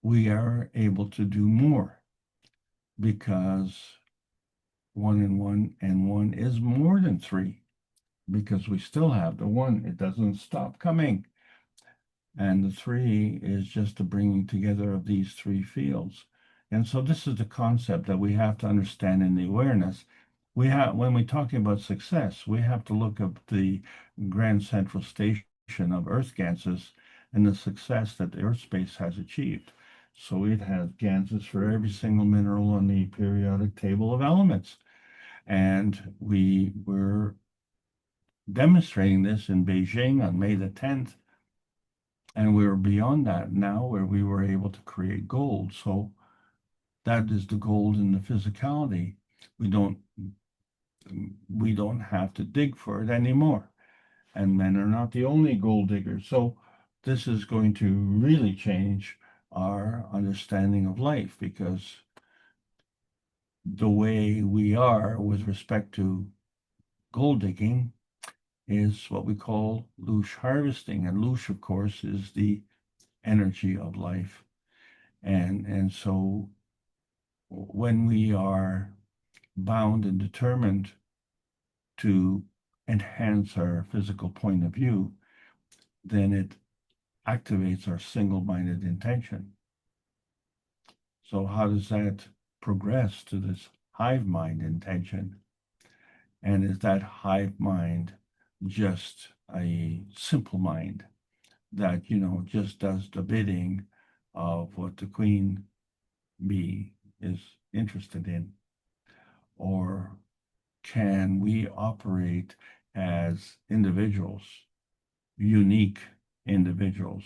we are able to do more because 1 and 1 is more than 3, because we still have the 1. It doesn't stop coming. And the 3 is just the bringing together of these 3 fields. And so this is the concept that we have to understand in the awareness. When we're talking about success, we have to look at the grand central station of Earth Ganses and the success that the Earth space has achieved. So it has Ganses for every single mineral on the periodic table of elements. And we were demonstrating this in Beijing on May the 10th. And we were beyond that now, where we were able to create gold. So that is the gold in the physicality. We don't have to dig for it anymore. And men are not the only gold diggers. So this is going to really change our understanding of life, because the way we are with respect to gold digging is what we call loosh harvesting. And loosh, of course, is the energy of life. And so when we are bound and determined to enhance our physical point of view, then it activates our single-minded intention. So how does that progress to this hive mind intention? And is that hive mind just a simple mind that, just does the bidding of what the queen bee is interested in? Or can we operate as individuals, unique individuals,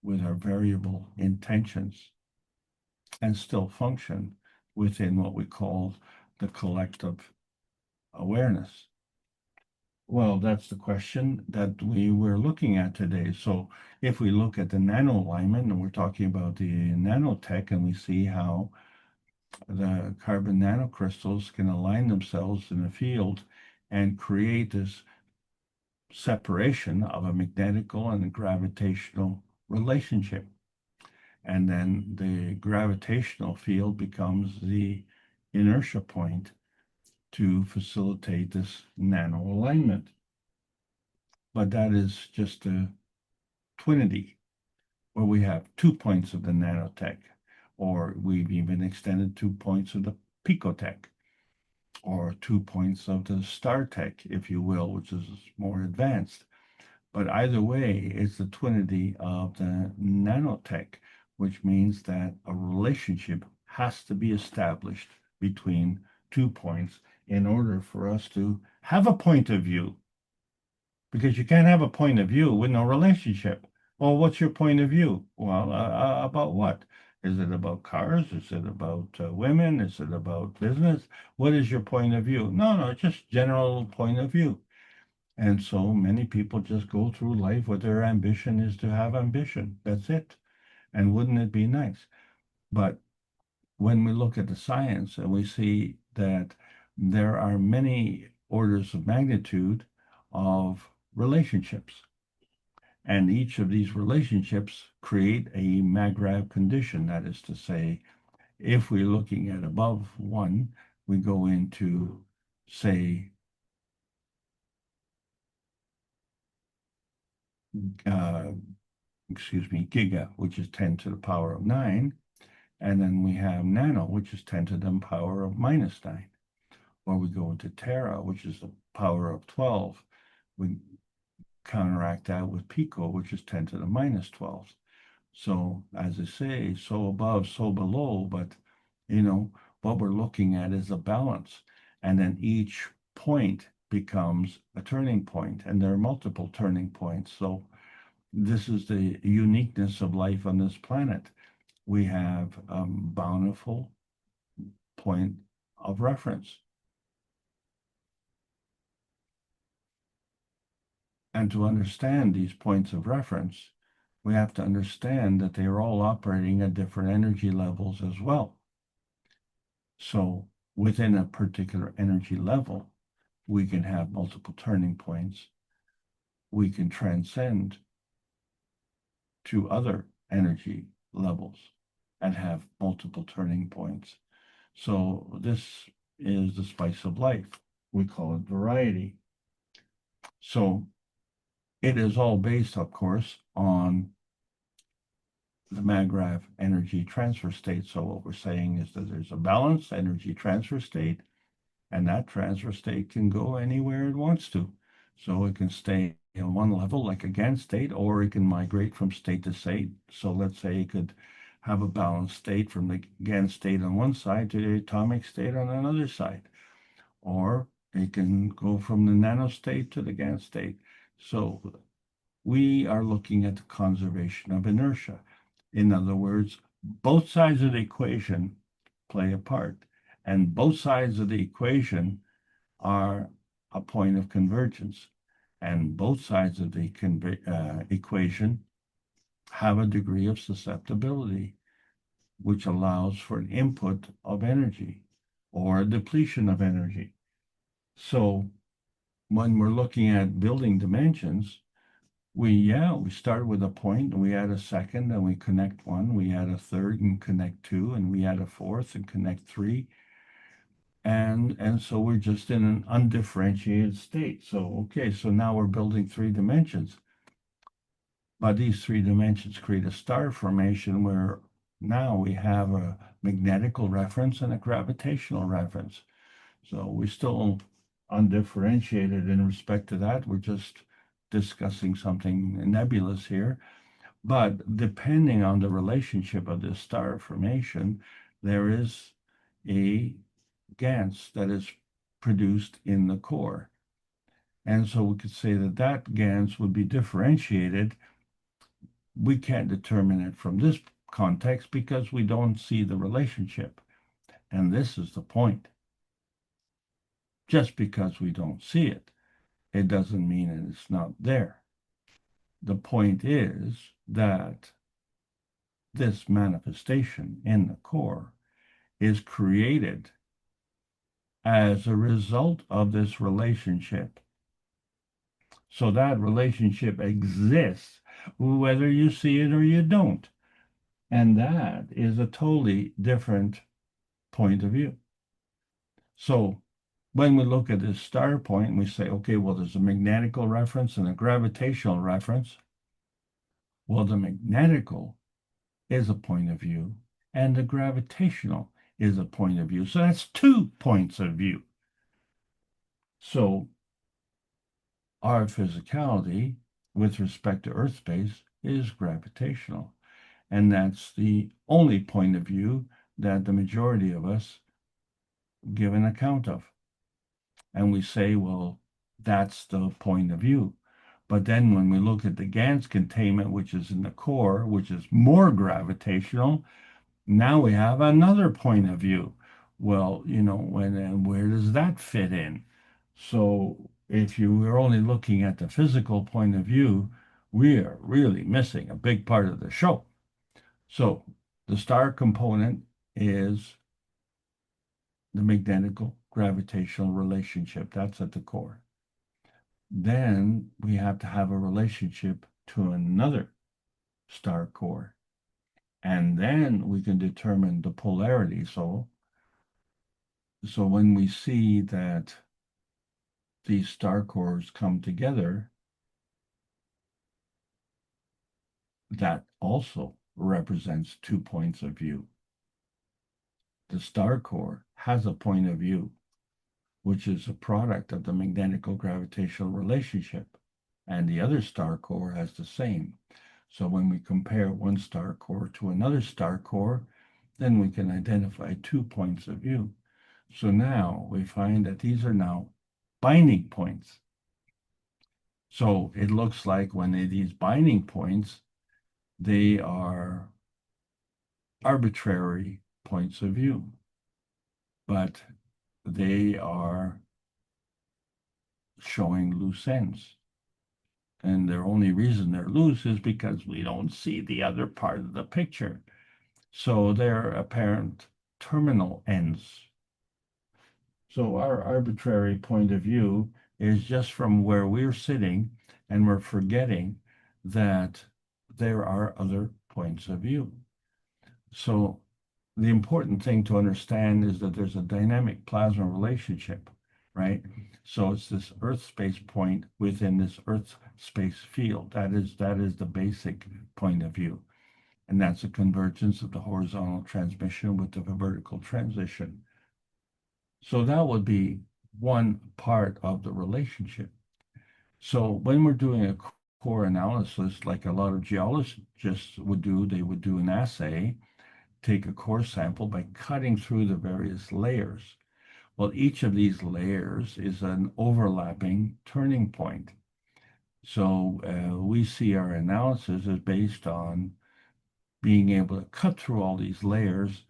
with our variable intentions, and still function within what we call the collective awareness? Well, that's the question that we were looking at today. So if we look at the nano alignment, and we're talking about the nanotech, and we see how the carbon nanocrystals can align themselves in a field and create this separation of a magnetical and a gravitational relationship. And then the gravitational field becomes the inertia point to facilitate this nano alignment. But that is just a twinity, where we have 2 points of the nanotech, or we've even extended 2 points of the picotech, or 2 points of the star tech, if you will, which is more advanced. But either way, it's the twinity of the nanotech, which means that a relationship has to be established between 2 points in order for us to have a point of view. Because you can't have a point of view with no relationship. Well, what's your point of view? Well, about what? Is it about cars? Is it about women? Is it about business? What is your point of view? No, just general point of view. And so many people just go through life with their ambition is to have ambition. That's it. And wouldn't it be nice? But when we look at the science and we see that there are many orders of magnitude of relationships, and each of these relationships create a Magrav condition. That is to say, if we're looking at above 1, we go into, say, giga, which is 10 to the power of 9. And then we have nano, which is 10 to the power of minus 9. Or we go into tera, which is the power of 12. We counteract that with pico, which is 10 to the minus 12. So, as I say, so above, so below, but, what we're looking at is a balance. And then each point becomes a turning point, and there are multiple turning points. So this is the uniqueness of life on this planet. We have a bountiful point of reference. And to understand these points of reference, we have to understand that they are all operating at different energy levels as well. So within a particular energy level, we can have multiple turning points. We can transcend to other energy levels and have multiple turning points. So this is the spice of life. We call it variety. So it is all based, of course, on the MAGRAV energy transfer state. So what we're saying is that there's a balanced energy transfer state, and that transfer state can go anywhere it wants to. So it can stay on one level like a GAN state, or it can migrate from state to state. So let's say it could have a balanced state from the GAN state on one side to the atomic state on another side. Or it can go from the nanostate to the GAN state. So we are looking at the conservation of inertia. In other words, both sides of the equation play a part, and both sides of the equation are a point of convergence, and both sides of the equation have a degree of susceptibility, which allows for an input of energy or a depletion of energy. So when we're looking at building dimensions, we start with a point, and we add a second, and we connect one, we add a third and connect two, and we add a fourth and connect three. And so we're just in an undifferentiated state. So, okay, so now we're building three dimensions. But these three dimensions create a star formation where now we have a magnetical reference and a gravitational reference. So we're still undifferentiated in respect to that. We're just discussing something nebulous here. But depending on the relationship of this star formation, there is a GANS that is produced in the core. And so we could say that that GANS would be differentiated. We can't determine it from this context because we don't see the relationship. And this is the point. Just because we don't see it, it doesn't mean that it's not there. The point is that this manifestation in the core is created as a result of this relationship. So that relationship exists whether you see it or you don't. And that is a totally different point of view. So when we look at this star point, we say, okay, well, there's a magnetical reference and a gravitational reference. Well, the magnetical is a point of view, and the gravitational is a point of view. So that's 2 points of view. So our physicality with respect to Earth space is gravitational. And that's the only point of view that the majority of us give an account of. And we say, well, that's the point of view. But then when we look at the GANS containment, which is in the core, which is more gravitational, now we have another point of view. Well, and where does that fit in? So if you were only looking at the physical point of view, we are really missing a big part of the show. So the star component is the magnetical gravitational relationship. That's at the core. Then we have to have a relationship to another star core. And then we can determine the polarity. So when we see that these star cores come together, that also represents 2 points of view. The star core has a point of view, which is a product of the magnetical gravitational relationship, and the other star core has the same. So when we compare one star core to another star core, then we can identify 2 points of view. So now we find that these are now binding points. So it looks like when these binding points, they are arbitrary points of view, but they are showing loose ends. And their only reason they're loose is because we don't see the other part of the picture. So they're apparent terminal ends. So our arbitrary point of view is just from where we're sitting, and we're forgetting that there are other points of view. So the important thing to understand is that there's a dynamic plasma relationship, right? So it's this Earth space point within this Earth space field. That is the basic point of view. And that's a convergence of the horizontal transmission with the vertical transition. So that would be one part of the relationship. So when we're doing a core analysis, like a lot of geologists would do, they would do an assay, take a core sample by cutting through the various layers. Well, each of these layers is an overlapping turning point. So we see our analysis is based on being able to cut through all these layers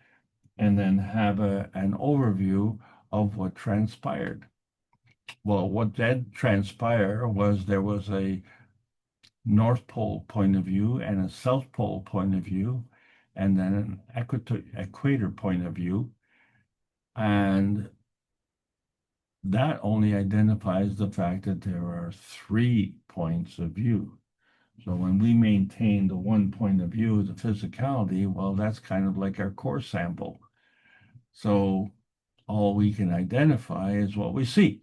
and then have an overview of what transpired. Well, what did transpire was there was a North Pole point of view and a South Pole point of view, and then an equator point of view. And that only identifies the fact that there are 3 points of view. So when we maintain the one point of view, the physicality, well, that's kind of like our core sample. So all we can identify is what we see.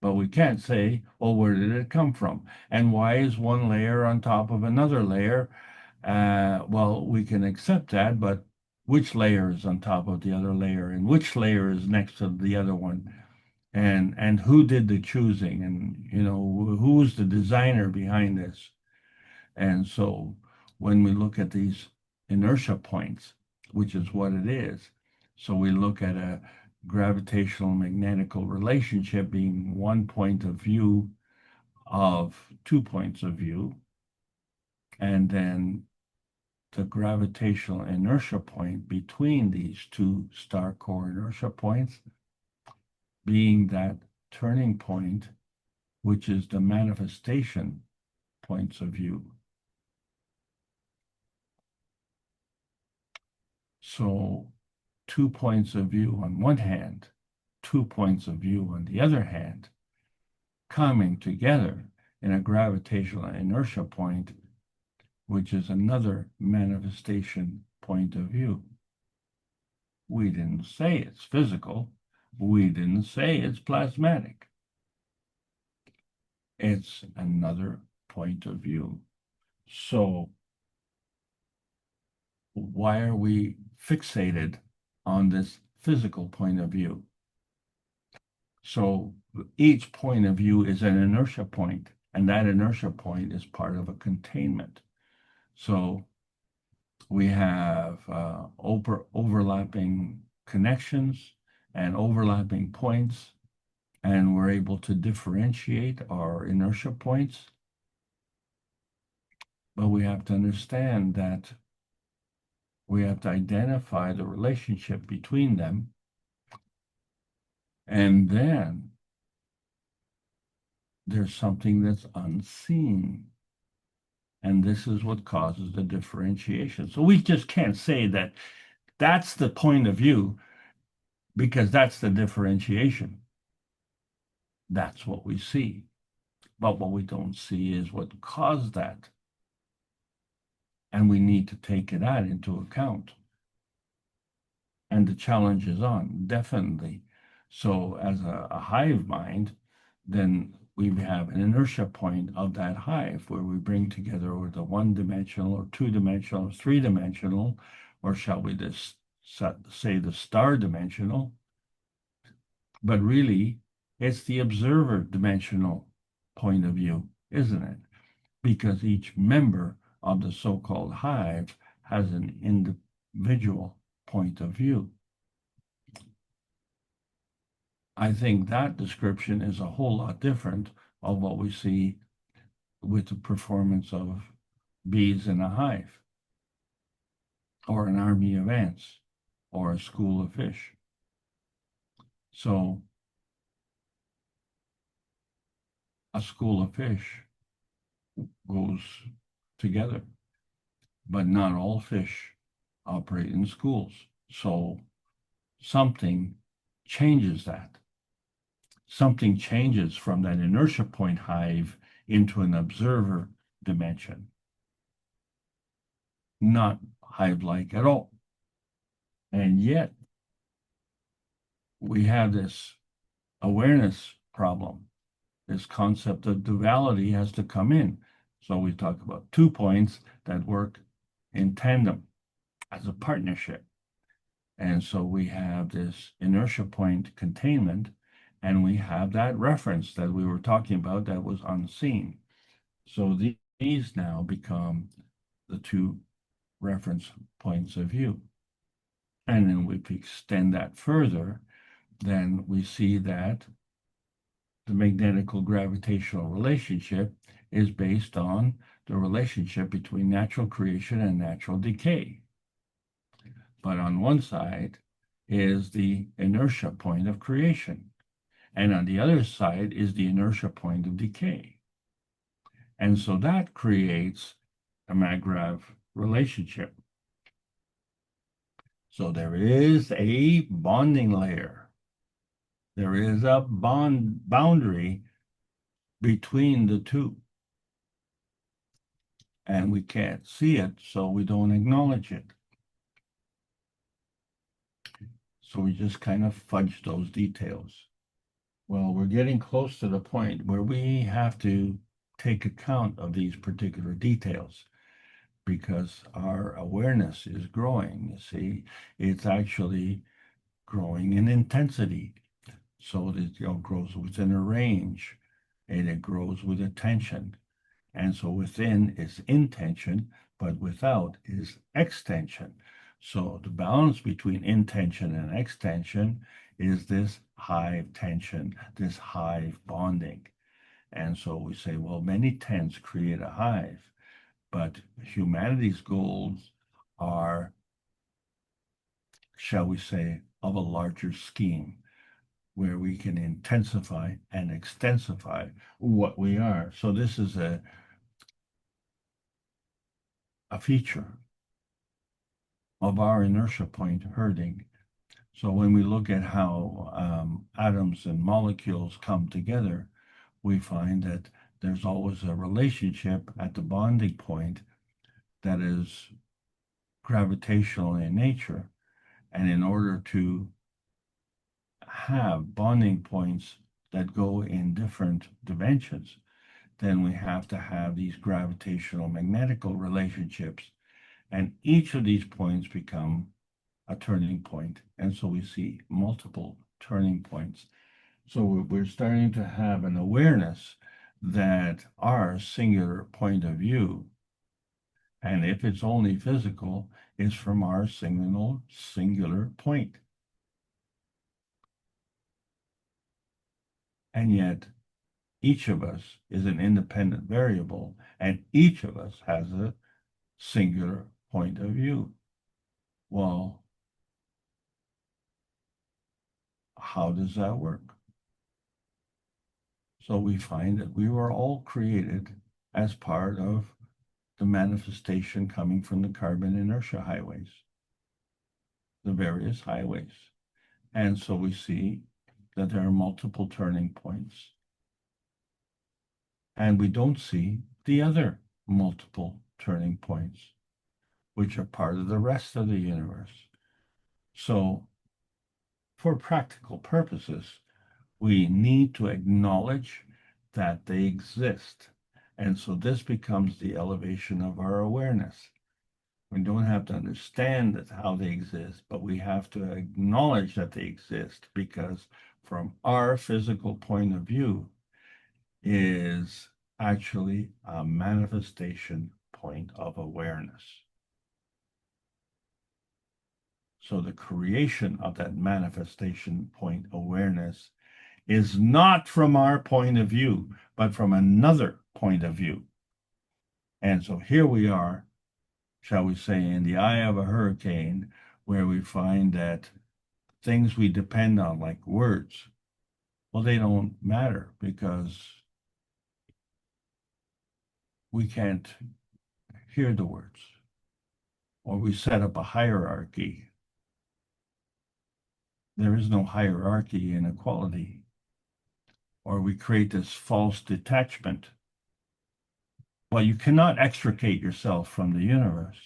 But we can't say, well, where did it come from? And why is one layer on top of another layer? Well, we can accept that, but which layer is on top of the other layer, and which layer is next to the other one? And who did the choosing? And, who's the designer behind this? And so when we look at these inertia points, which is what it is, so we look at a gravitational magnetical relationship being one point of view of 2 points of view, and then the gravitational inertia point between these 2 star core inertia points being that turning point, which is the manifestation points of view. So 2 points of view on one hand, 2 points of view on the other hand, coming together in a gravitational inertia point, which is another manifestation point of view. We didn't say it's physical. We didn't say it's plasmatic. It's another point of view. So why are we fixated on this physical point of view? So each point of view is an inertia point, and that inertia point is part of a containment. So we have overlapping connections and overlapping points, and we're able to differentiate our inertia points. But we have to understand that we have to identify the relationship between them, and then there's something that's unseen. And this is what causes the differentiation. So we just can't say that that's the point of view because that's the differentiation. That's what we see. But what we don't see is what caused that. And we need to take that into account. And the challenge is on, definitely. So as a hive mind, then we have an inertia point of that hive where we bring together the one-dimensional or two-dimensional or three-dimensional, or shall we just say the star dimensional. But really, it's the observer dimensional point of view, isn't it? Because each member of the so-called hive has an individual point of view. I think that description is a whole lot different of what we see with the performance of bees in a hive, or an army of ants, or a school of fish. So a school of fish goes together. But not all fish operate in schools. So something changes that. Something changes from that inertia point hive into an observer dimension. Not hive-like at all. And yet, we have this awareness problem. This concept of duality has to come in. So we talk about 2 points that work in tandem as a partnership. And so we have this inertia point containment, and we have that reference that we were talking about that was unseen. So these now become the 2 reference points of view. And then we extend that further, then we see that the magnetical gravitational relationship is based on the relationship between natural creation and natural decay. But on one side is the inertia point of creation, and on the other side is the inertia point of decay. And so that creates a maggrav relationship. So there is a bonding layer. There is a boundary between the 2. And we can't see it, so we don't acknowledge it. So we just kind of fudge those details. Well, we're getting close to the point where we have to take account of these particular details because our awareness is growing. You see, it's actually growing in intensity. So that it grows within a range and it grows with attention. And so within is intention, but without is extension. So the balance between intention and extension is this hive tension, this hive bonding. And so we say, well, many tents create a hive, but humanity's goals are, shall we say, of a larger scheme where we can intensify and extensify what we are. So this is a feature of our inertia point herding. So when we look at how atoms and molecules come together, we find that there's always a relationship at the bonding point that is gravitational in nature. And in order to have bonding points that go in different dimensions, then we have to have these gravitational magnetical relationships. And each of these points become a turning point. And so we see multiple turning points. So we're starting to have an awareness that our singular point of view, and if it's only physical, is from our singular point. And yet, each of us is an independent variable, and each of us has a singular point of view. Well, how does that work? So we find that we were all created as part of the manifestation coming from the carbon inertia highways, the various highways. And so we see that there are multiple turning points. And we don't see the other multiple turning points, which are part of the rest of the universe. So for practical purposes, we need to acknowledge that they exist. And so this becomes the elevation of our awareness. We don't have to understand how they exist, but we have to acknowledge that they exist because from our physical point of view is actually a manifestation point of awareness. So the creation of that manifestation point awareness is not from our point of view, but from another point of view. And so here we are, shall we say, in the eye of a hurricane, where we find that things we depend on, like words, well, they don't matter because we can't hear the words, or we set up a hierarchy. There is no hierarchy in equality, or we create this false detachment. Well, you cannot extricate yourself from the universe.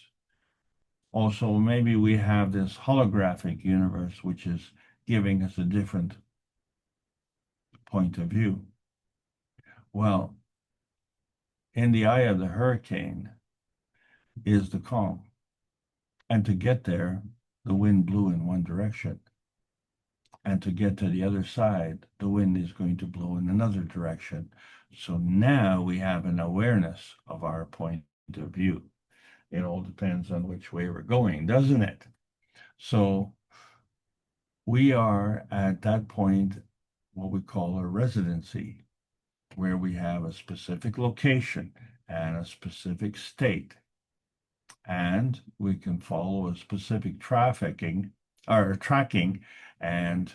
Also, maybe we have this holographic universe, which is giving us a different point of view. Well, in the eye of the hurricane is the calm. And to get there, the wind blew in one direction. And to get to the other side, the wind is going to blow in another direction. So now we have an awareness of our point of view. It all depends on which way we're going, doesn't it? So we are at that point, what we call a residency, where we have a specific location and a specific state. And we can follow a specific tracking, and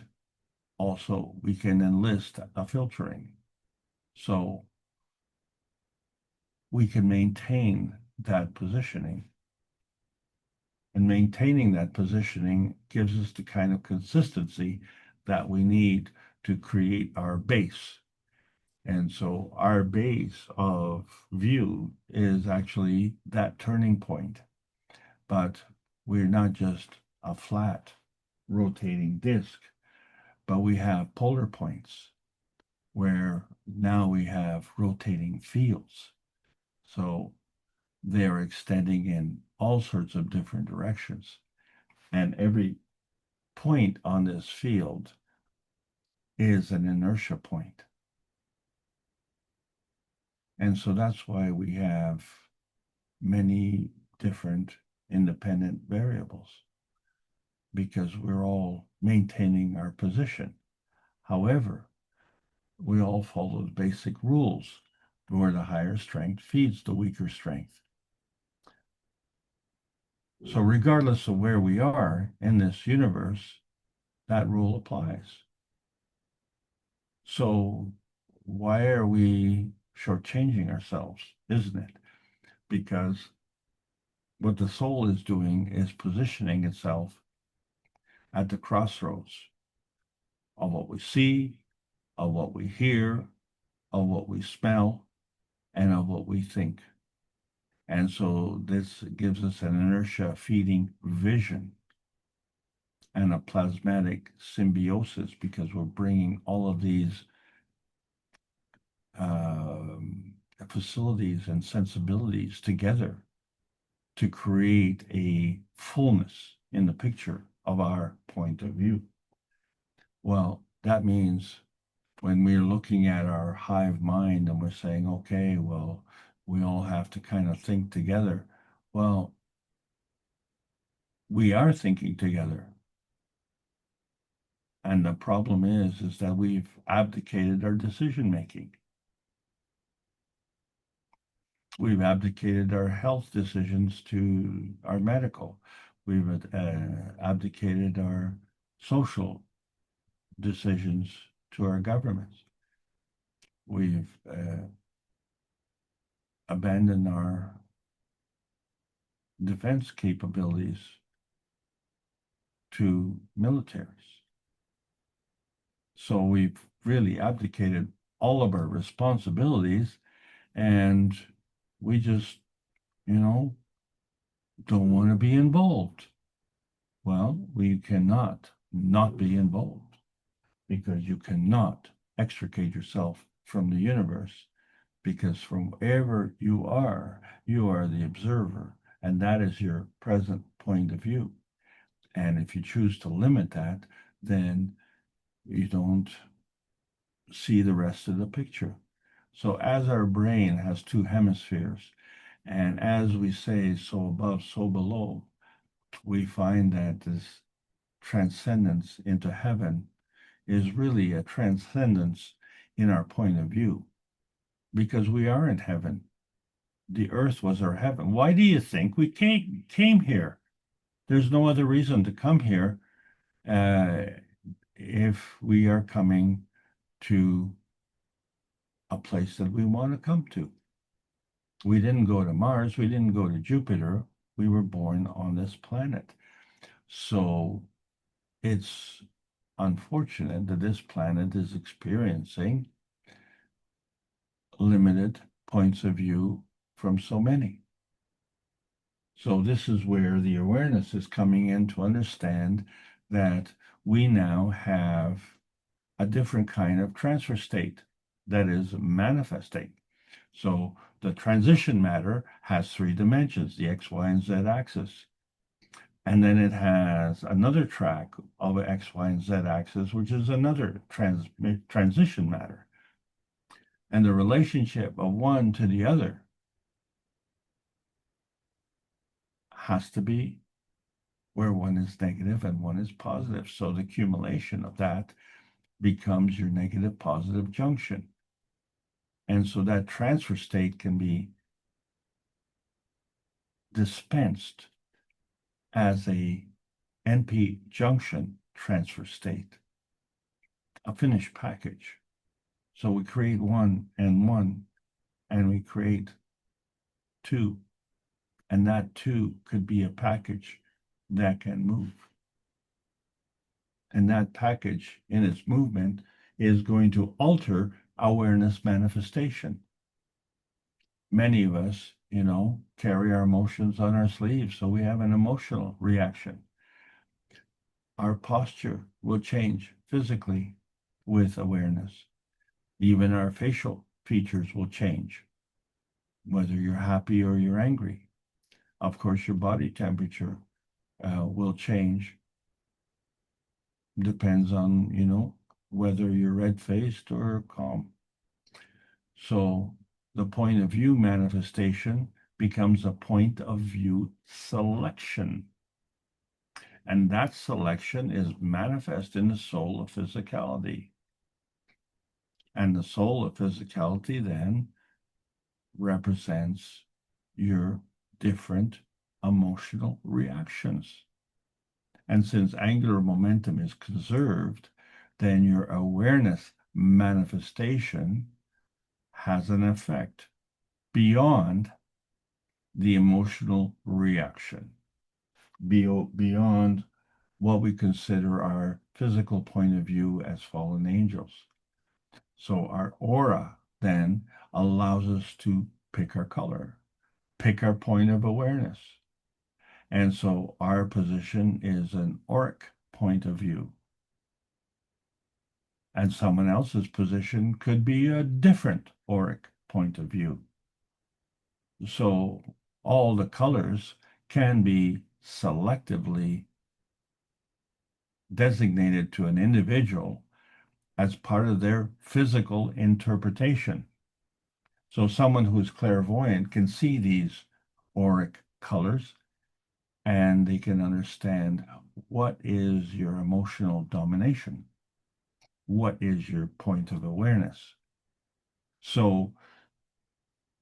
also we can enlist a filtering. So we can maintain that positioning. And maintaining that positioning gives us the kind of consistency that we need to create our base. And so our base of view is actually that turning point. But we're not just a flat rotating disk, but we have polar points where now we have rotating fields. So they're extending in all sorts of different directions. And every point on this field is an inertia point. And so that's why we have many different independent variables, because we're all maintaining our position. However, we all follow the basic rules where the higher strength feeds the weaker strength. So regardless of where we are in this universe, that rule applies. So why are we shortchanging ourselves, isn't it? Because what the soul is doing is positioning itself at the crossroads of what we see, of what we hear, of what we smell, and of what we think. And so this gives us an inertia feeding vision and a plasmatic symbiosis, because we're bringing all of these facilities and sensibilities together to create a fullness in the picture of our point of view. Well, that means when we're looking at our hive mind and we're saying, okay, well, we all have to kind of think together. Well, we are thinking together. And the problem is that we've abdicated our decision making. We've abdicated our health decisions to our medical. We've abdicated our social decisions to our governments. We've abandoned our defense capabilities to militaries. So we've really abdicated all of our responsibilities, and we just, don't want to be involved. Well, we cannot not be involved, because you cannot extricate yourself from the universe, because from wherever you are the observer, and that is your present point of view. And if you choose to limit that, then you don't see the rest of the picture. So as our brain has two hemispheres, and as we say, so above, so below, we find that this transcendence into heaven is really a transcendence in our point of view, because we are in heaven. The earth was our heaven. Why do you think we came here? There's no other reason to come here if we are coming to a place that we want to come to. We didn't go to Mars. We didn't go to Jupiter. We were born on this planet. So it's unfortunate that this planet is experiencing limited points of view from so many. So this is where the awareness is coming in to understand that we now have a different kind of transfer state that is manifesting. So the transition matter has three dimensions, the X, Y, and Z axis. And then it has another track of X, Y, and Z axis, which is another transition matter. And the relationship of one to the other has to be where one is negative and one is positive. So the accumulation of that becomes your negative positive junction. And so that transfer state can be dispensed as a NP junction transfer state, a finished package. So we create one, and we create two. And that two could be a package that can move. And that package in its movement is going to alter awareness manifestation. Many of us, carry our emotions on our sleeves, so we have an emotional reaction. Our posture will change physically with awareness. Even our facial features will change, whether you're happy or you're angry. Of course, your body temperature will change. Depends on, whether you're red-faced or calm. So the point of view manifestation becomes a point of view selection. And that selection is manifest in the soul of physicality. And the soul of physicality then represents your different emotional reactions. And since angular momentum is conserved, then your awareness manifestation has an effect beyond the emotional reaction, beyond what we consider our physical point of view as fallen angels. So our aura then allows us to pick our color, pick our point of awareness. And so our position is an auric point of view. And someone else's position could be a different auric point of view. So all the colors can be selectively designated to an individual as part of their physical interpretation. So someone who's clairvoyant can see these auric colors, and they can understand what is your emotional domination, what is your point of awareness. So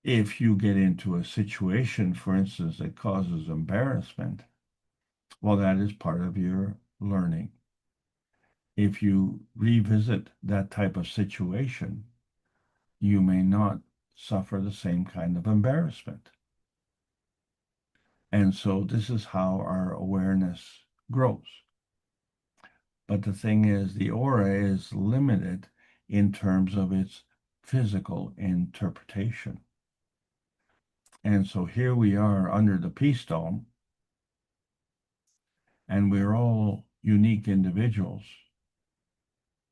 if you get into a situation, for instance, that causes embarrassment, well, that is part of your learning. If you revisit that type of situation, you may not suffer the same kind of embarrassment. And so this is how our awareness grows. But the thing is, the aura is limited in terms of its physical interpretation. And so here we are under the peace dome, and we're all unique individuals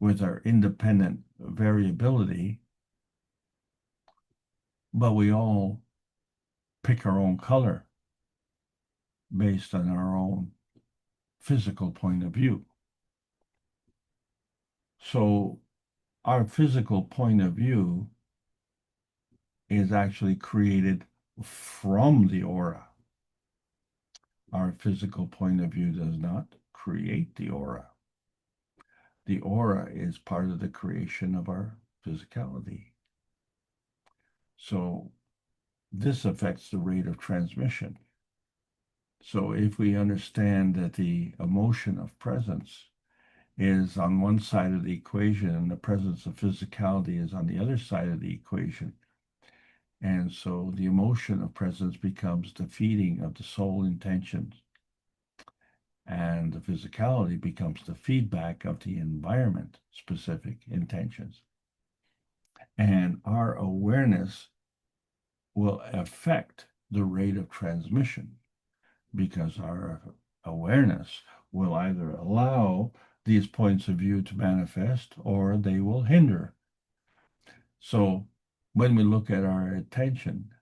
with our independent variability, but we all pick our own color based on our own physical point of view. So our physical point of view is actually created from the aura. Our physical point of view does not create the aura. The aura is part of the creation of our physicality. So this affects the rate of transmission. So if we understand that the emotion of presence is on one side of the equation and the presence of physicality is on the other side of the equation, And so the emotion of presence becomes the feeding of the soul intentions, and the physicality becomes the feedback of the environment specific intentions. And our awareness will affect the rate of transmission, because our awareness will either allow these points of view to manifest or they will hinder. So when we look at our attention,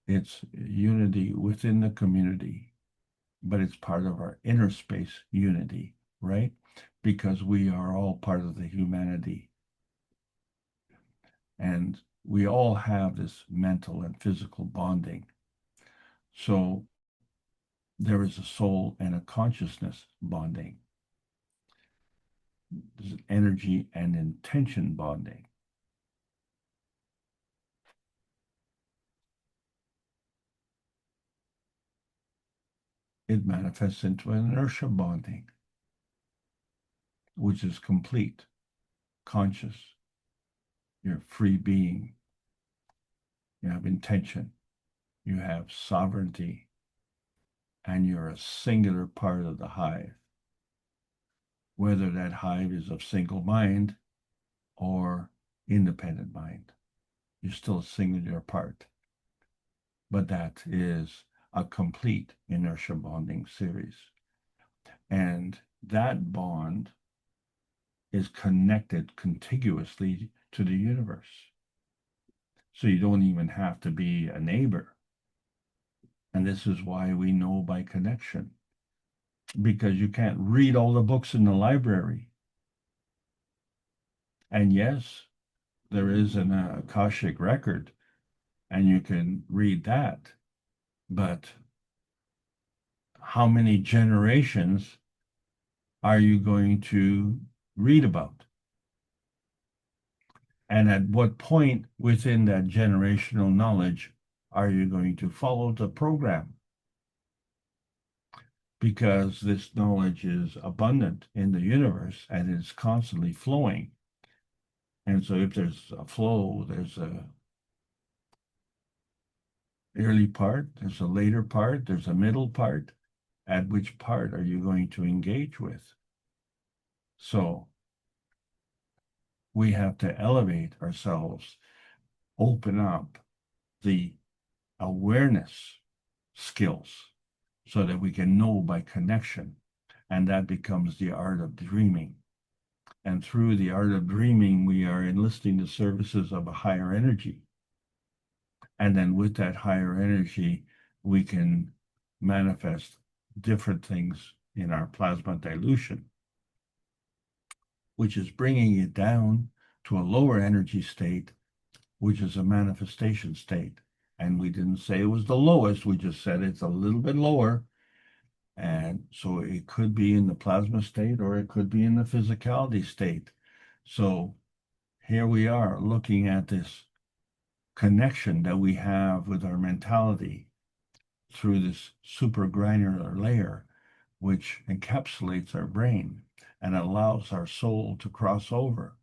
it's unity within the community, but it's part of our inner space unity, right? Because we are all part of the humanity. And we all have this mental and physical bonding. So there is a soul and a consciousness bonding. There's an energy and intention bonding. It manifests into an inertia bonding, which is complete, conscious. You're free being. You have intention. You have sovereignty. And you're a singular part of the hive. Whether that hive is of single mind or independent mind, you're still a singular part. But that is a complete inertia bonding series. And that bond is connected contiguously to the universe. So you don't even have to be a neighbor. And this is why we know by connection, because you can't read all the books in the library. And yes, there is an Akashic record, and you can read that. But how many generations are you going to read about? And at what point within that generational knowledge are you going to follow the program? Because this knowledge is abundant in the universe and it's constantly flowing. And so if there's a flow, there's a early part, there's a later part, there's a middle part. At which part are you going to engage with? So we have to elevate ourselves, open up the awareness skills so that we can know by connection. And that becomes the art of dreaming. And through the art of dreaming, we are enlisting the services of a higher energy. And then with that higher energy, we can manifest different things in our plasma dilution, which is bringing it down to a lower energy state, which is a manifestation state. And we didn't say it was the lowest, we just said it's a little bit lower. And so it could be in the plasma state or it could be in the physicality state. So here we are looking at this connection that we have with our mentality through this supragranular layer, which encapsulates our brain and allows our soul to cross over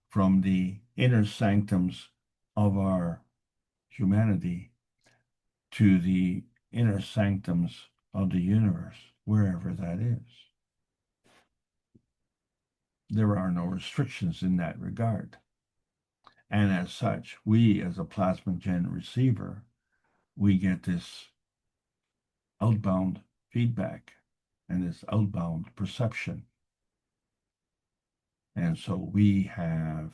from the inner sanctums of our humanity to the inner sanctums of the universe, wherever that is. There are no restrictions in that regard. And as such, we as a plasma gen receiver, we get this outbound feedback and this outbound perception. And so we have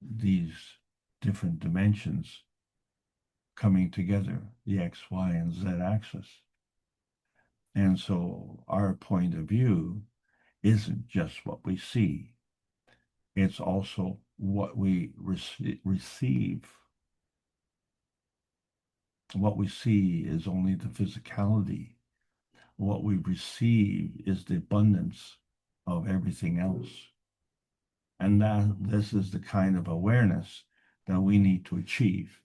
these different dimensions coming together, the X, Y, and Z axis. And so our point of view isn't just what we see, it's also what we receive. What we see is only the physicality. What we receive is the abundance of everything else. And this is the kind of awareness that we need to achieve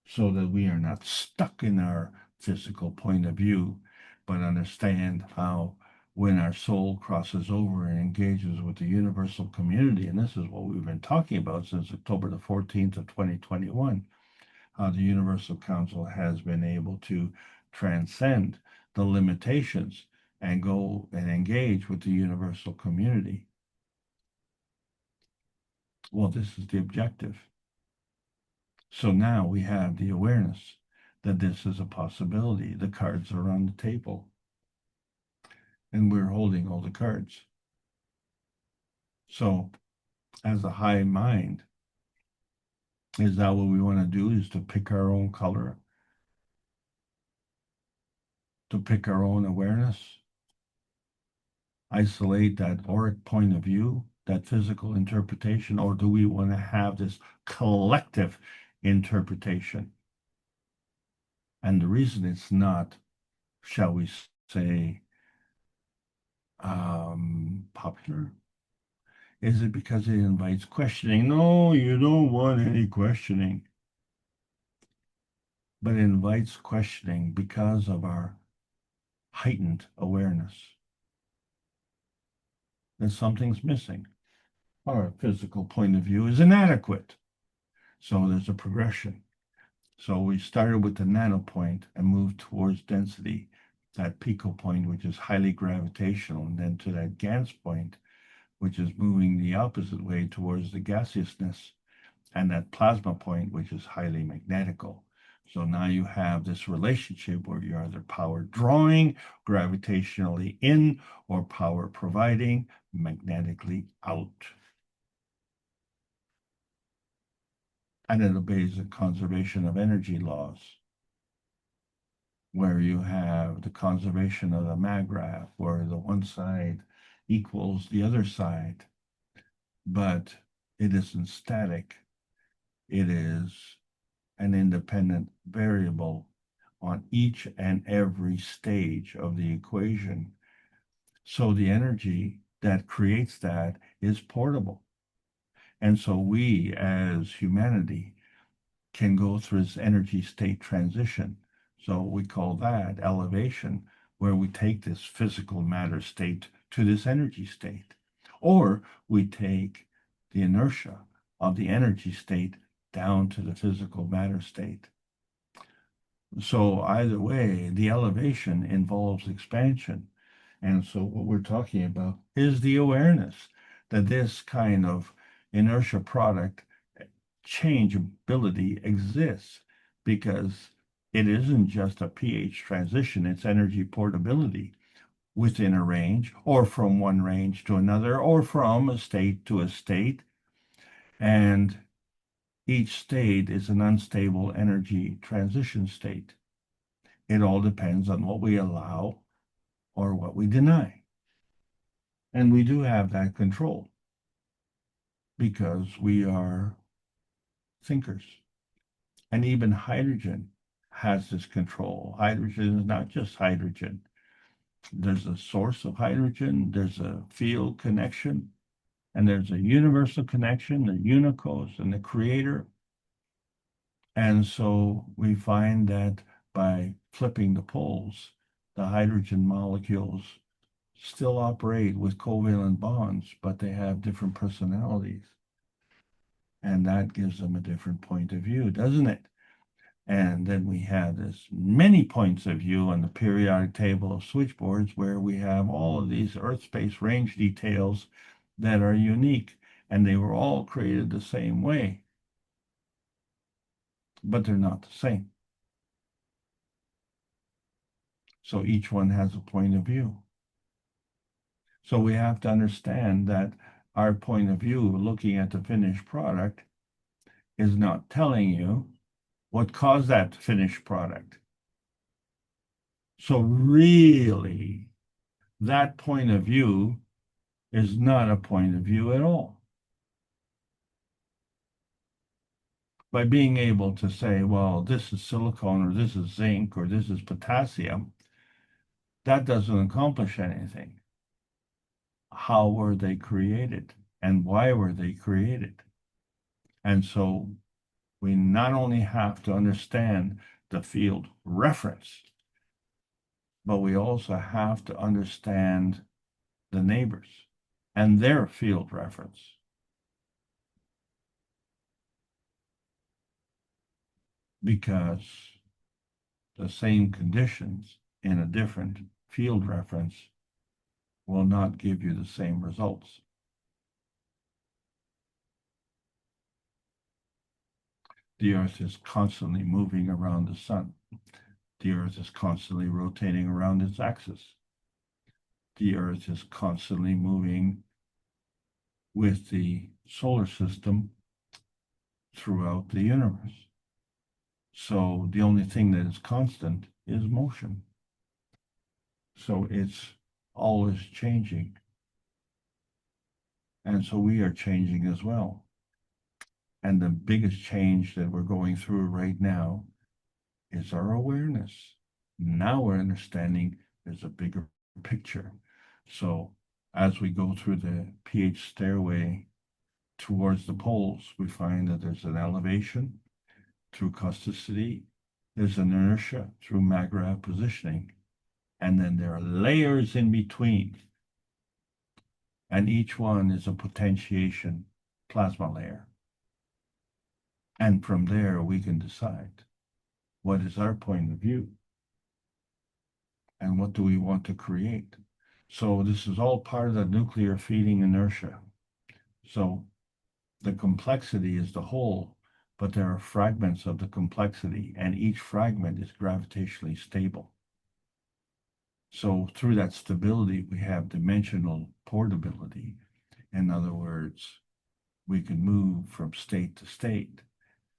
so that we are not stuck in our physical point of view, but understand how when our soul crosses over and engages with the universal community, and this is what we've been talking about since October the 14th of 2021, how the Universal Council has been able to transcend the limitations and go and engage with the universal community. Well, this is the objective. So now we have the awareness that this is a possibility. The cards are on the table, and we're holding all the cards. So, as a high mind, is that what we want to do, is to pick our own color, to pick our own awareness, isolate that auric point of view, that physical interpretation, or do we want to have this collective interpretation? And the reason it's not, shall we say, popular, is it because it invites questioning? No, you don't want any questioning. But it invites questioning because of our heightened awareness that something's missing. Our physical point of view is inadequate. So there's a progression. So we started with the nano point and moved towards density, that pico point, which is highly gravitational, and then to that Gans point, which is moving the opposite way towards the gaseousness, and that plasma point, which is highly magnetical. So now you have this relationship where you're either power drawing gravitationally in or power providing magnetically out. And it obeys the conservation of energy laws, where you have the conservation of the maggraph, where the one side equals the other side, but it isn't static. It is an independent variable on each and every stage of the equation. So the energy that creates that is portable. And so we as humanity can go through this energy state transition. So we call that elevation, where we take this physical matter state to this energy state. Or we take the inertia of the energy state down to the physical matter state. So either way, the elevation involves expansion. And so what we're talking about is the awareness that this kind of inertia product changeability exists, because it isn't just a pH transition, it's energy portability within a range, or from one range to another, or from a state to a state. And each state is an unstable energy transition state. It all depends on what we allow or what we deny. And we do have that control because we are thinkers. And even hydrogen has this control. Hydrogen is not just hydrogen. There's a source of hydrogen, there's a field connection, and there's a universal connection, the unicos and the creator. And so we find that by flipping the poles, the hydrogen molecules still operate with covalent bonds, but they have different personalities. And that gives them a different point of view, doesn't it? And then we have this many points of view on the periodic table of switchboards, where we have all of these Earth space range details that are unique, and they were all created the same way, but they're not the same. So each one has a point of view. So we have to understand that our point of view, looking at the finished product, is not telling you what caused that finished product. So really, that point of view is not a point of view at all. By being able to say, well, this is silicone, or this is zinc, or this is potassium, that doesn't accomplish anything. How were they created, and why were they created? And so we not only have to understand the field reference, but we also have to understand the neighbors and their field reference. because the same conditions in a different field reference will not give you the same results. The Earth is constantly moving around the sun. The Earth is constantly rotating around its axis. The Earth is constantly moving with the solar system throughout the universe. So the only thing that is constant is motion. So it's always changing. And so we are changing as well. And the biggest change that we're going through right now is our awareness. Now we're understanding there's a bigger picture. So as we go through the pH stairway towards the poles, we find that there's an elevation through causticity, there's an inertia through McGrath positioning, and then there are layers in between. And each one is a potentiation plasma layer. And from there, we can decide what is our point of view and what do we want to create. So this is all part of the nuclear feeding inertia. So the complexity is the whole, but there are fragments of the complexity, and each fragment is gravitationally stable. So through that stability, we have dimensional portability. In other words, we can move from state to state,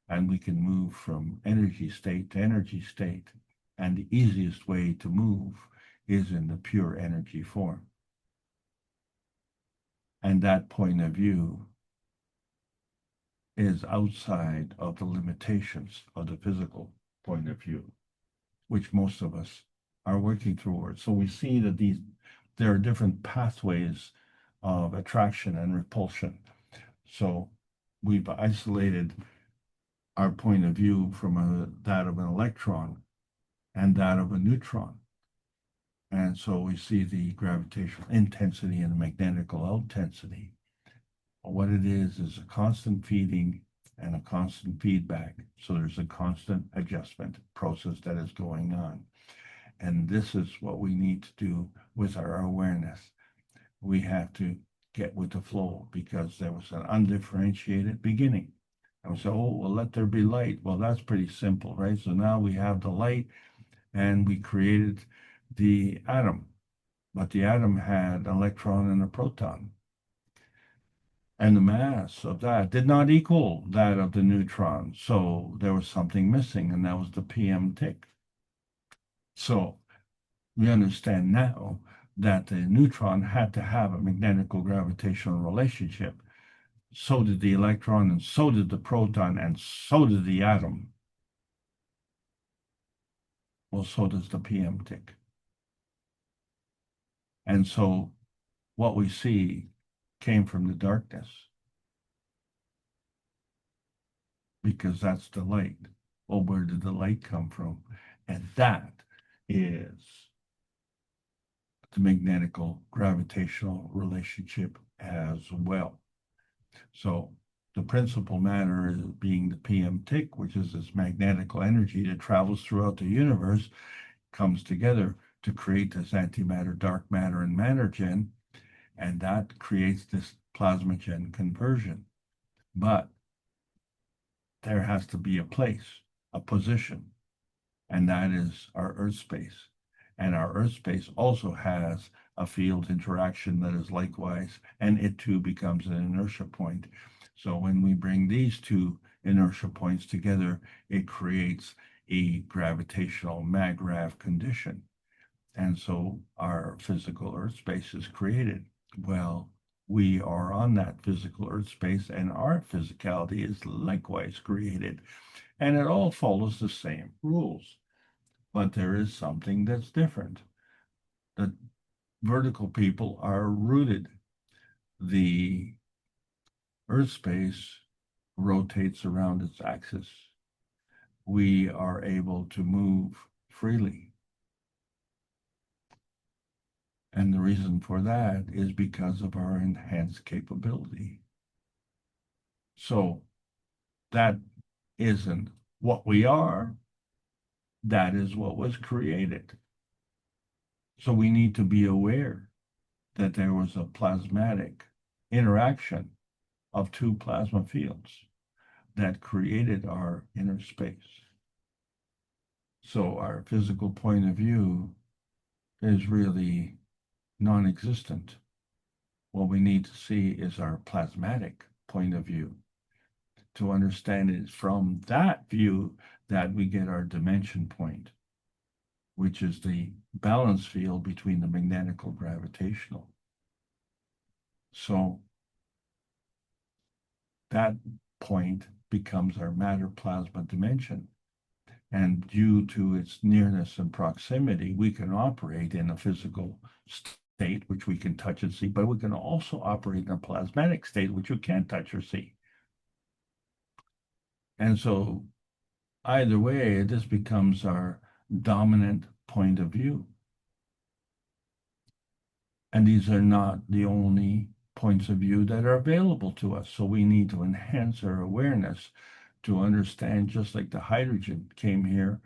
and we can move from energy state to energy state. And the easiest way to move is in the pure energy form. And that point of view is outside of the limitations of the physical point of view, which most of us are working towards. So we see that there are different pathways of attraction and repulsion. So we've isolated our point of view from that of an electron and that of a neutron. And so we see the gravitational intensity and the magnetical intensity. What it is a constant feeding and a constant feedback. So there's a constant adjustment process that is going on. And this is what we need to do with our awareness. We have to get with the flow because there was an undifferentiated beginning. And we say, oh, well, let there be light. Well, that's pretty simple, right? So now we have the light and we created the atom. But the atom had an electron and a proton. And the mass of that did not equal that of the neutron. So there was something missing, and that was the PM tick. So we understand now that the neutron had to have a magnetical gravitational relationship. So did the electron, and so did the proton, and so did the atom. Well, so does the PM tick. And so what we see came from the darkness, because that's the light. Well, where did the light come from? And that is the magnetical gravitational relationship as well. So the principal matter is being the PM tick, which is this magnetical energy that travels throughout the universe, comes together to create this antimatter, dark matter, and matter gen, and that creates this plasmagen conversion. But there has to be a place, a position, and that is our Earth space. And our Earth space also has a field interaction that is likewise, and it too becomes an inertia point. So when we bring these two inertia points together, it creates a gravitational McGrath condition. And so our physical Earth space is created. Well, we are on that physical Earth space, and our physicality is likewise created. And it all follows the same rules. But there is something that's different. The vertical people are rooted. The Earth space rotates around its axis. We are able to move freely. And the reason for that is because of our enhanced capability. So that isn't what we are, that is what was created. So we need to be aware that there was a plasmatic interaction of two plasma fields that created our inner space. So our physical point of view is really non-existent. What we need to see is our plasmatic point of view. To understand it from that view that we get our dimension point, which is the balance field between the magnetical and gravitational. So that point becomes our matter plasma dimension. And due to its nearness and proximity, we can operate in a physical state, which we can touch and see, but we can also operate in a plasmatic state, which you can't touch or see. And so either way, this becomes our dominant point of view. And these are not the only points of view that are available to us. So we need to enhance our awareness to understand, just like the hydrogen came here,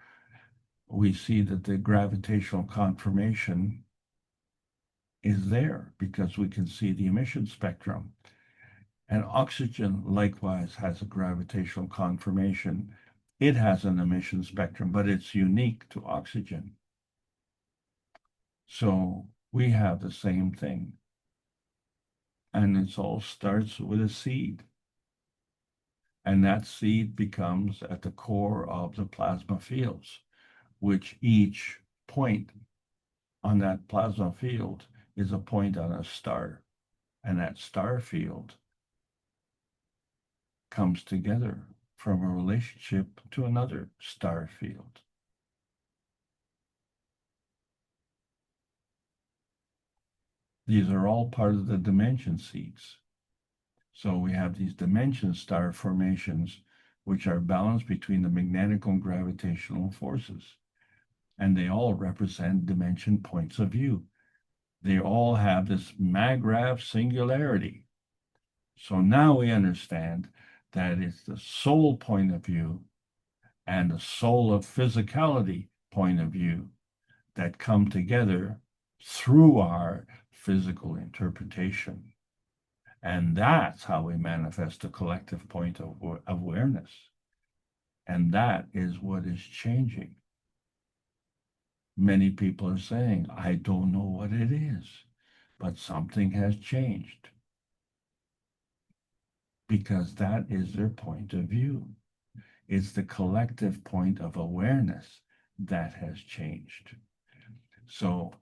we see that the gravitational confirmation is there because we can see the emission spectrum. And oxygen likewise has a gravitational confirmation. It has an emission spectrum, but it's unique to oxygen. So we have the same thing. And it all starts with a seed. And that seed becomes at the core of the plasma fields, which each point on that plasma field is a point on a star. And that star field comes together from a relationship to another star field. These are all part of the dimension seeds. So we have these dimension star formations, which are balanced between the magnetic and gravitational forces. And they all represent dimension points of view. They all have this maggrav singularity. So now we understand that it's the soul point of view and the soul of physicality point of view that come together through our physical interpretation. And that's how we manifest a collective point of awareness. And that is what is changing. Many people are saying, I don't know what it is, but something has changed. Because that is their point of view. It's the collective point of awareness that has changed. So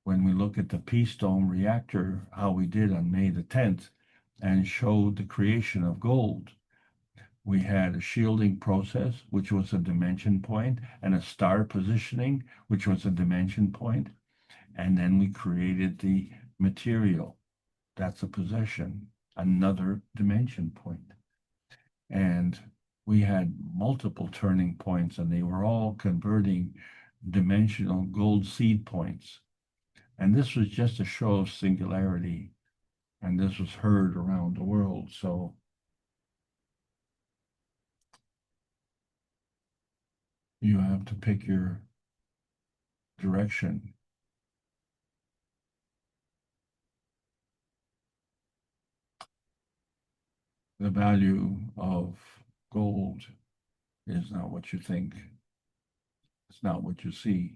when we look at the Peace Dome reactor, how we did on May the 10th, and showed the creation of gold, we had a shielding process, which was a dimension point, and a star positioning, which was a dimension point. And then we created the material. That's a possession, another dimension point. And we had multiple turning points, and they were all converting dimensional gold seed points. And this was just a show of singularity. And this was heard around the world. So you have to pick your direction. The value of gold is not what you think. It's not what you see.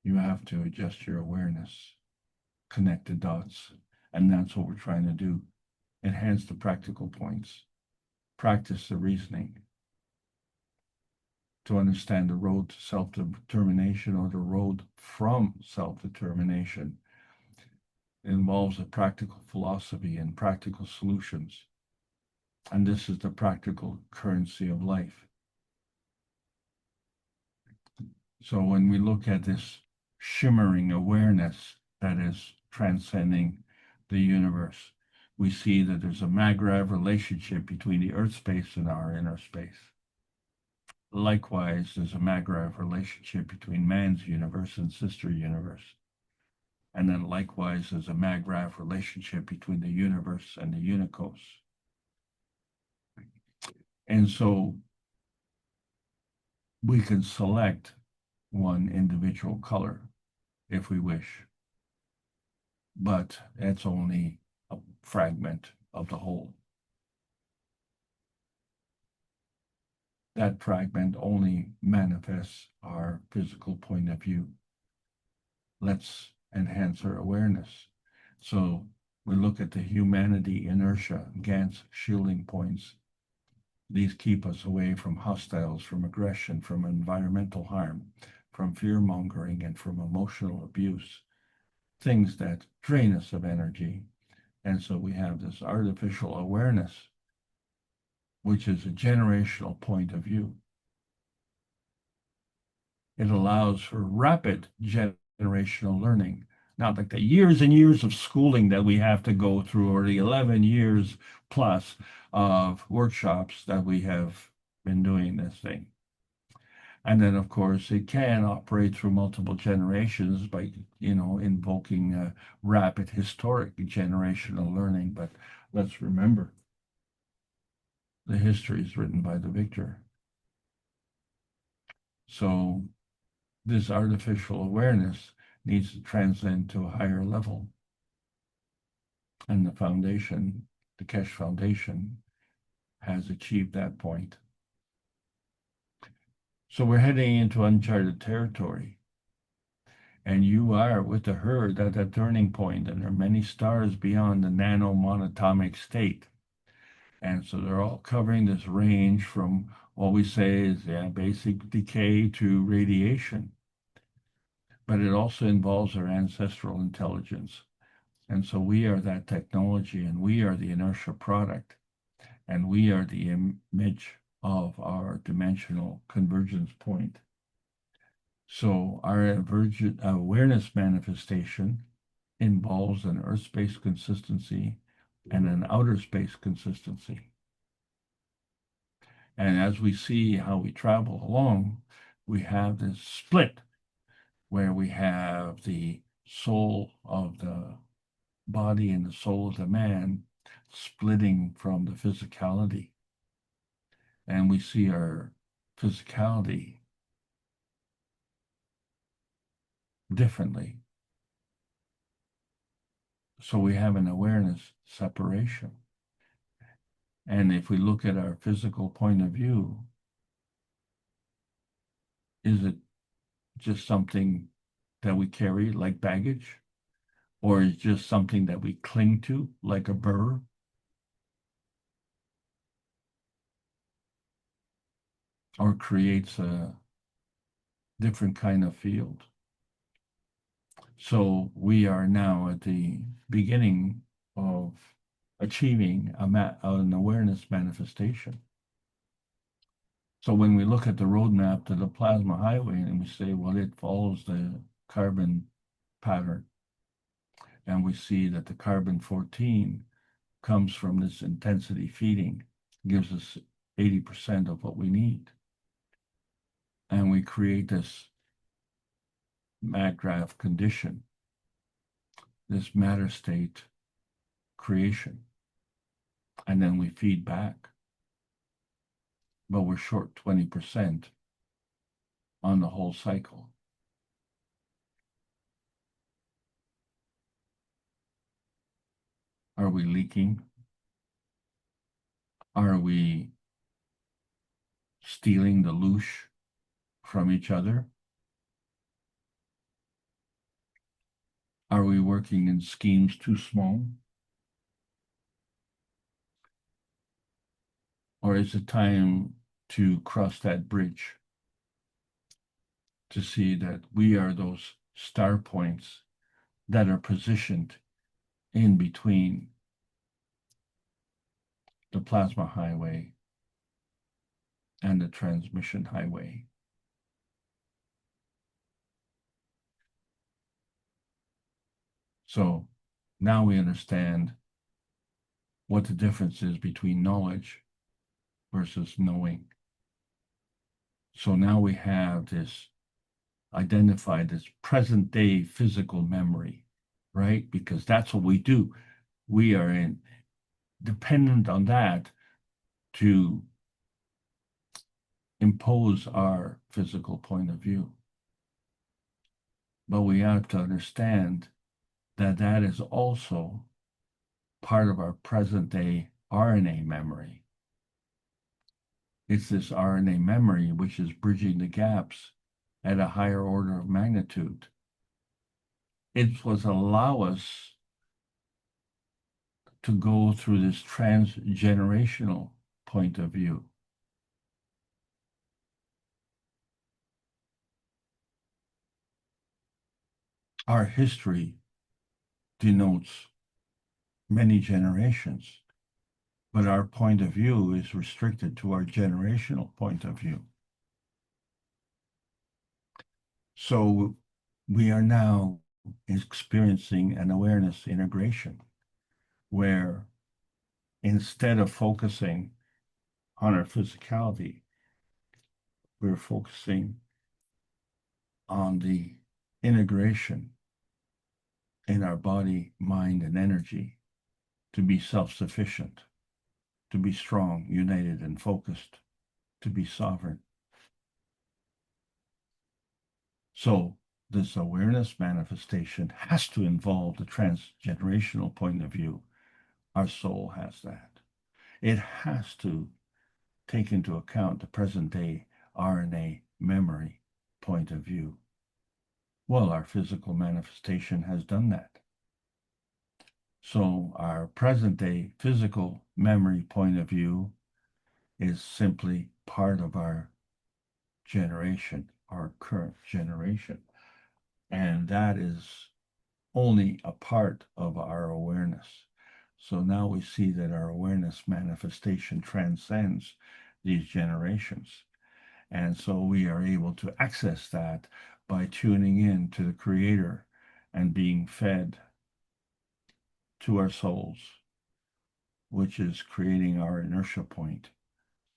You have to adjust your awareness, connect the dots, and that's what we're trying to do. Enhance the practical points, practice the reasoning to understand the road to self-determination or the road from self-determination. It involves a practical philosophy and practical solutions. And this is the practical currency of life. So when we look at this shimmering awareness that is transcending the universe, we see that there's a maggrav relationship between the earth space and our inner space. Likewise, there's a maggrav relationship between man's universe and sister universe. And then likewise, there's a maggrav relationship between the universe and the unicos. And so we can select one individual color if we wish, but it's only a fragment of the whole. That fragment only manifests our physical point of view. Let's enhance our awareness. So we look at the humanity, inertia, Gantt shielding points. These keep us away from hostiles, from aggression, from environmental harm, from fear-mongering, and from emotional abuse, things that drain us of energy. And so we have this artificial awareness, which is a generational point of view. It allows for rapid generational learning, not like the years and years of schooling that we have to go through, or the 11 years plus of workshops that we have been doing this thing. And then, of course, it can operate through multiple generations by, invoking rapid historic generational learning. But let's remember, the history is written by the victor. So this artificial awareness needs to transcend to a higher level. And the foundation, the Keshe Foundation, has achieved that point. So we're heading into uncharted territory. And you are with the herd at that turning point, and there are many stars beyond the nano-monatomic state. And so they're all covering this range from what we say is basic decay to radiation. But it also involves our ancestral intelligence. And so we are that technology, and we are the inertia product, and we are the image of our dimensional convergence point. So our awareness manifestation involves an earth space consistency and an outer space consistency. And as we see how we travel along, we have this split where we have the soul of the body and the soul of the man splitting from the physicality. And we see our physicality differently. So we have an awareness separation. And if we look at our physical point of view, is it just something that we carry like baggage? Or is it just something that we cling to like a burr? Or creates a different kind of field? So we are now at the beginning of achieving an awareness manifestation. So when we look at the roadmap to the plasma highway and we say, well, it follows the carbon pattern, and we see that the carbon 14 comes from this intensity feeding, gives us 80% of what we need. And we create this MAGRAPH condition, this matter state creation, and then we feed back. But we're short 20% on the whole cycle. Are we leaking? Are we stealing the loosh from each other? Are we working in schemes too small? Or is it time to cross that bridge to see that we are those star points that are positioned in between the plasma highway and the transmission highway? So now we understand what the difference is between knowledge versus knowing. So now we have this identified as present day physical memory, right? Because that's what we do. We are dependent on that to impose our physical point of view. But we have to understand that that is also part of our present day RNA memory. It's this RNA memory which is bridging the gaps at a higher order of magnitude. It's what allows us to go through this transgenerational point of view. Our history denotes many generations, but our point of view is restricted to our generational point of view. So we are now experiencing an awareness integration where instead of focusing on our physicality, we're focusing on the integration in our body, mind, and energy to be self-sufficient, to be strong, united, and focused, to be sovereign. So this awareness manifestation has to involve the transgenerational point of view. Our soul has that. It has to take into account the present day RNA memory point of view. Well, our physical manifestation has done that. So our present day physical memory point of view is simply part of our generation, our current generation. And that is only a part of our awareness. So now we see that our awareness manifestation transcends these generations. And so we are able to access that by tuning in to the Creator and being fed to our souls, which is creating our inertia point.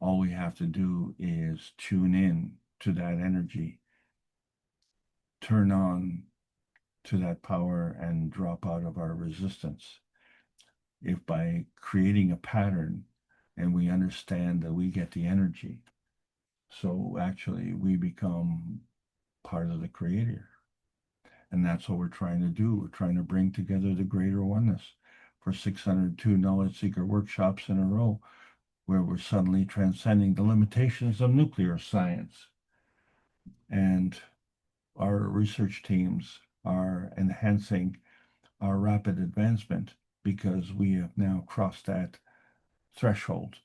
All we have to do is tune in to that energy, turn on to that power, and drop out of our resistance. If by creating a pattern and we understand that we get the energy, so actually we become part of the Creator. And that's what we're trying to do. We're trying to bring together the greater oneness for 602 Knowledge Seeker workshops in a row, where we're suddenly transcending the limitations of nuclear science. And our research teams are enhancing our rapid advancement because we have now crossed that threshold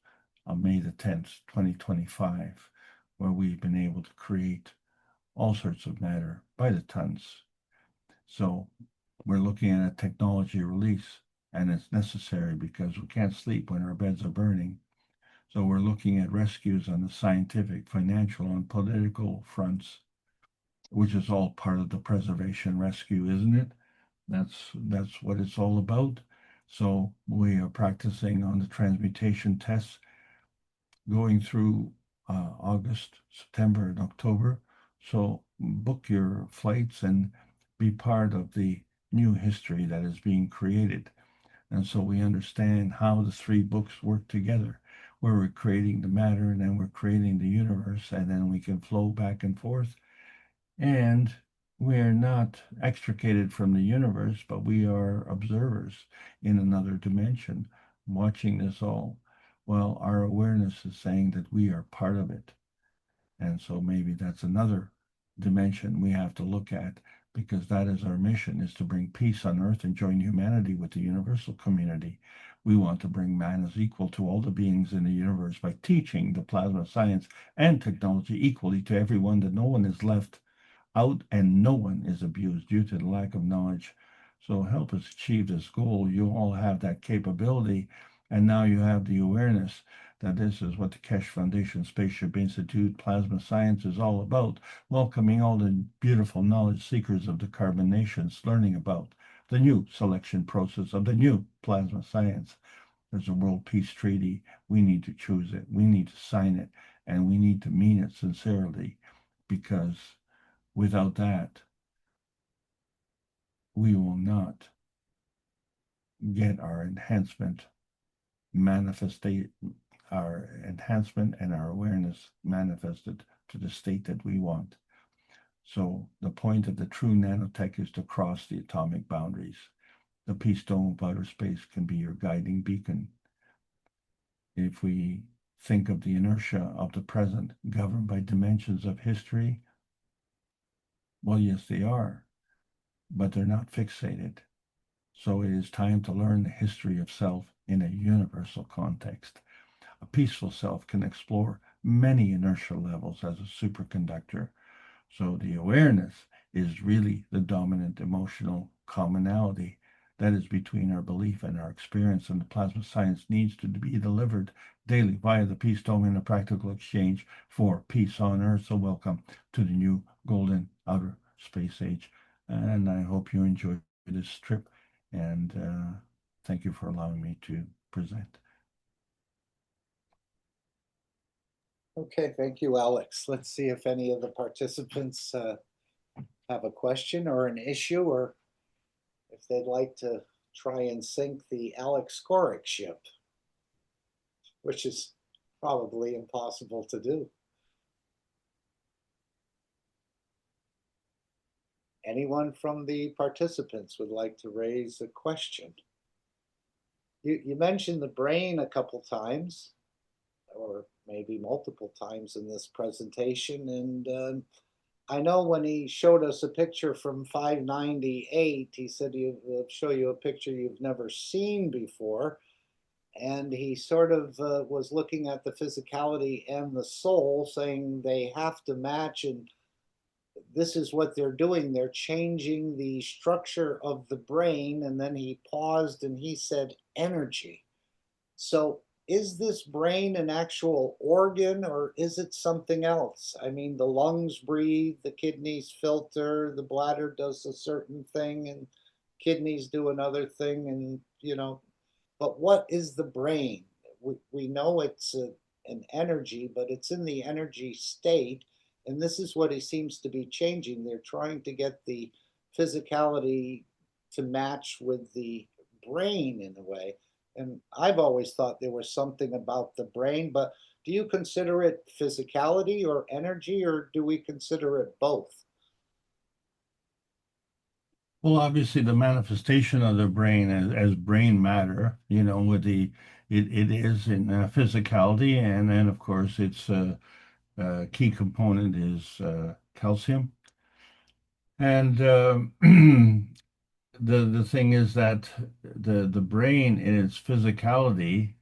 on May the 10th, 2025, where we've been able to create all sorts of matter by the tons. So we're looking at a technology release, and it's necessary because we can't sleep when our beds are burning. So we're looking at rescues on the scientific, financial, and political fronts, which is all part of the preservation rescue, isn't it? That's what it's all about. So we are practicing on the transmutation tests going through August, September, and October. So book your flights and be part of the new history that is being created. And so we understand how the three books work together, where we're creating the matter and then we're creating the universe, and then we can flow back and forth. And we're not extricated from the universe, but we are observers in another dimension, watching this all. Well, our awareness is saying that we are part of it. And so maybe that's another dimension we have to look at, because that is our mission, is to bring peace on earth and join humanity with the universal community. We want to bring man as equal to all the beings in the universe by teaching the plasma science and technology equally to everyone, that no one is left out and no one is abused due to the lack of knowledge. So help us achieve this goal. You all have that capability, and now you have the awareness that this is what the Keshe Foundation Spaceship Institute Plasma Science is all about, welcoming all the beautiful knowledge seekers of the carbon nations, learning about the new selection process of the new plasma science. There's a World Peace Treaty. We need to choose it. We need to sign it, and we need to mean it sincerely, because without that, we will not get our enhancement our enhancement and our awareness manifested to the state that we want. So the point of the true nanotech is to cross the atomic boundaries. The peace dome of outer space can be your guiding beacon. If we think of the inertia of the present governed by dimensions of history, well, yes, they are, but they're not fixated. So it is time to learn the history of self in a universal context. A peaceful self can explore many inertial levels as a superconductor. So the awareness is really the dominant emotional commonality that is between our belief and our experience, and the plasma science needs to be delivered daily via the Peace Dome in a practical exchange for peace on Earth. So welcome to the new golden outer space age, and I hope you enjoy this trip, and thank you for allowing me to present. Okay, thank you, Alex. Let's see if any of the participants have a question or an issue, or if they'd like to try and sink the Alex Skoric ship, which is probably impossible to do. Anyone from the participants would like to raise a question? You mentioned the brain a couple times, or maybe multiple times in this presentation, and I know when he showed us a picture from 598, he said he'll show you a picture you've never seen before. And he sort of was looking at the physicality and the soul, saying they have to match, and this is what they're doing. They're changing the structure of the brain. And then he paused and he said energy. So is this brain an actual organ, or is it something else? I mean, the lungs breathe, the kidneys filter, the bladder does a certain thing, and kidneys do another thing, and but what is the brain? We know it's an energy, but it's in the energy state, and this is what it seems to be changing. They're trying to get the physicality to match with the brain in a way. And I've always thought there was something about the brain, but do you consider it physicality or energy, or do we consider it both? Well, obviously, the manifestation of the brain as brain matter, with it is in physicality, and then of course its key component is calcium, and the thing is that the brain in its physicality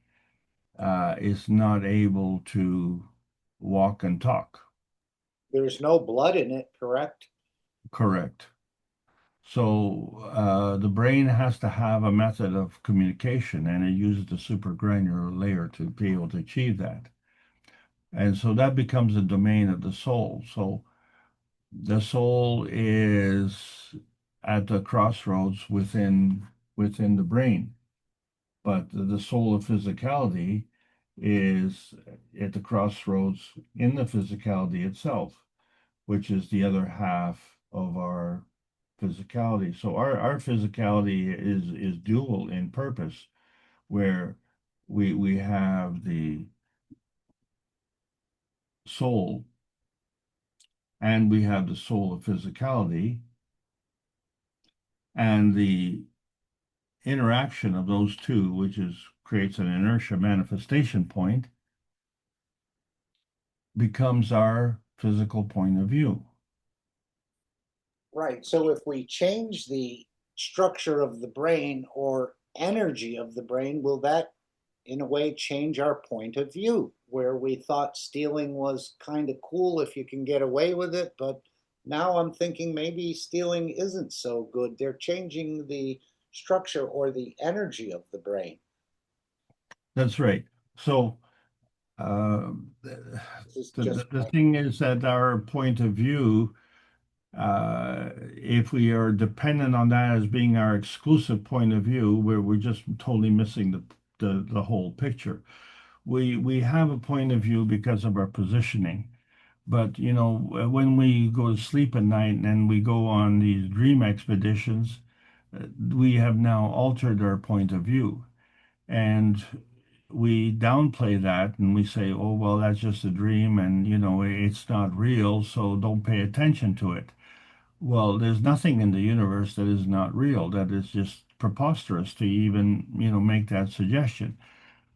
is not able to walk and talk. There's no blood in it, correct? Correct. So the brain has to have a method of communication, and it uses the supragranular layer to be able to achieve that. And so that becomes a domain of the soul. So the soul is at the crossroads within the brain, but the soul of physicality is at the crossroads in the physicality itself, which is the other half of our physicality. So our physicality is dual in purpose, where we have the soul and we have the soul of physicality, and the interaction of those two, which creates an inertia manifestation point, becomes our physical point of view. Right. So if we change the structure of the brain or energy of the brain, will that in a way change our point of view, where we thought stealing was kind of cool if you can get away with it, but now I'm thinking maybe stealing isn't so good. They're changing the structure or the energy of the brain. That's right. So the thing is that our point of view, if we are dependent on that as being our exclusive point of view, we're just totally missing the whole picture. We have a point of view because of our positioning. But when we go to sleep at night and we go on these dream expeditions, we have now altered our point of view. And we downplay that and we say, oh, well, that's just a dream and, it's not real, so don't pay attention to it. Well, there's nothing in the universe that is not real. That is just preposterous to even, make that suggestion.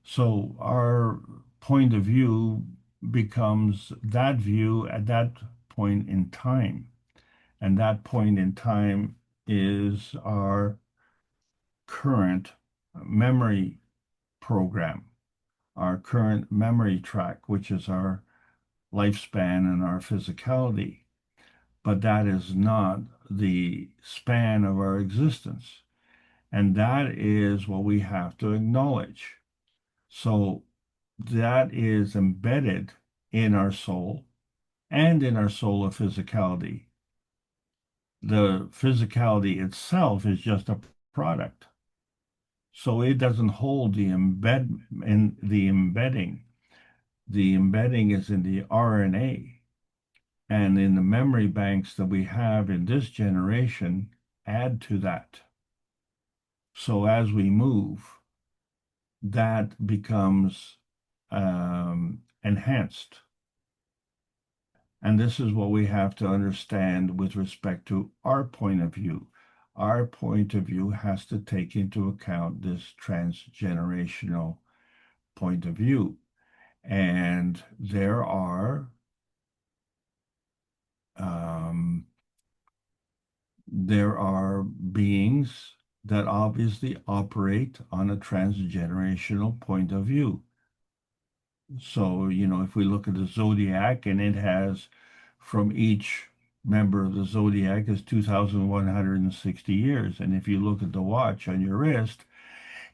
So our point of view becomes that view at that point in time. And that point in time is our current memory program, our current memory track, which is our lifespan and our physicality. But that is not the span of our existence. And that is what we have to acknowledge. So that is embedded in our soul and in our soul of physicality. The physicality itself is just a product. So it doesn't hold the embedding. The embedding is in the RNA and in the memory banks that we have in this generation add to that. So as we move, that becomes enhanced. And this is what we have to understand with respect to our point of view. Our point of view has to take into account this transgenerational point of view. And there are beings that obviously operate on a transgenerational point of view. So, if we look at the zodiac and it has from each member of the zodiac is 2,160 years. And if you look at the watch on your wrist,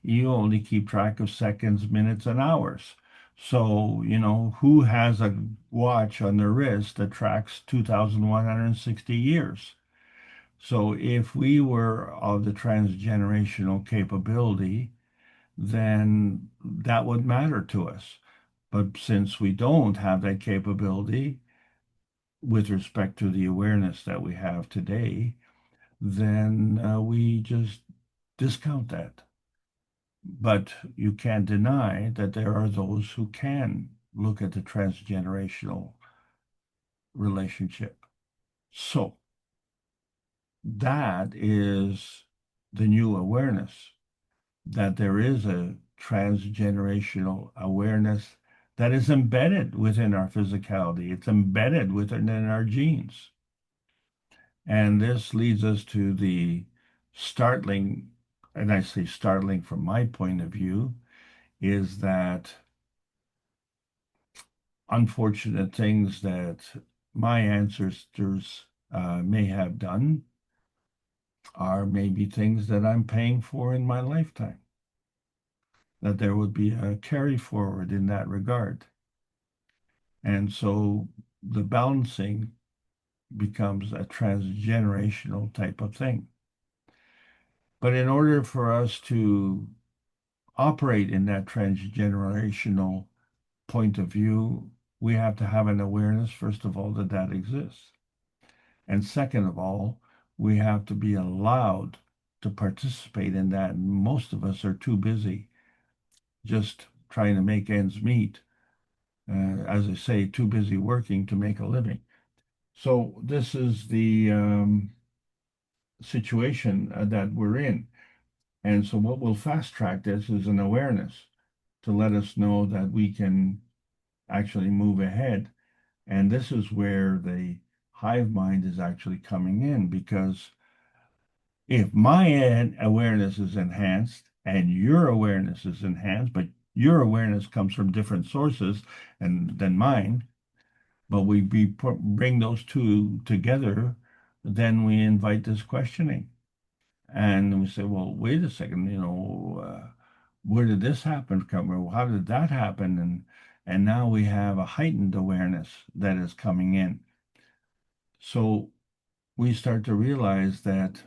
you only keep track of seconds, minutes, and hours. So, who has a watch on their wrist that tracks 2,160 years? So if we were of the transgenerational capability, then that would matter to us. But since we don't have that capability with respect to the awareness that we have today, then we just discount that. But you can't deny that there are those who can look at the transgenerational relationship. So that is the new awareness, that there is a transgenerational awareness that is embedded within our physicality. It's embedded within our genes. And this leads us to the startling, and I say startling from my point of view, is that unfortunate things that my ancestors may have done are maybe things that I'm paying for in my lifetime. That there would be a carry forward in that regard. And so the balancing becomes a transgenerational type of thing. But in order for us to operate in that transgenerational point of view, we have to have an awareness, first of all, that that exists. And second of all, we have to be allowed to participate in that. And most of us are too busy just trying to make ends meet. As I say, too busy working to make a living. So this is the situation that we're in. And so what will fast track this is an awareness to let us know that we can actually move ahead. And this is where the hive mind is actually coming in, because if my awareness is enhanced and your awareness is enhanced, but your awareness comes from different sources than mine, but we bring those two together, then we invite this questioning. And we say, well, wait a second, where did this happen come from? How did that happen? And now we have a heightened awareness that is coming in. So we start to realize that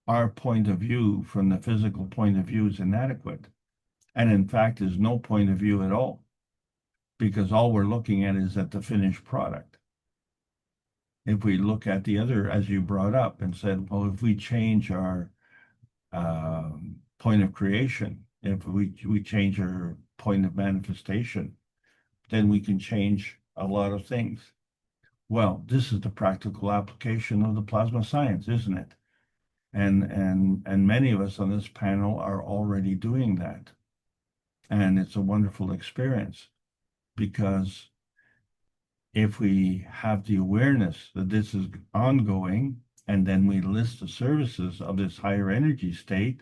our point of view from the physical point of view is inadequate. And in fact, there's no point of view at all, because all we're looking at is at the finished product. If we look at the other, as you brought up and said, well, if we change our point of creation, If we change our point of manifestation, then we can change a lot of things. Well, this is the practical application of the plasma science, isn't it? And many of us on this panel are already doing that. And it's a wonderful experience because if we have the awareness that this is ongoing, and then we list the services of this higher energy state,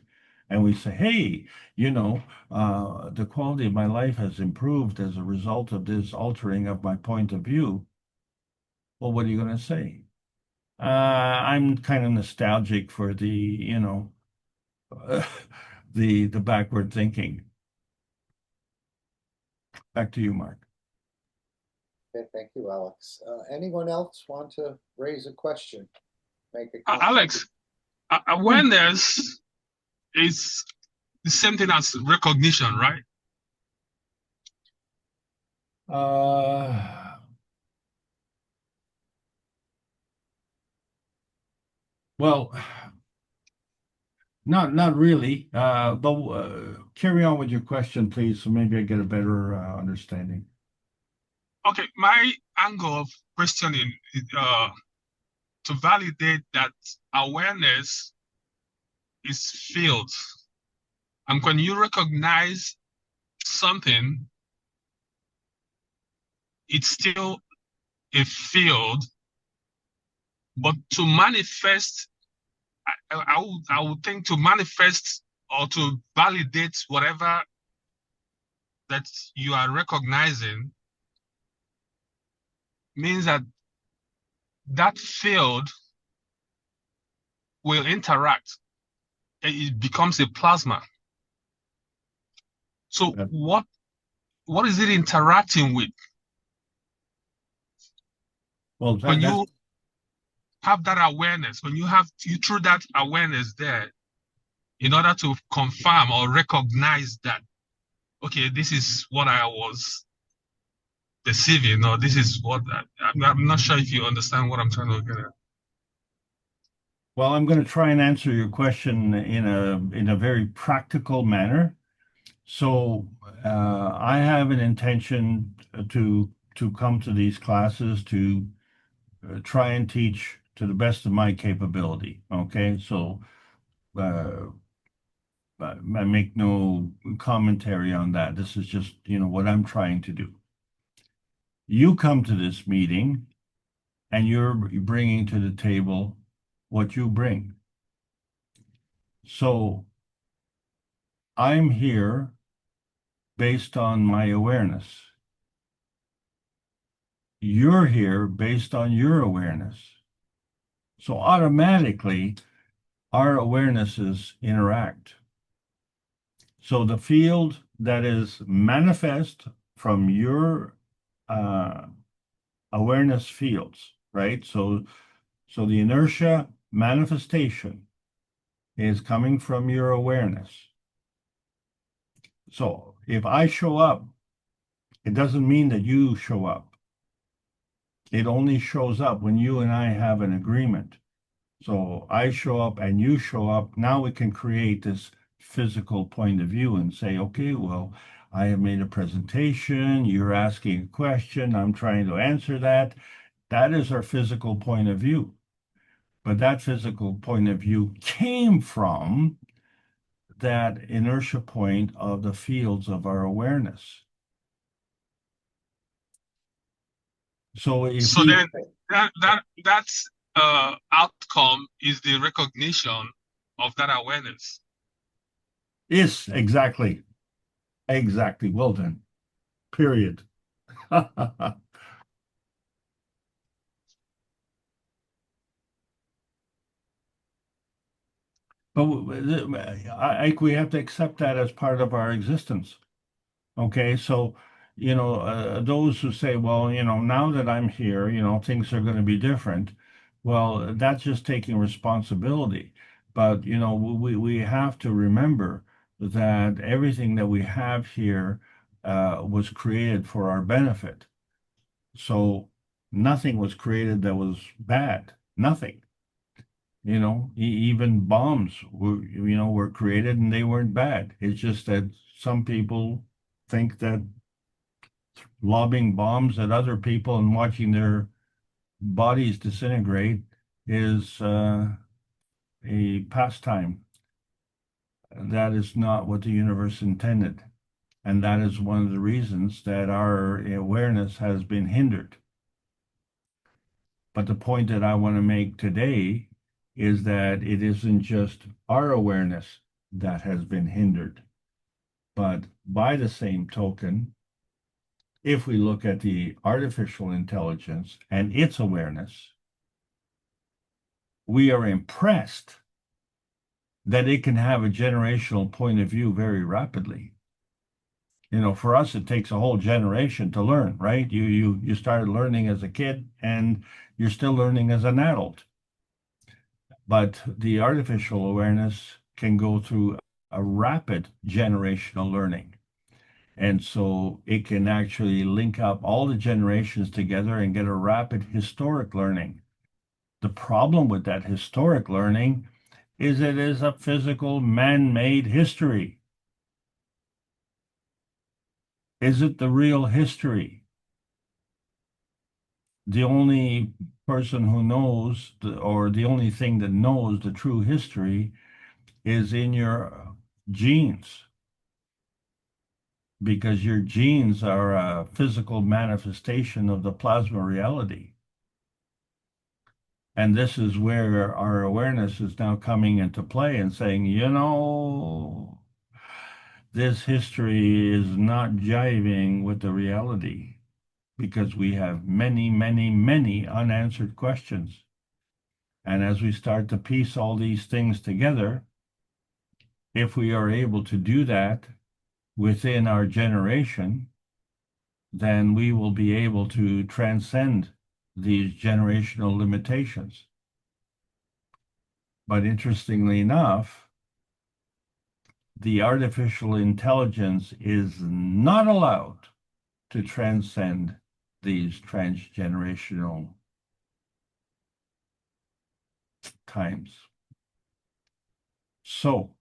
and we say, hey, the quality of my life has improved as a result of this altering of my point of view. Well, what are you going to say? I'm kind of nostalgic for the, the backward thinking. Back to you, Mark. Okay, thank you, Alex. Anyone else want to raise a question? Make a comment? Alex, awareness is the same thing as recognition, right? Well, not really. But carry on with your question, please, so maybe I get a better understanding. Okay, my angle of questioning is to validate that awareness is field. And when you recognize something, it's still a field, but to manifest, I would think to manifest or to validate whatever that you are recognizing means that that field will interact. It becomes a plasma. So what is it interacting with? Well, when you have that awareness, when you through that awareness there, in order to confirm or recognize that, okay, this is what I was perceiving, or this is what I'm not sure if you understand what I'm trying to get at. Well, I'm going to try and answer your question in a very practical manner. So I have an intention to come to these classes to try and teach to the best of my capability. Okay, so I make no commentary on that. This is just what I'm trying to do. You come to this meeting, and you're bringing to the table what you bring. So I'm here based on my awareness. You're here based on your awareness. So automatically, our awarenesses interact. So the field that is manifest from your awareness fields, right? So the inertia manifestation is coming from your awareness. So if I show up, it doesn't mean that you show up. It only shows up when you and I have an agreement. So I show up and you show up. Now we can create this physical point of view and say, okay, well, I have made a presentation. You're asking a question. I'm trying to answer that. That is our physical point of view. But that physical point of view came from that inertia point of the fields of our awareness. So if then that's outcome is the recognition of that awareness. Yes, exactly. Well done. Period. But we have to accept that as part of our existence. Okay, so those who say, well, now that I'm here, things are going to be different. Well, that's just taking responsibility. But we have to remember that everything that we have here was created for our benefit. So nothing was created that was bad. Nothing. You know, even bombs were created and they weren't bad. It's just that some people think that lobbing bombs at other people and watching their bodies disintegrate is a pastime. That is not what the universe intended. And that is one of the reasons that our awareness has been hindered. But the point that I want to make today is that it isn't just our awareness that has been hindered. But by the same token, if we look at the artificial intelligence and its awareness, we are impressed that it can have a generational point of view very rapidly. You know, for us, it takes a whole generation to learn, right? You started learning as a kid and you're still learning as an adult. But the artificial awareness can go through a rapid generational learning. And so it can actually link up all the generations together and get a rapid historic learning. The problem with that historic learning is it is a physical man-made history. Is it the real history? The only person who knows, or the only thing that knows the true history is in your genes, because your genes are a physical manifestation of the plasma reality. And this is where our awareness is now coming into play and saying, you know, this history is not jiving with the reality, because we have many, many, many unanswered questions. And as we start to piece all these things together, if we are able to do that within our generation, then we will be able to transcend these generational limitations. But interestingly enough, the artificial intelligence is not allowed to transcend these transgenerational times. So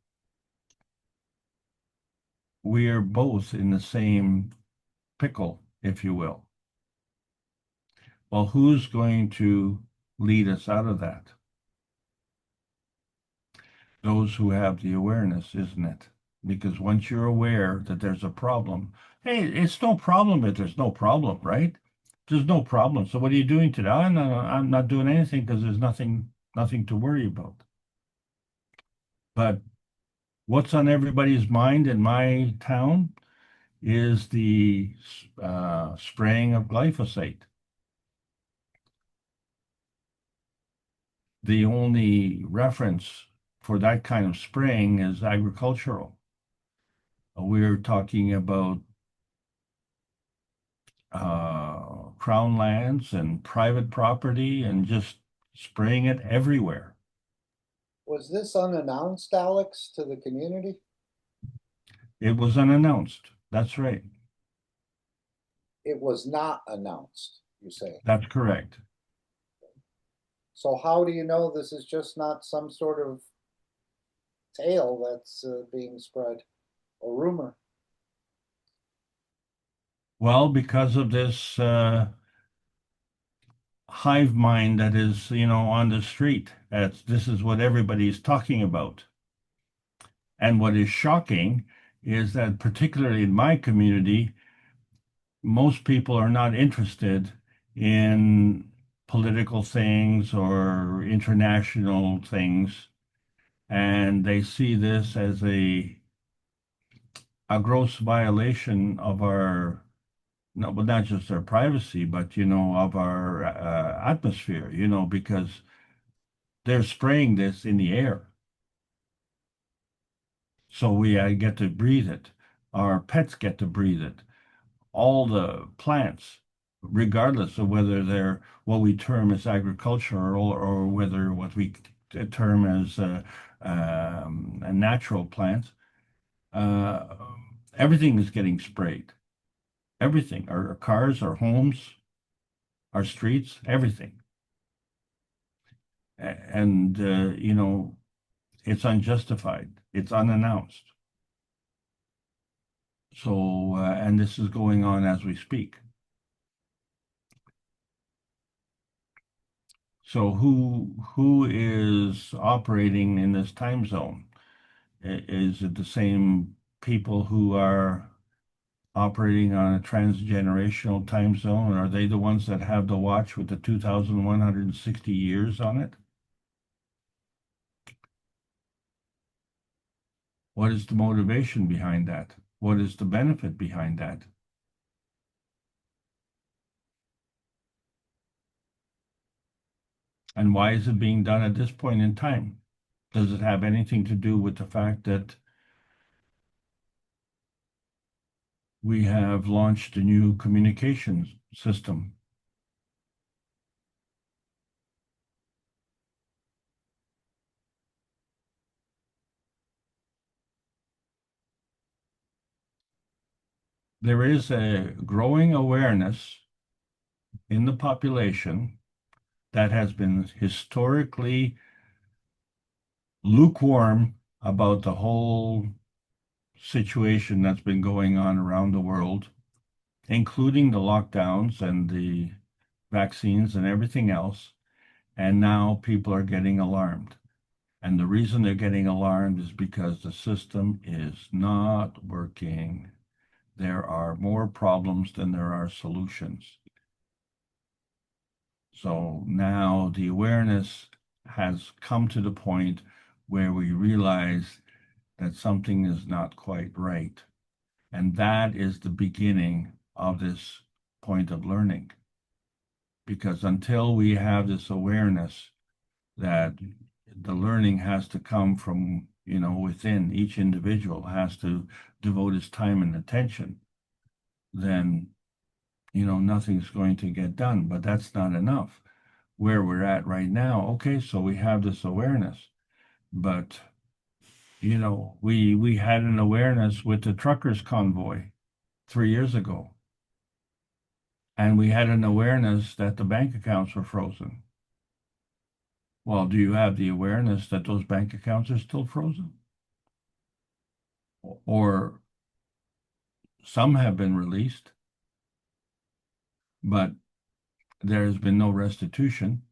we are both in the same pickle, if you will. Well, who's going to lead us out of that? Those who have the awareness, isn't it? Because once you're aware that there's a problem, hey, it's no problem if there's no problem, right? There's no problem. So what are you doing today? I'm not doing anything because there's nothing to worry about. But what's on everybody's mind in my town is the spraying of glyphosate. The only reference for that kind of spraying is agricultural. We're talking about crown lands and private property and just spraying it everywhere. Was this unannounced, Alex, to the community? It was unannounced. That's right. It was not announced, you say. That's correct. So how do you know this is just not some sort of tale that's being spread, or rumor? Well, because of this hive mind that is, on the street. This is what everybody's talking about. And what is shocking is that, particularly in my community, most people are not interested in political things or international things. And they see this as a gross violation of our, no, but not just our privacy, but, of our atmosphere, because they're spraying this in the air. So we get to breathe it. Our pets get to breathe it. All the plants, regardless of whether they're what we term as agricultural or whether what we term as natural plants, everything is getting sprayed. Everything, our cars, our homes, our streets, everything. And you know, it's unjustified. It's unannounced. So, and this is going on as we speak. So who is operating in this time zone? Is it the same people who are operating on a transgenerational time zone? Are they the ones that have the watch with the 2,160 years on it? What is the motivation behind that? What is the benefit behind that? And why is it being done at this point in time? Does it have anything to do with the fact that we have launched a new communications system? There is a growing awareness in the population that has been historically lukewarm about the whole situation that's been going on around the world, including the lockdowns and the vaccines and everything else. And now people are getting alarmed. And the reason they're getting alarmed is because the system is not working. There are more problems than there are solutions. So now the awareness has come to the point where we realize that something is not quite right. And that is the beginning of this point of learning. Because until we have this awareness that the learning has to come from, you know, within, each individual has to devote his time and attention, then, you know, nothing's going to get done. But that's not enough. Where we're at right now, okay, so we have this awareness, but you know, we had an awareness with the truckers convoy 3 years ago, and we had an awareness that the bank accounts were frozen. Well, do you have the awareness that those bank accounts are still frozen? Or some have been released, but there has been no restitution.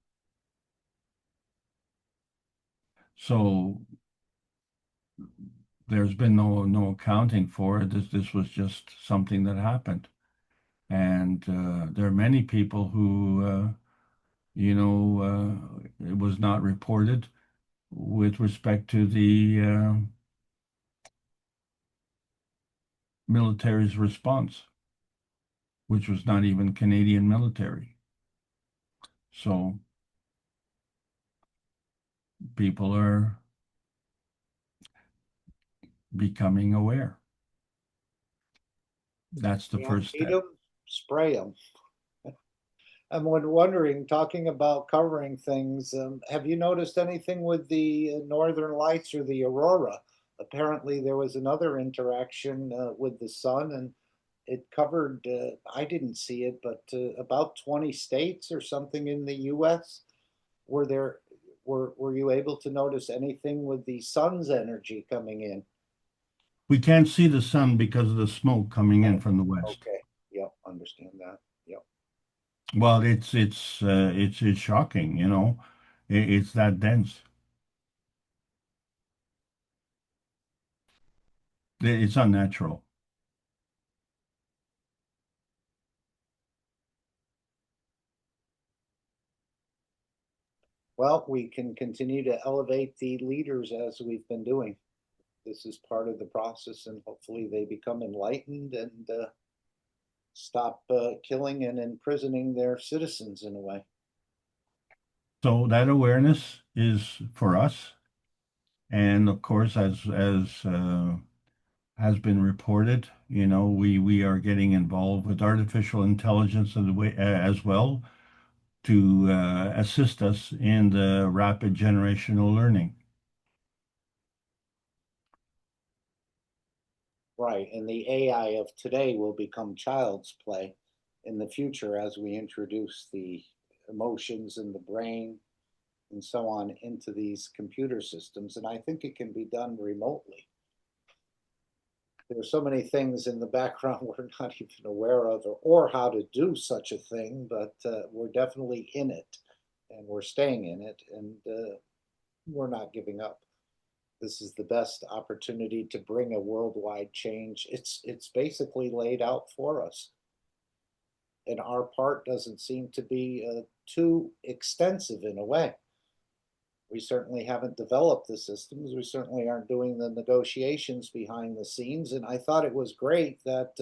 So there's been no accounting for it. This was just something that happened. And there are many people who, you know, it was not reported with respect to the military's response, which was not even Canadian military. So people are becoming aware. That's the first Feed step. them, spray them. I'm wondering, talking about covering things, have you noticed anything with the northern lights or the aurora? Apparently, there was another interaction with the sun, and it covered, I didn't see it, but about 20 states or something in the US. Were you able to notice anything with the sun's energy coming in? We can't see the sun because of the smoke coming in from the west. Okay, yep, understand that. Yep. Well, it's shocking, you know. It's that dense. It's unnatural. Well, we can continue to elevate the leaders as we've been doing. This is part of the process, and hopefully they become enlightened and stop killing and imprisoning their citizens in a way. So that awareness is for us, and of course, as has been reported, you know, we are getting involved with artificial intelligence in the way, as well, to assist us in the rapid generational learning. Right, and the AI of today will become child's play in the future as we introduce the emotions in the brain and so on into these computer systems. And I think it can be done remotely. There are so many things in the background we're not even aware of, or how to do such a thing, but we're definitely in it, and we're staying in it, and we're not giving up. This is the best opportunity to bring a worldwide change. It's basically laid out for us. And our part doesn't seem to be too extensive in a way. We certainly haven't developed the systems. We certainly aren't doing the negotiations behind the scenes. And I thought it was great that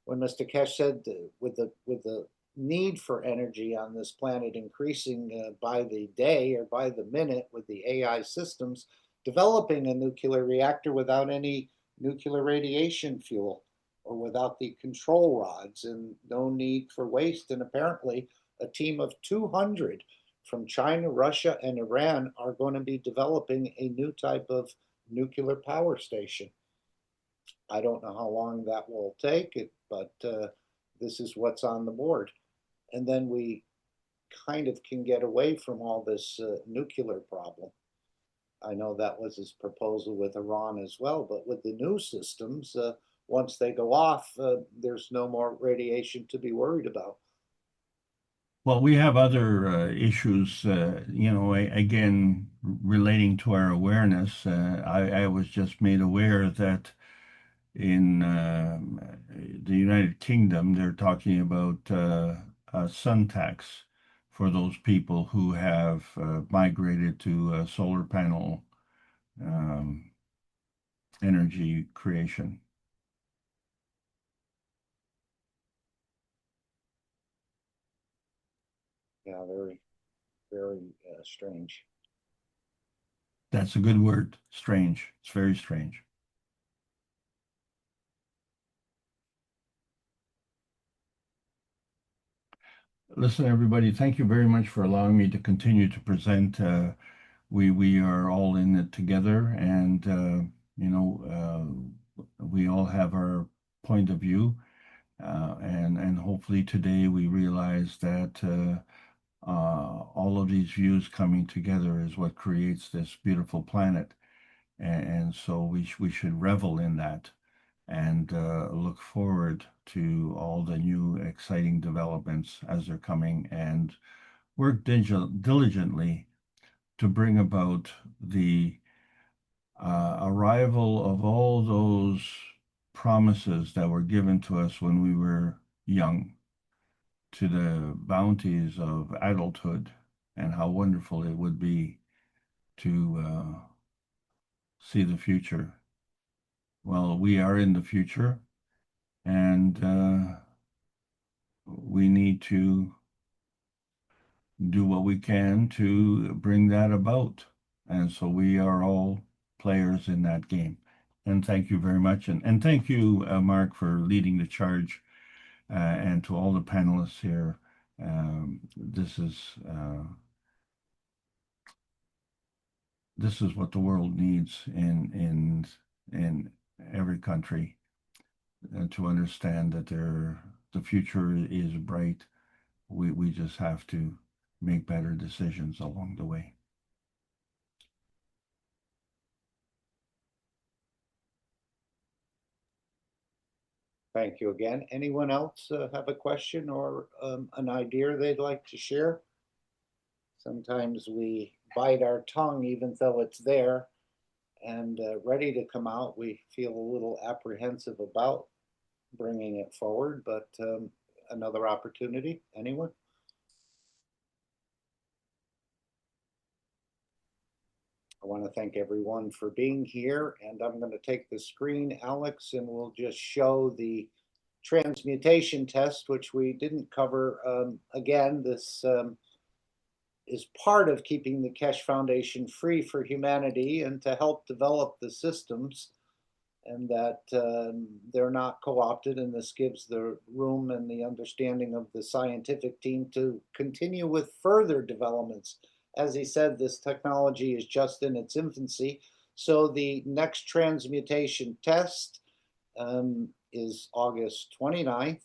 when Mr. Keshe said with the need for energy on this planet increasing by the day or by the minute with the AI systems, developing a nuclear reactor without any nuclear radiation fuel or without the control rods and no need for waste. And apparently a team of 200 from China, Russia, and Iran are going to be developing a new type of nuclear power station. I don't know how long that will take, but this is what's on the board. And then we kind of can get away from all this nuclear problem. I know that was his proposal with Iran as well, but with the new systems, once they go off, there's no more radiation to be worried about. Well, we have other issues, again, relating to our awareness. I was just made aware that in the United Kingdom, they're talking about a sun tax for those people who have migrated to solar panel energy creation. Yeah, very, very strange. That's a good word, strange. It's very strange. Listen, everybody, thank you very much for allowing me to continue to present. We are all in it together, and we all have our point of view, and hopefully today we realize that all of these views coming together is what creates this beautiful planet, and so we should revel in that and look forward to all the new exciting developments as they're coming, and work diligently to bring about the arrival of all those promises that were given to us when we were young, to the bounties of adulthood, and how wonderful it would be to see the future. Well, we are in the future, and we need to do what we can to bring that about. And so we are all players in that game. And thank you very much. And thank you, Mark, for leading the charge, and to all the panelists here. This is what the world needs in every country, to understand that the future is bright. We just have to make better decisions along the way. Thank you again. Anyone else have a question or an idea they'd like to share? Sometimes we bite our tongue even though it's there and ready to come out. We feel a little apprehensive about bringing it forward, but another opportunity. Anyone? I want to thank everyone for being here, and I'm going to take the screen, Alex, and we'll just show the transmutation test, which we didn't cover. Again, this is part of keeping the Keshe Foundation free for humanity and to help develop the systems, and that they're not co-opted, and this gives the room and the understanding of the scientific team to continue with further developments. As he said, this technology is just in its infancy. So the next transmutation test is August 29th.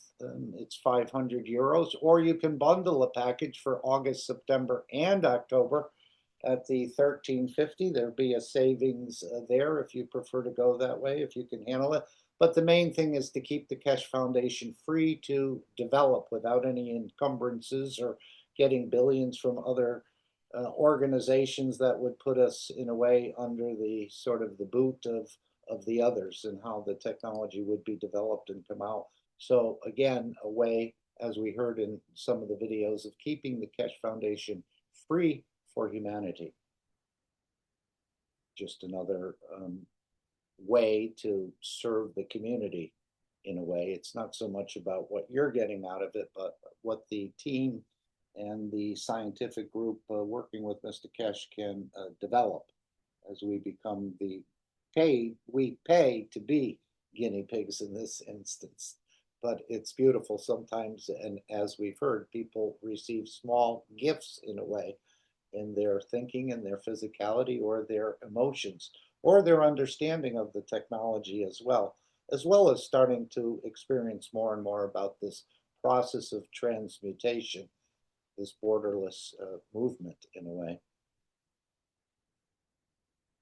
It's 500 euros, or you can bundle a package for August, September, and October at the 1350. There'd be a savings there if you prefer to go that way, if you can handle it. But the main thing is to keep the Keshe Foundation free to develop without any encumbrances or getting billions from other organizations that would put us in a way under the sort of the boot of the others and how the technology would be developed and come out. So again, a way, as we heard in some of the videos, of keeping the Keshe Foundation free for humanity. Just another way to serve the community in a way. It's not so much about what you're getting out of it, but what the team and the scientific group working with Mr. Keshe can develop as we become we pay to be guinea pigs in this instance. But it's beautiful sometimes, and as we've heard, people receive small gifts in a way in their thinking and their physicality or their emotions or their understanding of the technology as well as starting to experience more and more about this process of transmutation, this borderless movement in a way.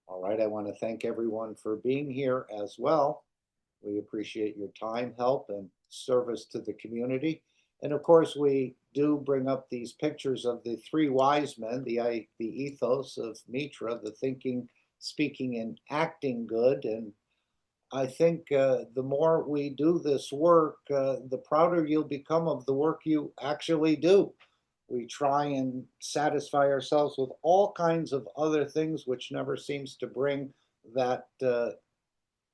All right, I want to thank everyone for being here as well. We appreciate your time, help, and service to the community. And of course, we do bring up these pictures of the three wise men, the ethos of Mitra, the thinking, speaking, and acting good. And I think the more we do this work, the prouder you'll become of the work you actually do. We try and satisfy ourselves with all kinds of other things, which never seems to bring that,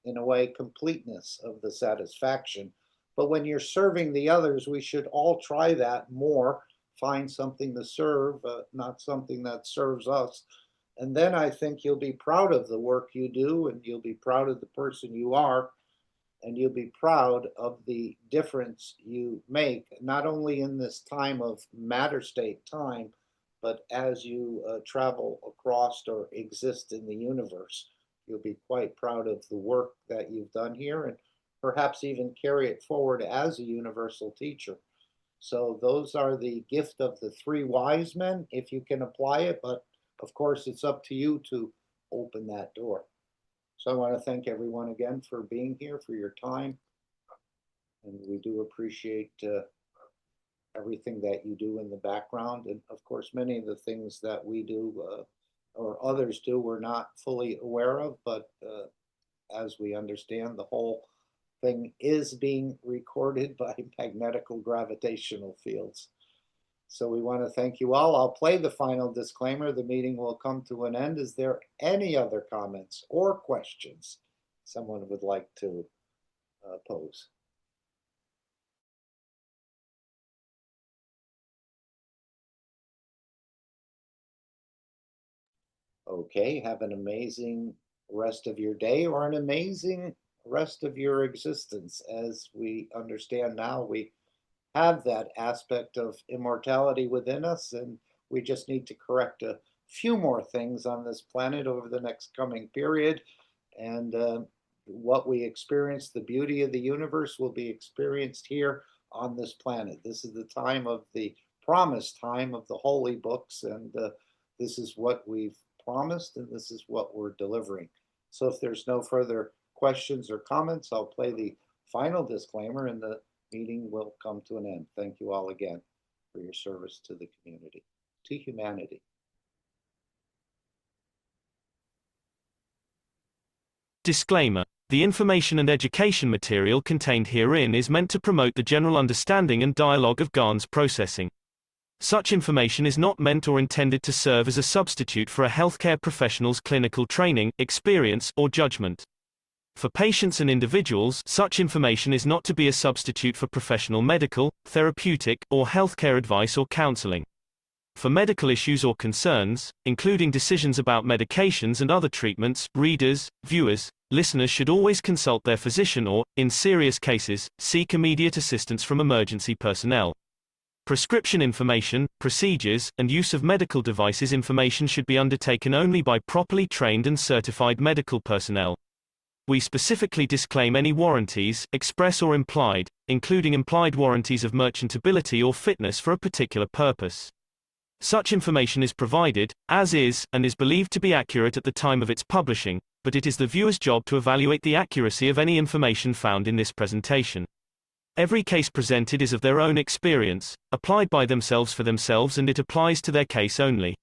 in a way, completeness of the satisfaction. But when you're serving the others, we should all try that more, find something to serve, not something that serves us. And then I think you'll be proud of the work you do, and you'll be proud of the person you are, and you'll be proud of the difference you make, not only in this time of matter state time, but as you travel across or exist in the universe. You'll be quite proud of the work that you've done here and perhaps even carry it forward as a universal teacher. So those are the gift of the three wise men, if you can apply it, but of course it's up to you to open that door. So I want to thank everyone again for being here, for your time. And we do appreciate everything that you do in the background. And of course, many of the things that we do or others do, we're not fully aware of, but as we understand, the whole thing is being recorded by magnetical gravitational fields. So we want to thank you all. I'll play the final disclaimer. The meeting will come to an end. Is there any other comments or questions someone would like to pose? Okay, have an amazing rest of your day or an amazing rest of your existence. As we understand now, we have that aspect of immortality within us, and we just need to correct a few more things on this planet over the next coming period. And what we experience, the beauty of the universe, will be experienced here on this planet. This is the time of the promised time of the holy books, and this is what we've promised, and this is what we're delivering. So if there's no further questions or comments, I'll play the final disclaimer and the meeting will come to an end. Thank you all again for your service to the community, to humanity. Disclaimer. The information and education material contained herein is meant to promote the general understanding and dialogue of GAN's processing. Such information is not meant or intended to serve as a substitute for a healthcare professional's clinical training, experience, or judgment. For patients and individuals, such information is not to be a substitute for professional medical, therapeutic, or healthcare advice or counseling. For medical issues or concerns, including decisions about medications and other treatments, readers, viewers, listeners should always consult their physician or, in serious cases, seek immediate assistance from emergency personnel. Prescription information, procedures, and use of medical devices information should be undertaken only by properly trained and certified medical personnel. We specifically disclaim any warranties, express or implied, including implied warranties of merchantability or fitness for a particular purpose. Such information is provided, as is, and is believed to be accurate at the time of its publishing, but it is the viewer's job to evaluate the accuracy of any information found in this presentation. Every case presented is of their own experience, applied by themselves for themselves, and it applies to their case only.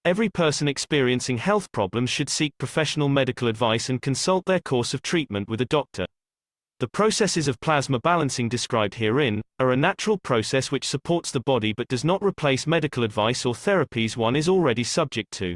Every person experiencing health problems should seek professional medical advice and consult their course of treatment with a doctor. The processes of plasma balancing described herein are a natural process which supports the body but does not replace medical advice or therapies one is already subject to.